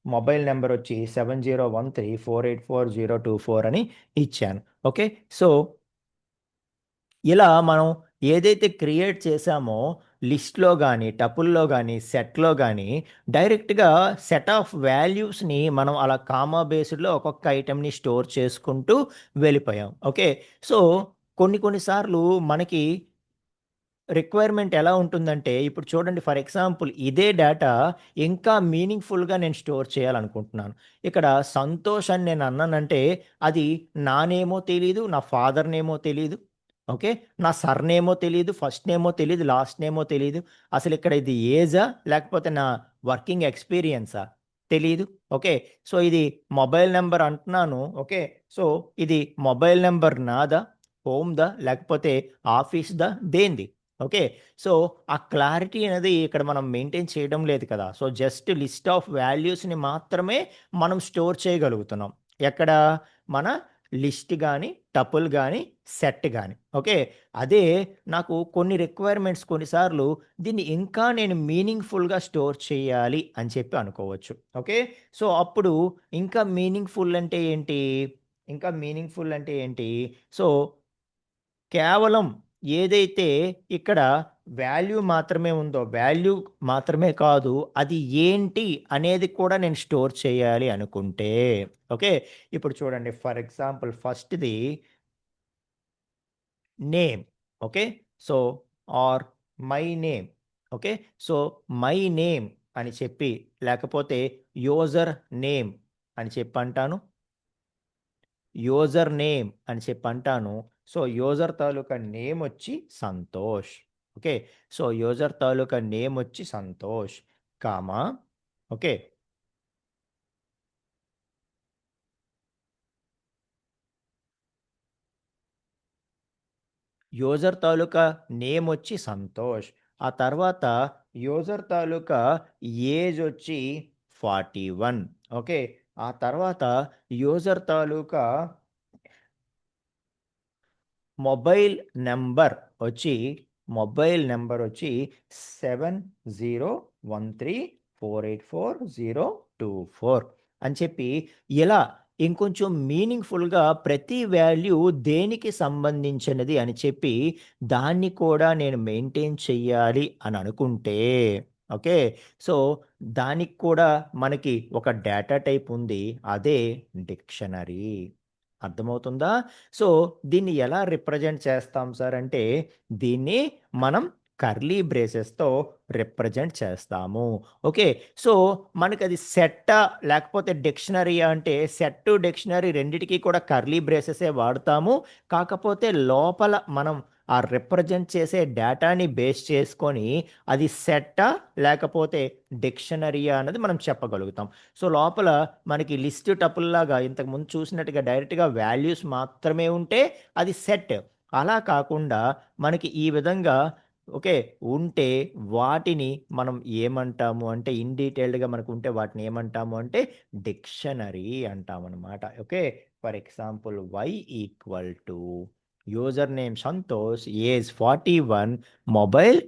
S1: మొబైల్ నెంబర్ వచ్చి 7013484024 అని ఇచ్చాను. ఓకే. సో ఇలా మనం ఏదైతే క్రియేట్ చేశామో లిస్ట్‌లో గాని, టపుల్‌లో గాని, సెట్‌లో గాని డైరెక్ట్‌గా సెట్ ఆఫ్ వాల్యూస్‌ని మనం అలా కామా బేస్డ్‌లో ఒక్కొక్క ఐటెమ్‌ని స్టోర్ చేసుకుంటూ వెళ్ళిపోయాం. ఓకే. సో కొన్ని సార్లు మనకి రిక్వైర్మెంట్ ఎలా ఉంటుందంటే, ఇప్పుడు చూడండి ఫర్ ఎగ్జాంపుల్ ఇదే డేటా ఇంకా మీనింగ్‌ఫుల్‌గా నేను స్టోర్ చేయాలనుకుంటున్నాను. ఇక్కడ సంతోష్ అని నేను అన్నానంటే, అది నా నేమో తెలీదు, నా ఫాదర్ నేమో తెలీదు. ఓకే. నా సర్‌నేమో తెలీదు, ఫస్ట్ నేమో తెలీదు, లాస్ట్ నేమో తెలీదు. అసలిక్కడ ఇది ఏజా? లేకపోతే నా వర్కింగ్ ఎక్స్‌పీరియన్సా? తెలీదు. ఓకే. సో, ఇది మొబైల్ నంబర్ అంటున్నాను. ఓకే. సో, ఇది మొబైల్ నంబర్ నాదా? హోమ్‌దా? లేకపోతే ఆఫీస్‌దా? దేనిది? ఓకే. సో, ఆ క్లారిటీ అనేది ఇక్కడ మనం మెయింటైన్ చేయడం లేదు కదా! సో, జస్ట్ లిస్ట్ ఆఫ్ వాల్యూస్‌ని మాత్రమే మనం స్టోర్ చేయగలుగుతున్నాం. ఎక్కడ? మన లిస్ట్ గాని, టపుల్ గాని, సెట్ గాని. ఓకే. అదే నాకు కొన్ని రిక్వైర్మెంట్స్ కొన్నిసార్లు దీన్ని ఇంకా నేను మీనింగ్‌ఫుల్‌గా స్టోర్ చేయాలి అని చెప్పి అనుకోవచ్చు. ఓకే. సో, అప్పుడు ఇంకా మీనింగ్‌ఫుల్ అంటే ఏంటి? ఇంకా మీనింగ్‌ఫుల్ అంటే ఏంటి? సో కేవలం ఏదైతే ఇక్కడ వాల్యూ మాత్రమే ఉందో, వాల్యూ మాత్రమే కాదు, అది ఏంటి అనేది కూడా నేను స్టోర్ చేయాలి అనుకుంటే, ఓకే. ఇప్పుడు చూడండి ఫర్ ఎగ్జాంపుల్ ఫస్ట్‌ది name. Okay. So, or my name. Okay. So, my name అని చెప్పి, లేకపోతే యూజర్ నేమ్ అని చెప్పంటాను. యూజర్ నేమ్ అని చెప్పంటాను. సో, యూజర్ తాలూకా నేమొచ్చి సంతోష్. ఓకే. సో, యూజర్ తాలూకా నేమొచ్చి సంతోష్, కామా ఓకే. యూజర్ తాలూకా నేమొచ్చి సంతోష్. ఆ తర్వాత యూజర్ తాలూకా ఏజొచ్చి 41. ఓకే. ఆ తర్వాత యూజర్ తాలూకా మొబైల్ నంబర్ వచ్చి మొబైల్ నంబర్ వచ్చి 7013484024 అని చెప్పి ఇలా ఇంకొంచెం మీనింగ్‌ఫుల్‌గా ప్రతి వాల్యూ దేనికి సంబంధించినది అని చెప్పి దాన్ని కూడా నేను మెయింటైన్ చెయ్యాలి అని అనుకుంటే ఓకే. సో, దానికి కూడా మనకి ఒక డేటా టైప్ ఉంది. అదే డిక్షనరీ. అర్థమవుతుందా? సో, దీన్ని ఎలా రిప్రజెంట్ చేస్తాం సార్ అంటే, దీన్ని మనం కర్లీ బ్రేసెస్‌తో రిప్రజెంట్ చేస్తాము. ఓకే. సో, మనకది సెట్టా? లేకపోతే డిక్షనరీయా అంటే, సెట్టు, డిక్షనరీ రెండిటికి కూడా కర్లీ బ్రేసెసే వాడతాము. కాకపోతే లోపల మనం ఆ రిప్రజెంట్ చేసే డేటాని బేస్ చేసుకొని, అది సెట్టా? లేకపోతే డిక్షనరీయా? అన్నది మనం చెప్పగలుగుతాం. సో, లోపల మనకి లిస్ట్ టపుల్‌లాగా ఇంతకుముందు చూసినట్టుగా డైరెక్ట్‌గా వాల్యూస్ మాత్రమే ఉంటే అది సెట్. అలా కాకుండా మనకి ఈ విధంగా ఓకే. ఉంటే వాటిని మనం ఏమంటాము అంటే ఇన్ డీటెయిల్డ్‌గా మనకుంటే వాటిని ఏమంటాము అంటే డిక్షనరీ అంటామనమాట. Okay. For example y equal to user name Santosh, age 41, mobile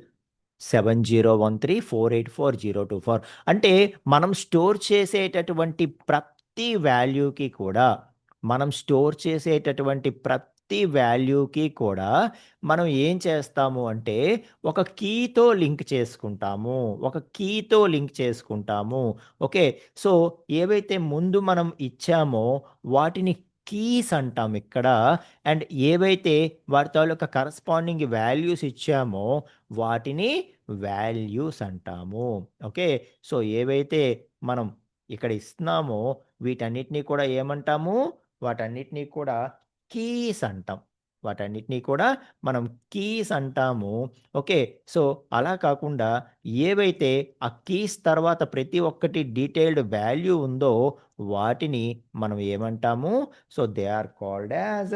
S1: 7013484024 అంటే మనం స్టోర్ చేసేటటువంటి ప్రతి వాల్యూకి కూడా మనం స్టోర్ చేసేటటువంటి ప్రతి వాల్యూకి కూడా మనం ఏం చేస్తాము అంటే ఒక కీతో లింక్ చేసుకుంటాము. ఒక కీతో లింక్ చేసుకుంటాము. ఓకే. సో, ఏవైతే ముందు మనం ఇచ్చామో వాటిని కీస్ అంటాం ఇక్కడ. అండ్ ఏవైతే వాటి తాలూకా కరస్పాండింగ్ వాల్యూస్ ఇచ్చామో వాటిని వాల్యూస్ అంటాము. ఓకే. సో, ఏవైతే మనం ఇక్కడ ఇస్తున్నామో వీటన్నిటిని కూడా ఏమంటాము? వాటన్నిటిని కూడా కీస్ అంటాం. వాటన్నిటిని కూడా మనం కీస్ అంటాము. ఓకే. సో, అలా కాకుండా ఏవైతే ఆ కీస్ తర్వాత ప్రతి ఒక్కటి డీటెయిల్డ్ వాల్యూ ఉందో వాటిని మనం ఏమంటాము? So, they are called as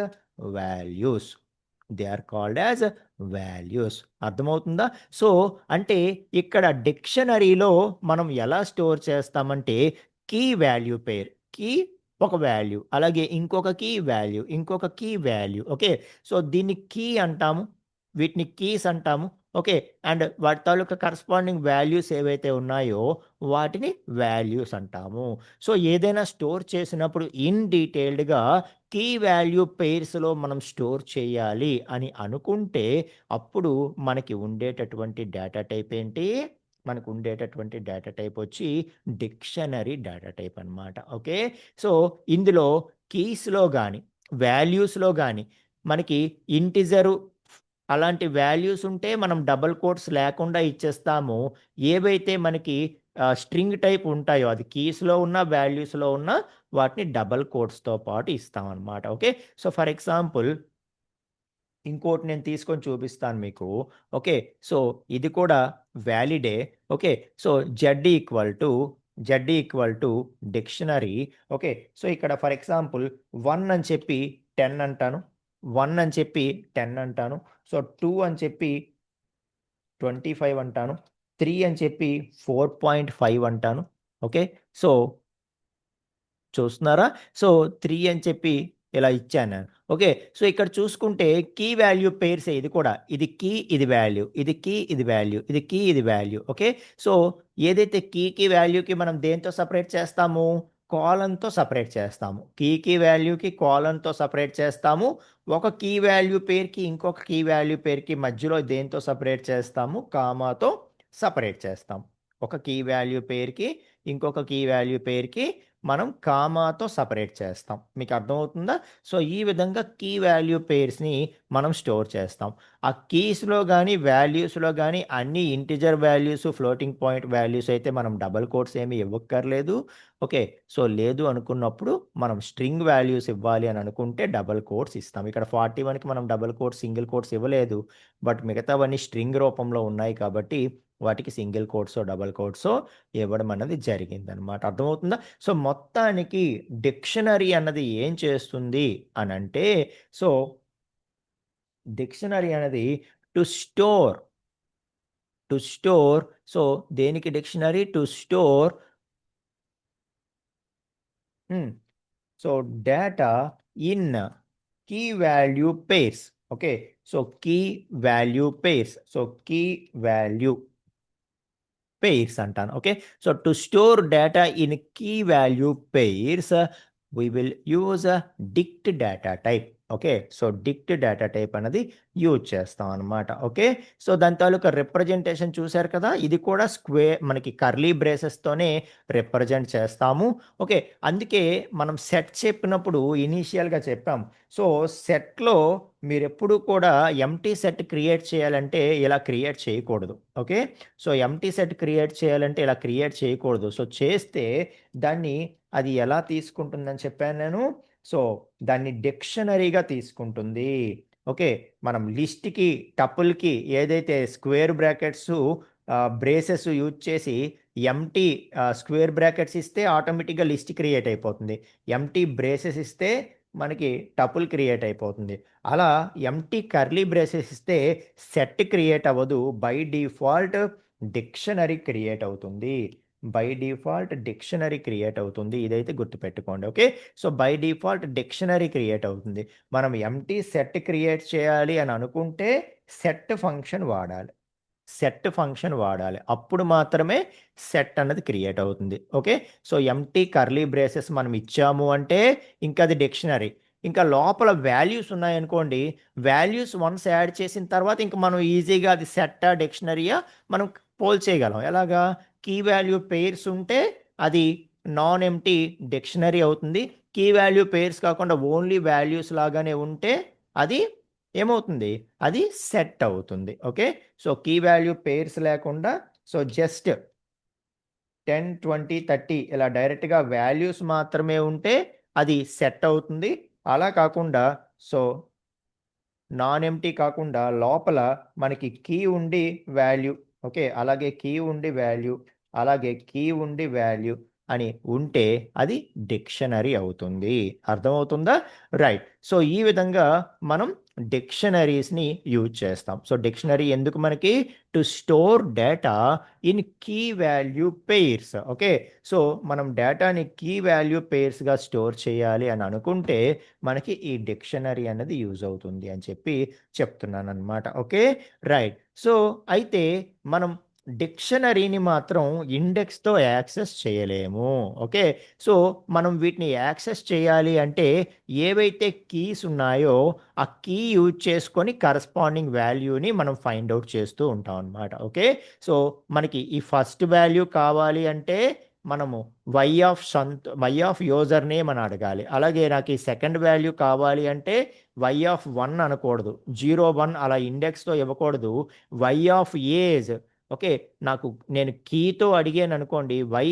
S1: values. They are called as values. అర్థమవుతుందా? సో, అంటే ఇక్కడ డిక్షనరీలో మనం ఎలా స్టోర్ చేస్తామంటే కీ వాల్యూ పెయిర్. కీ ఒక వాల్యూ. అలాగే ఇంకొక కీ వాల్యూ. ఇంకొక కీ వాల్యూ. ఓకే. సో, దీన్ని కీ అంటాము. వీటిని కీస్ అంటాము. ఓకే. అండ్ వాటి తాలూకా కరస్పాండింగ్ వాల్యూస్ ఏవైతే ఉన్నాయో వాటిని వాల్యూస్ అంటాము. సో ఏదైనా స్టోర్ చేసినప్పుడు ఇన్ డీటెయిల్డ్గా కీ వాల్యూ పెయిర్స్లో మనం స్టోర్ చేయాలి అని అనుకుంటే అప్పుడు మనకి ఉండేటటువంటి డేటా టైప్ ఏంటి? మనకు ఉండేటటువంటి డేటా టైప్ వచ్చి డిక్షనరీ డేటా టైప్ అన్నమాట. ఓకే. సో ఇందులో కీస్లో కానీ వాల్యూస్లో కానీ మనకి ఇంటిజరు అలాంటి వాల్యూస్ ఉంటే మనం డబుల్ కోట్స్ లేకుండా ఇచ్చేస్తాము. ఏవైతే మనకి స్ట్రింగ్ టైప్ ఉంటాయో అది కీస్లో ఉన్న వాల్యూస్లో ఉన్న వాటిని డబుల్ కోట్స్తో పాటు ఇస్తామన్నమాట. ఓకే. సో ఫర్ ఎగ్జాంపుల్ ఇంకోటి నేను తీసుకొని చూపిస్తాను మీకు. ఓకే. సో ఇది కూడా వ్యాలిడే. Okay. So z equal to dictionary. Okay. So ఇక్కడ ఫర్ ఎగ్జాంపుల్ 1 అని చెప్పి 10 అంటాను. 1 అని చెప్పి 10 అంటాను. సో 2 అని చెప్పి 25 అంటాను. 3 అని చెప్పి 4.5 అంటాను. ఓకే. సో చూస్తున్నారా? సో 3 అని చెప్పి ఇలా ఇచ్చాను నేను. ఓకే. సో ఇక్కడ చూసుకుంటే కీ వాల్యూ పెయిర్సే ఇది కూడా. ఇది కీ, ఇది వాల్యూ. ఇది కీ, ఇది వాల్యూ. ఇది కీ, ఇది వాల్యూ. ఓకే. సో ఏదైతే కీకి, వాల్యూకి మనం దేంతో సెపరేట్ చేస్తాము? కాలన్‌తో సెపరేట్ చేస్తాము. కీకి, వాల్యూకి కాలన్‌తో సెపరేట్ చేస్తాము. ఒక కీ వాల్యూ పెయిర్‌కి, ఇంకొక కీ వాల్యూ పెయిర్‌కి మధ్యలో దేంతో సెపరేట్ చేస్తాము? కామాతో సెపరేట్ చేస్తాం. ఒక కీ వాల్యూ పెయిర్‌కి, ఇంకొక కీ వాల్యూ పెయిర్‌కి మనం కామాతో సెపరేట్ చేస్తాం. మీకు అర్థమవుతుందా? సో ఈ విధంగా కీ వాల్యూ పెయిర్స్‌ని మనం స్టోర్ చేస్తాం. ఆ కీస్‌లో గానీ, వాల్యూస్‌లో గానీ అన్ని integer values, floating point values అయితే మనం డబుల్ కోట్స్ ఏమి ఇవ్వక్కర్లేదు. ఓకే. సో లేదు అనుకున్నప్పుడు మనం స్ట్రింగ్ వాల్యూస్ ఇవ్వాలి అని అనుకుంటే డబుల్ కోట్స్ ఇస్తాం. ఇక్కడ 41కి మనం డబుల్ కోట్స్, సింగిల్ కోట్స్ ఇవ్వలేదు. బట్ మిగతావన్నీ స్ట్రింగ్ రూపంలో ఉన్నాయి కాబట్టి వాటికి సింగిల్ కోట్సో, డబుల్ కోట్సో ఇవ్వడం అన్నది జరిగిందనమాట. అర్థమవుతుందా? సో మొత్తానికి డిక్షనరీ అన్నది ఏం చేస్తుంది అనంటే, సో డిక్షనరీ అనేది టు స్టోర్ సో దేనికి dictionary? To store so data in key value pairs. Okay. So key value pairs. So key value pairs అంటాను. Okay. So to store data in key value pairs we will use a dict data type. Okay. So dict data type అనేది use చేస్తాం అనమాట. Okay. So దాని తాలూకా representation చూశారు కదా! ఇది కూడా మనకి కర్లీ బ్రేసెస్తోనే రిప్రజెంట్ చేస్తాము. ఓకే. అందుకే మనం సెట్ చెప్పినప్పుడు ఇనీషియల్‌గా చెప్పాం. సో సెట్‌లో మీరెప్పుడు కూడా ఎంప్టీ సెట్ క్రియేట్ చేయాలంటే ఇలా క్రియేట్ చేయకూడదు. Okay. So empty set create చేయాలంటే ఇలా క్రియేట్ చేయకూడదు. సో చేస్తే దాన్ని అది ఎలా తీసుకుంటుందని చెప్పాను నేను. సో దాన్ని డిక్షనరీగా తీసుకుంటుంది. ఓకే. మనం లిస్ట్‌కి, టపుల్‌కి ఏదైతే స్క్వేర్ బ్రాకెట్స్ బ్రేసెస్ యూజ్ చేసి ఎంప్టీ స్క్వేర్ బ్రాకెట్స్ ఇస్తే ఆటోమేటిక్‌గా లిస్ట్ క్రియేట్ అయిపోతుంది. ఎంప్టీ బ్రేసెస్ ఇస్తే మనకి టపుల్ క్రియేట్ అయిపోతుంది. అలా ఎంప్టీ కర్లీ బ్రేసెస్ ఇస్తే సెట్ క్రియేట్ అవ్వదు. బై డిఫాల్ట్ డిక్షనరీ క్రియేట్ అవుతుంది. బై డిఫాల్ట్ డిక్షనరీ క్రియేట్ అవుతుంది. ఇదైతే గుర్తుపెట్టుకోండి. Okay. So by default dictionary create అవుతుంది. మనం ఎంప్టీ సెట్ క్రియేట్ చేయాలి అని అనుకుంటే సెట్ ఫంక్షన్ వాడాలి. అప్పుడు మాత్రమే సెట్ అన్నది క్రియేట్ అవుతుంది. Okay. So empty curly braces మనం ఇచ్చాము అంటే ఇంకా అది డిక్షనరీ. ఇంకా లోపల వాల్యూస్ ఉన్నాయనుకోండి, వాల్యూస్ వన్స్ యాడ్ చేసిన తర్వాత ఇంక మనం ఈజీగా అది సెట్టా, డిక్షనరీయా మనం పోల్చేయగలం. ఎలాగా? కీ వాల్యూ పెయిర్స్ ఉంటే అది నాన్ ఎంప్టీ డిక్షనరీ అవుతుంది. కీ వాల్యూ పెయిర్స్ కాకుండా ఓన్లీ వాల్యూస్ లాగానే ఉంటే అది ఏమవుతుంది? అది సెట్ అవుతుంది. Okay. So key value pairs లేకుండా సో జస్ట్ 10, 20, 30 ఇలా డైరెక్ట్‌గా వాల్యూస్ మాత్రమే ఉంటే అది సెట్ అవుతుంది. అలా కాకుండా సో నాన్ ఎంప్టీ కాకుండా లోపల మనకి కీ ఉండి వాల్యూ. ఓకే. అలాగే కీ ఉండి వాల్యూ, అలాగే కీ ఉండి వాల్యూ అని ఉంటే అది డిక్షనరీ అవుతుంది. అర్థమవుతుందా? రైట్. సో ఈ విధంగా మనం డిక్షనరీస్ని యూజ్ చేస్తాం. సో డిక్షనరీ ఎందుకు మనకి? To store data in key value pairs. Okay, so మనం డేటాని కీ వాల్యూ పెయిర్స్గా స్టోర్ చేయాలి అని అనుకుంటే మనకి ఈ డిక్షనరీ అనేది యూజ్ అవుతుంది అని చెప్పి చెప్తున్నాను అనమాట. Okay, right. సో అయితే మనం డిక్షనరీని మాత్రం ఇండెక్స్తో యాక్సెస్ చేయలేము. ఓకే, సో మనం వీటిని యాక్సెస్ చేయాలి అంటే ఏవైతే కీస్ ఉన్నాయో ఆ కీ యూజ్ చేసుకొని కరస్పాండింగ్ వాల్యూని మనం ఫైండ్ అవుట్ చేస్తూ ఉంటాం అనమాట. ఓకే, సో మనకి ఈ ఫస్ట్ వాల్యూ కావాలి అంటే మనము వై ఆఫ్ యూజర్ నేమ్ అని అడగాలి. అలాగే నాకు ఈ సెకండ్ వాల్యూ కావాలి అంటే వై ఆఫ్ 1 అనకూడదు, 0 1 అలా ఇండెక్స్తో ఇవ్వకూడదు. Why of age. ఓకే, నేను కీతో అడిగాను అనుకోండి, వై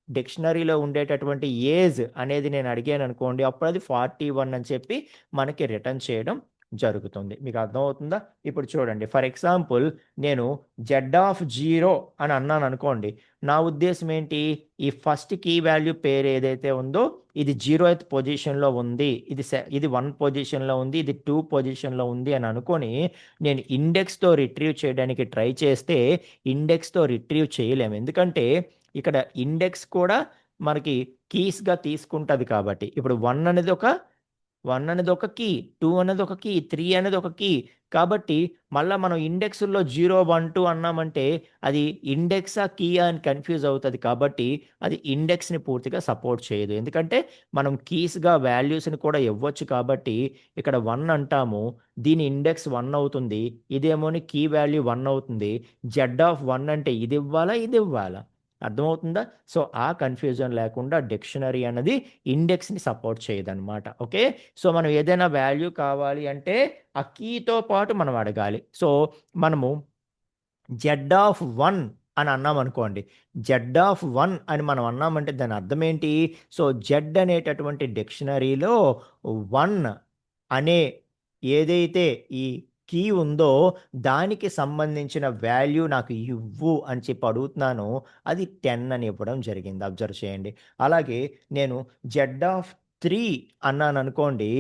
S1: డిక్షనరీలో ఉండేటటువంటి ఏజ్ అనేది నేను అడిగాను అనుకోండి, అప్పుడు అది 41 అని చెప్పి మనకి రిటర్న్ చేయడం జరుగుతుంది. మీకు అర్థమవుతుందా? ఇప్పుడు చూడండి, ఫర్ ఎగ్జాంపుల్ నేను జెడ్ ఆఫ్ 0 అని అన్నాను అనుకోండి, నా ఉద్దేశం ఏంటి? ఈ ఫస్ట్ కీ వాల్యూ పేరు ఏదైతే ఉందో ఇది 0th పొజిషన్లో ఉంది, ఇది 1 పొజిషన్లో ఉంది, ఇది 2 పొజిషన్లో ఉంది అని అనుకొని నేను ఇండెక్స్తో రిట్రీవ్ చేయడానికి ట్రై చేస్తే ఇండెక్స్తో రిట్రీవ్ చేయలేము. ఎందుకంటే ఇక్కడ ఇండెక్స్ కూడా మనకి కీస్గా తీసుకుంటుంది కాబట్టి. ఇప్పుడు 1 అనేది ఒక కీ, 2 అనేది ఒక కీ, 3 అనేది ఒక కీ. కాబట్టి మళ్ళీ మనం ఇండెక్స్లో 0 1 2 అన్నామంటే అది ఇండెక్సా కీయా అని కన్ఫ్యూజ్ అవుతుంది. కాబట్టి అది ఇండెక్స్ని పూర్తిగా సపోర్ట్ చేయదు. ఎందుకంటే మనం కీస్గా వాల్యూస్ని కూడా ఇవ్వచ్చు కాబట్టి ఇక్కడ 1 అంటాము, దీని ఇండెక్స్ 1 అవుతుంది, ఇదేమోని కీ వాల్యూ 1 అవుతుంది. జెడ్ ఆఫ్ 1 అంటే ఇది ఇవ్వాలా, ఇది ఇవ్వాలా? అర్థమవుతుందా? సో ఆ కన్ఫ్యూజన్ లేకుండా డిక్షనరీ అన్నది ఇండెక్స్ని సపోర్ట్ చేయదన్నమాట. ఓకే, సో మనం ఏదైనా వాల్యూ కావాలి అంటే ఆ కీతో పాటు మనం అడగాలి. సో మనము జెడ్ ఆఫ్ 1 అని అన్నాం అనుకోండి, జెడ్ ఆఫ్ 1 అని మనం అన్నామంటే దాని అర్థం ఏంటి? సో జెడ్ అనేటటువంటి డిక్షనరీలో 1 అనే ఏదైతే ఈ కీ ఉందో దానికి సంబంధించిన వాల్యూ నాకు ఇవ్వు అని చెప్పి అడుగుతున్నాను, అది 10 అని ఇవ్వడం జరిగింది. అబ్జర్వ్ చేయండి. అలాగే నేను జెడ్ ఆఫ్ 3 అన్నాను అనుకోండి,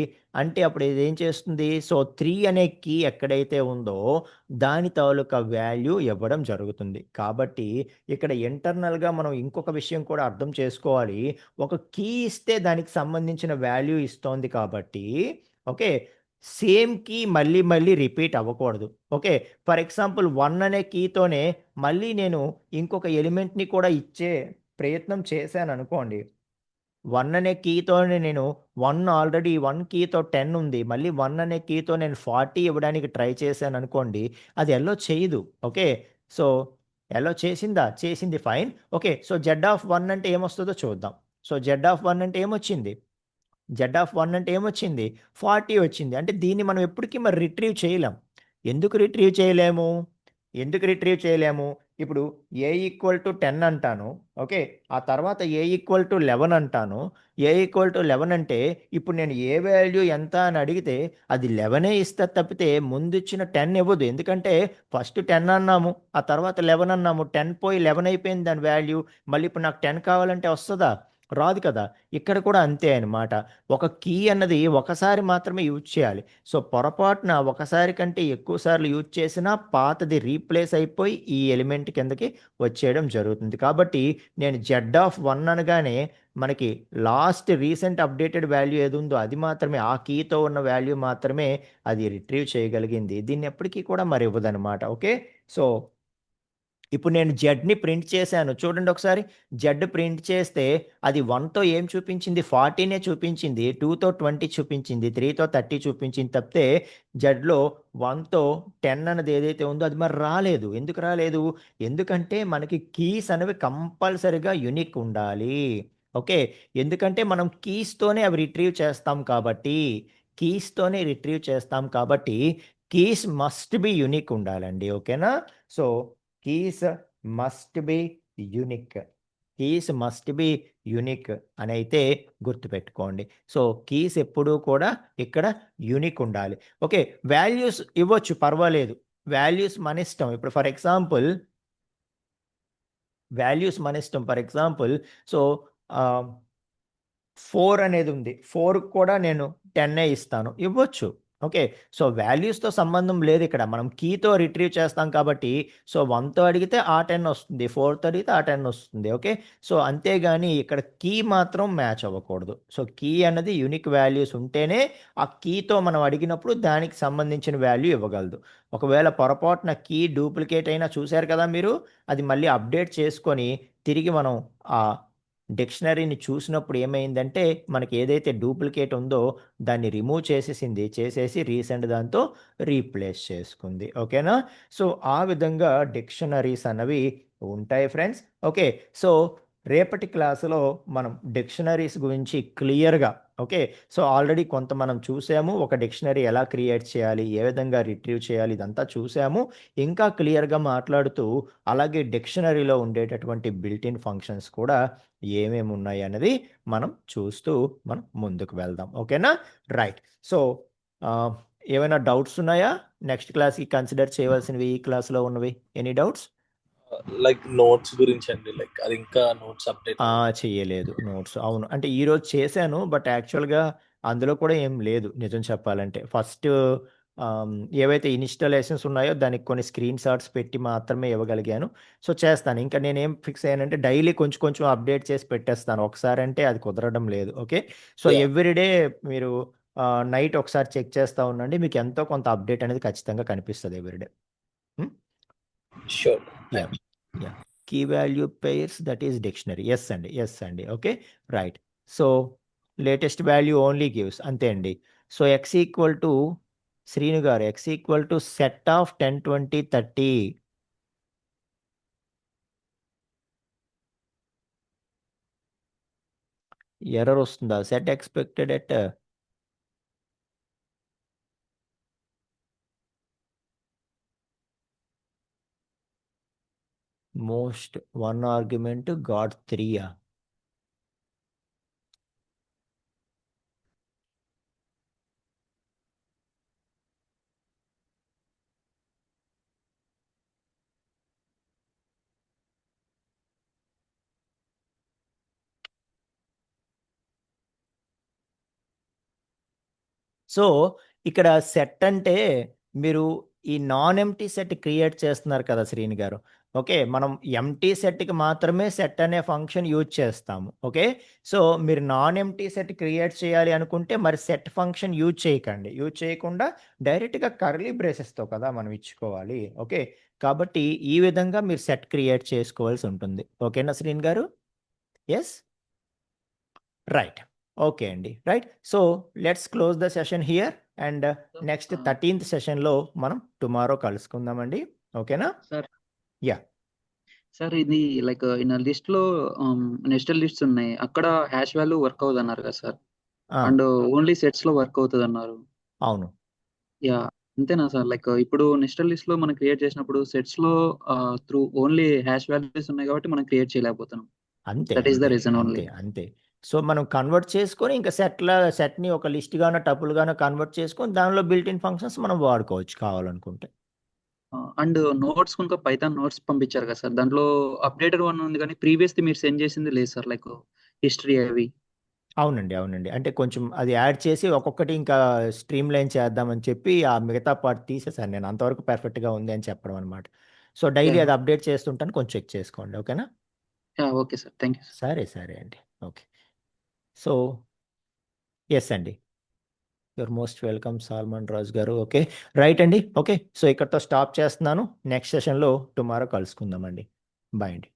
S1: అంటే అప్పుడు ఇది ఏం చేస్తుంది? సో 3 అనే కీ ఎక్కడైతే ఉందో దాని తాలూకా వాల్యూ ఇవ్వడం జరుగుతుంది. కాబట్టి ఇక్కడ ఇంటర్నల్గా మనం ఇంకొక విషయం కూడా అర్థం చేసుకోవాలి. ఒక కీ ఇస్తే దానికి సంబంధించిన వాల్యూ ఇస్తోంది కాబట్టి ఓకే, సేమ్ కీ మళ్ళీ మళ్ళీ రిపీట్ అవ్వకూడదు. ఓకే, ఫర్ ఎగ్జాంపుల్ 1 అనే కీతోనే మళ్ళీ నేను ఇంకొక ఎలిమెంట్ని కూడా ఇచ్చే ప్రయత్నం చేశాను అనుకోండి, 1 అనే కీతోనే నేను 1 ఆల్రెడీ 1 కీతో 10 ఉంది, మళ్ళీ 1 అనే కీతో నేను 40 ఇవ్వడానికి ట్రై చేశాను అనుకోండి, అది ఎల్లో చేయదు. ఓకే, సో ఎల్లో చేసిందా? చేసింది, fine. Okay, so Z of 1 అంటే ఏమొస్తుందో చూద్దాం. సో జెడ్ ఆఫ్ 1 అంటే ఏమొచ్చింది? జెడ్ ఆఫ్ 1 అంటే ఏమొచ్చింది? 40 వచ్చింది. అంటే దీన్ని మనం ఎప్పటికీ మరి రిట్రీవ్ చేయలేం. ఎందుకు రిట్రీవ్ చేయలేము? ఇప్పుడు ఏ ఈక్వల్ టు 10 అంటాను. ఓకే, ఆ తర్వాత ఏ ఈక్వల్ టు 11 అంటాను. ఏ ఈక్వల్ టు 11 అంటే ఇప్పుడు నేను ఏ వాల్యూ ఎంత అని అడిగితే అది 11 ఇస్తది తప్పితే ముందిచ్చిన 10 ఇవ్వదు. ఎందుకంటే ఫస్ట్ 10 అన్నాము, ఆ తర్వాత 11 అన్నాము. 10 పోయి 11 అయిపోయింది దాని వాల్యూ. మళ్ళీ ఇప్పుడు నాకు 10 కావాలంటే వస్తదా? రాదు కదా! ఇక్కడ కూడా అంతే అనమాట. ఒక కీ అన్నది ఒకసారి మాత్రమే యూజ్ చేయాలి. సో పొరపాటున ఒకసారి కంటే ఎక్కువ సార్లు యూజ్ చేసినా పాతది రీప్లేస్ అయిపోయి ఈ ఎలిమెంట్ కిందకి వచ్చేయడం జరుగుతుంది. కాబట్టి నేను జెడ్ ఆఫ్ 1 అనగానే మనకి లాస్ట్ రీసెంట్ అప్డేటెడ్ వాల్యూ ఏది ఉందో అది మాత్రమే, ఆ కీతో ఉన్న వాల్యూ మాత్రమే అది రిట్రీవ్ చేయగలిగింది. దీన్ని ఎప్పటికీ కూడా మరి ఇవ్వదనమాట. ఓకే, సో ఇప్పుడు నేను జెడ్‌ని ప్రింట్ చేశాను. చూడండి ఒకసారి. జెడ్ ప్రింట్ చేస్తే అది 1తో ఏం చూపించింది? 40నే చూపించింది. 2తో 20 చూపించింది. 3తో 30 చూపించింది తప్పితే జెడ్‌లో 1తో 10 అన్నది ఏదైతే ఉందో అది మరి రాలేదు. ఎందుకు రాలేదు? ఎందుకంటే మనకి కీస్ అనేవి కంపల్సరీగా యూనిక్ ఉండాలి. ఓకే, ఎందుకంటే మనం కీస్‌తోనే అవి రిట్రీవ్ చేస్తాం కాబట్టి. కీస్ మస్ట్ బి యూనిక్ ఉండాలండి. ఓకేనా? So keys must be unique. అని అయితే గుర్తుపెట్టుకోండి. సో కీస్ ఎప్పుడూ కూడా ఇక్కడ యూనిక్ ఉండాలి. ఓకే, వాల్యూస్ ఇవ్వచ్చు, పర్వాలేదు. వాల్యూస్ మన ఇష్టం. ఇప్పుడు ఫర్ ఎగ్జాంపుల్ సో 4 అనేది ఉంది. 4 కూడా నేను 10 ఇస్తాను, ఇవ్వచ్చు. ఓకే. సో వాల్యూస్తో సంబంధం లేదు ఇక్కడ, మనం కీతో రిట్రీవ్ చేస్తాం కాబట్టి సో 1తో అడిగితే ఆ 10 వస్తుంది, 4తో అడిగితే ఆ 10 వస్తుంది. ఓకే. సో అంతేగాని ఇక్కడ కీ మాత్రం మ్యాచ్ అవ్వకూడదు. సో కీ అన్నది యూనిక్ వాల్యూస్ ఉంటేనే ఆ కీతో మనం అడిగినప్పుడు దానికి సంబంధించిన వాల్యూ ఇవ్వగలదు. ఒకవేళ పొరపాటున కీ డూప్లికేట్ అయినా చూశారు కదా మీరు, అది మళ్ళీ అప్డేట్ చేసుకొని తిరిగి మనం ఆ డిక్షనరీని చూసినప్పుడు ఏమైందంటే మనకి ఏదైతే డూప్లికేట్ ఉందో దాన్ని రిమూవ్ చేసేసి రీసెంట్ దాంతో రీప్లేస్ చేసుకుంది. ఓకేనా. సో ఆ విధంగా డిక్షనరీస్ అన్నవి ఉంటాయి ఫ్రెండ్స్. ఓకే. సో రేపటి క్లాసులో మనం డిక్షనరీస్ గురించి క్లియర్గా, ఓకే, సో ఆల్రెడీ కొంత మనం చూసాము, ఒక డిక్షనరీ ఎలా క్రియేట్ చేయాలి, ఏ విధంగా రిట్రీవ్ చేయాలి, ఇదంతా చూసాము. ఇంకా క్లియర్గా మాట్లాడుతూ అలాగే డిక్షనరీలో ఉండేటటువంటి బిల్ట్-ఇన్ ఫంక్షన్స్ కూడా ఏమేమి ఉన్నాయి అన్నది మనం చూస్తూ మనం ముందుకు వెళ్దాం. ఓకేనా. రైట్. సో ఏమైనా డౌట్స్ ఉన్నాయా నెక్స్ట్ క్లాస్కి కన్సిడర్ చేయవలసినవి ఈ క్లాస్లో ఉన్నవి? Any doubts?
S3: లైక్ నోట్స్ గురించి అండి, లైక్ అది ఇంకా నోట్స్ అప్డేట్
S1: చేయలేదు నోట్స్. అవును, అంటే ఈరోజు చేశాను, బట్ యాక్చువల్గా అందులో కూడా ఏం లేదు నిజం చెప్పాలంటే. ఫస్ట్ ఏవైతే ఇన్స్టాలేషన్స్ ఉన్నాయో దానికి కొన్ని స్క్రీన్ షాట్స్ పెట్టి మాత్రమే ఇవ్వగలిగాను. సో చేస్తాను. ఇంకా నేనేం ఫిక్స్ అయ్యానంటే డైలీ కొంచెం కొంచెం అప్డేట్ చేసి పెట్టేస్తాను. ఒకసారి అంటే అది కుదరడం లేదు. ఓకే. So
S3: Yeah.
S1: ఎవ్రీడే మీరు నైట్ ఒకసారి చెక్ చేస్తూ ఉండండి, మీకు ఎంతో కొంత అప్డేట్ అనేది ఖచ్చితంగా కనిపిస్తుంది everyday.
S3: Sure.
S1: Yeah yeah key value pairs that is dictionary. Yes అండి. Okay. Right. So latest value only gives, అంతే అండి. So x equal to Srinu గారు, x equal to set of 10, 20, 30. Error వస్తుందా? Set expected at most one argument got 3. So ఇక్కడ set అంటే మీరు ఈ non empty set create చేస్తున్నారు కదా శ్రీని గారు. ఓకే. మనం ఎంటీ సెట్కి మాత్రమే సెట్ అనే ఫంక్షన్ యూజ్ చేస్తాము. ఓకే. సో మీరు నాన్ ఎంటీ సెట్ క్రియేట్ చేయాలి అనుకుంటే మరి సెట్ ఫంక్షన్ యూజ్ చేయకండి. యూజ్ చేయకుండా డైరెక్ట్గా కర్లీ బ్రేసెస్తో కదా మనం ఇచ్చుకోవాలి. ఓకే. కాబట్టి ఈ విధంగా మీరు సెట్ క్రియేట్ చేసుకోవాల్సి ఉంటుంది. ఓకేనా శ్రీని గారు? ఎస్. రైట్. ఓకే అండి. Right. So let's close the session here and next 13th సెషన్లో మనం టుమారో కలుసుకుందామండి. ఓకేనా.
S4: సార్
S1: యా
S4: సార్ ఇది లైక్ ఇన్ లిస్ట్ లో నెస్టెడ్ లిస్ట్స్ ఉన్నాయి, అక్కడ హ్యాష్ వాల్యూ వర్క్ అవుతుంది అన్నారు కదా సార్, అండ్ ఓన్లీ సెట్స్ లో వర్క్ అవుతుంది అన్నారు.
S1: అవును.
S4: యా అంతేనా సార్? లైక్ ఇప్పుడు నెస్టెడ్ లిస్ట్ లో మనం క్రియేట్ చేసినప్పుడు సెట్స్ లో త్రూ ఓన్లీ హ్యాష్ వాల్యూస్ ఉన్నాయి కాబట్టి మనం క్రియేట్ చేయలేకపోతున్నాం.
S1: అంతే
S4: దట్ ఈస్ ద
S1: అంతే
S4: రీజన్
S1: అంతే
S4: ఓన్లీ.
S1: అంతే. సో మనం కన్వర్ట్ చేసుకొని ఇంకా సెట్ని ఒక లిస్ట్ గానో టపుల్ గానో కన్వర్ట్ చేసుకొని దానిలో బిల్ట్-ఇన్ ఫంక్షన్స్ మనం వాడుకోవచ్చు కావాలనుకుంటే.
S4: అండ్ నోట్స్ కనుక పైథాన్ నోట్స్ పంపించారు కదా సార్, దాంట్లో అప్డేటెడ్ వన్ ఉంది కానీ ప్రీవియస్ మీరు సెండ్ చేసింది లేదు సార్, లైక్ హిస్టరీ అవి.
S1: అవునండి. అంటే కొంచెం అది యాడ్ చేసి ఒక్కొక్కటి ఇంకా స్ట్రీమ్ లైన్ చేద్దామని చెప్పి ఆ మిగతా పార్ట్ తీసేసాను నేను. అంతవరకు పర్ఫెక్ట్గా ఉంది అని చెప్పడం అనమాట. సో డైలీ అది అప్డేట్ చేస్తుంటాను, కొంచెం చెక్ చేసుకోండి. ఓకేనా.
S4: Okay sir, thank you.
S1: సరే అండి. ఓకే. సో ఎస్ అండి. యువర్ మోస్ట్ వెల్కమ్ సాల్మన్ రాజు గారు. ఓకే. రైట్ అండి. ఓకే. సో ఇక్కడతో స్టాప్ చేస్తున్నాను. నెక్స్ట్ సెషన్లో టుమారో కలుసుకుందామండి. బాయ్ అండి.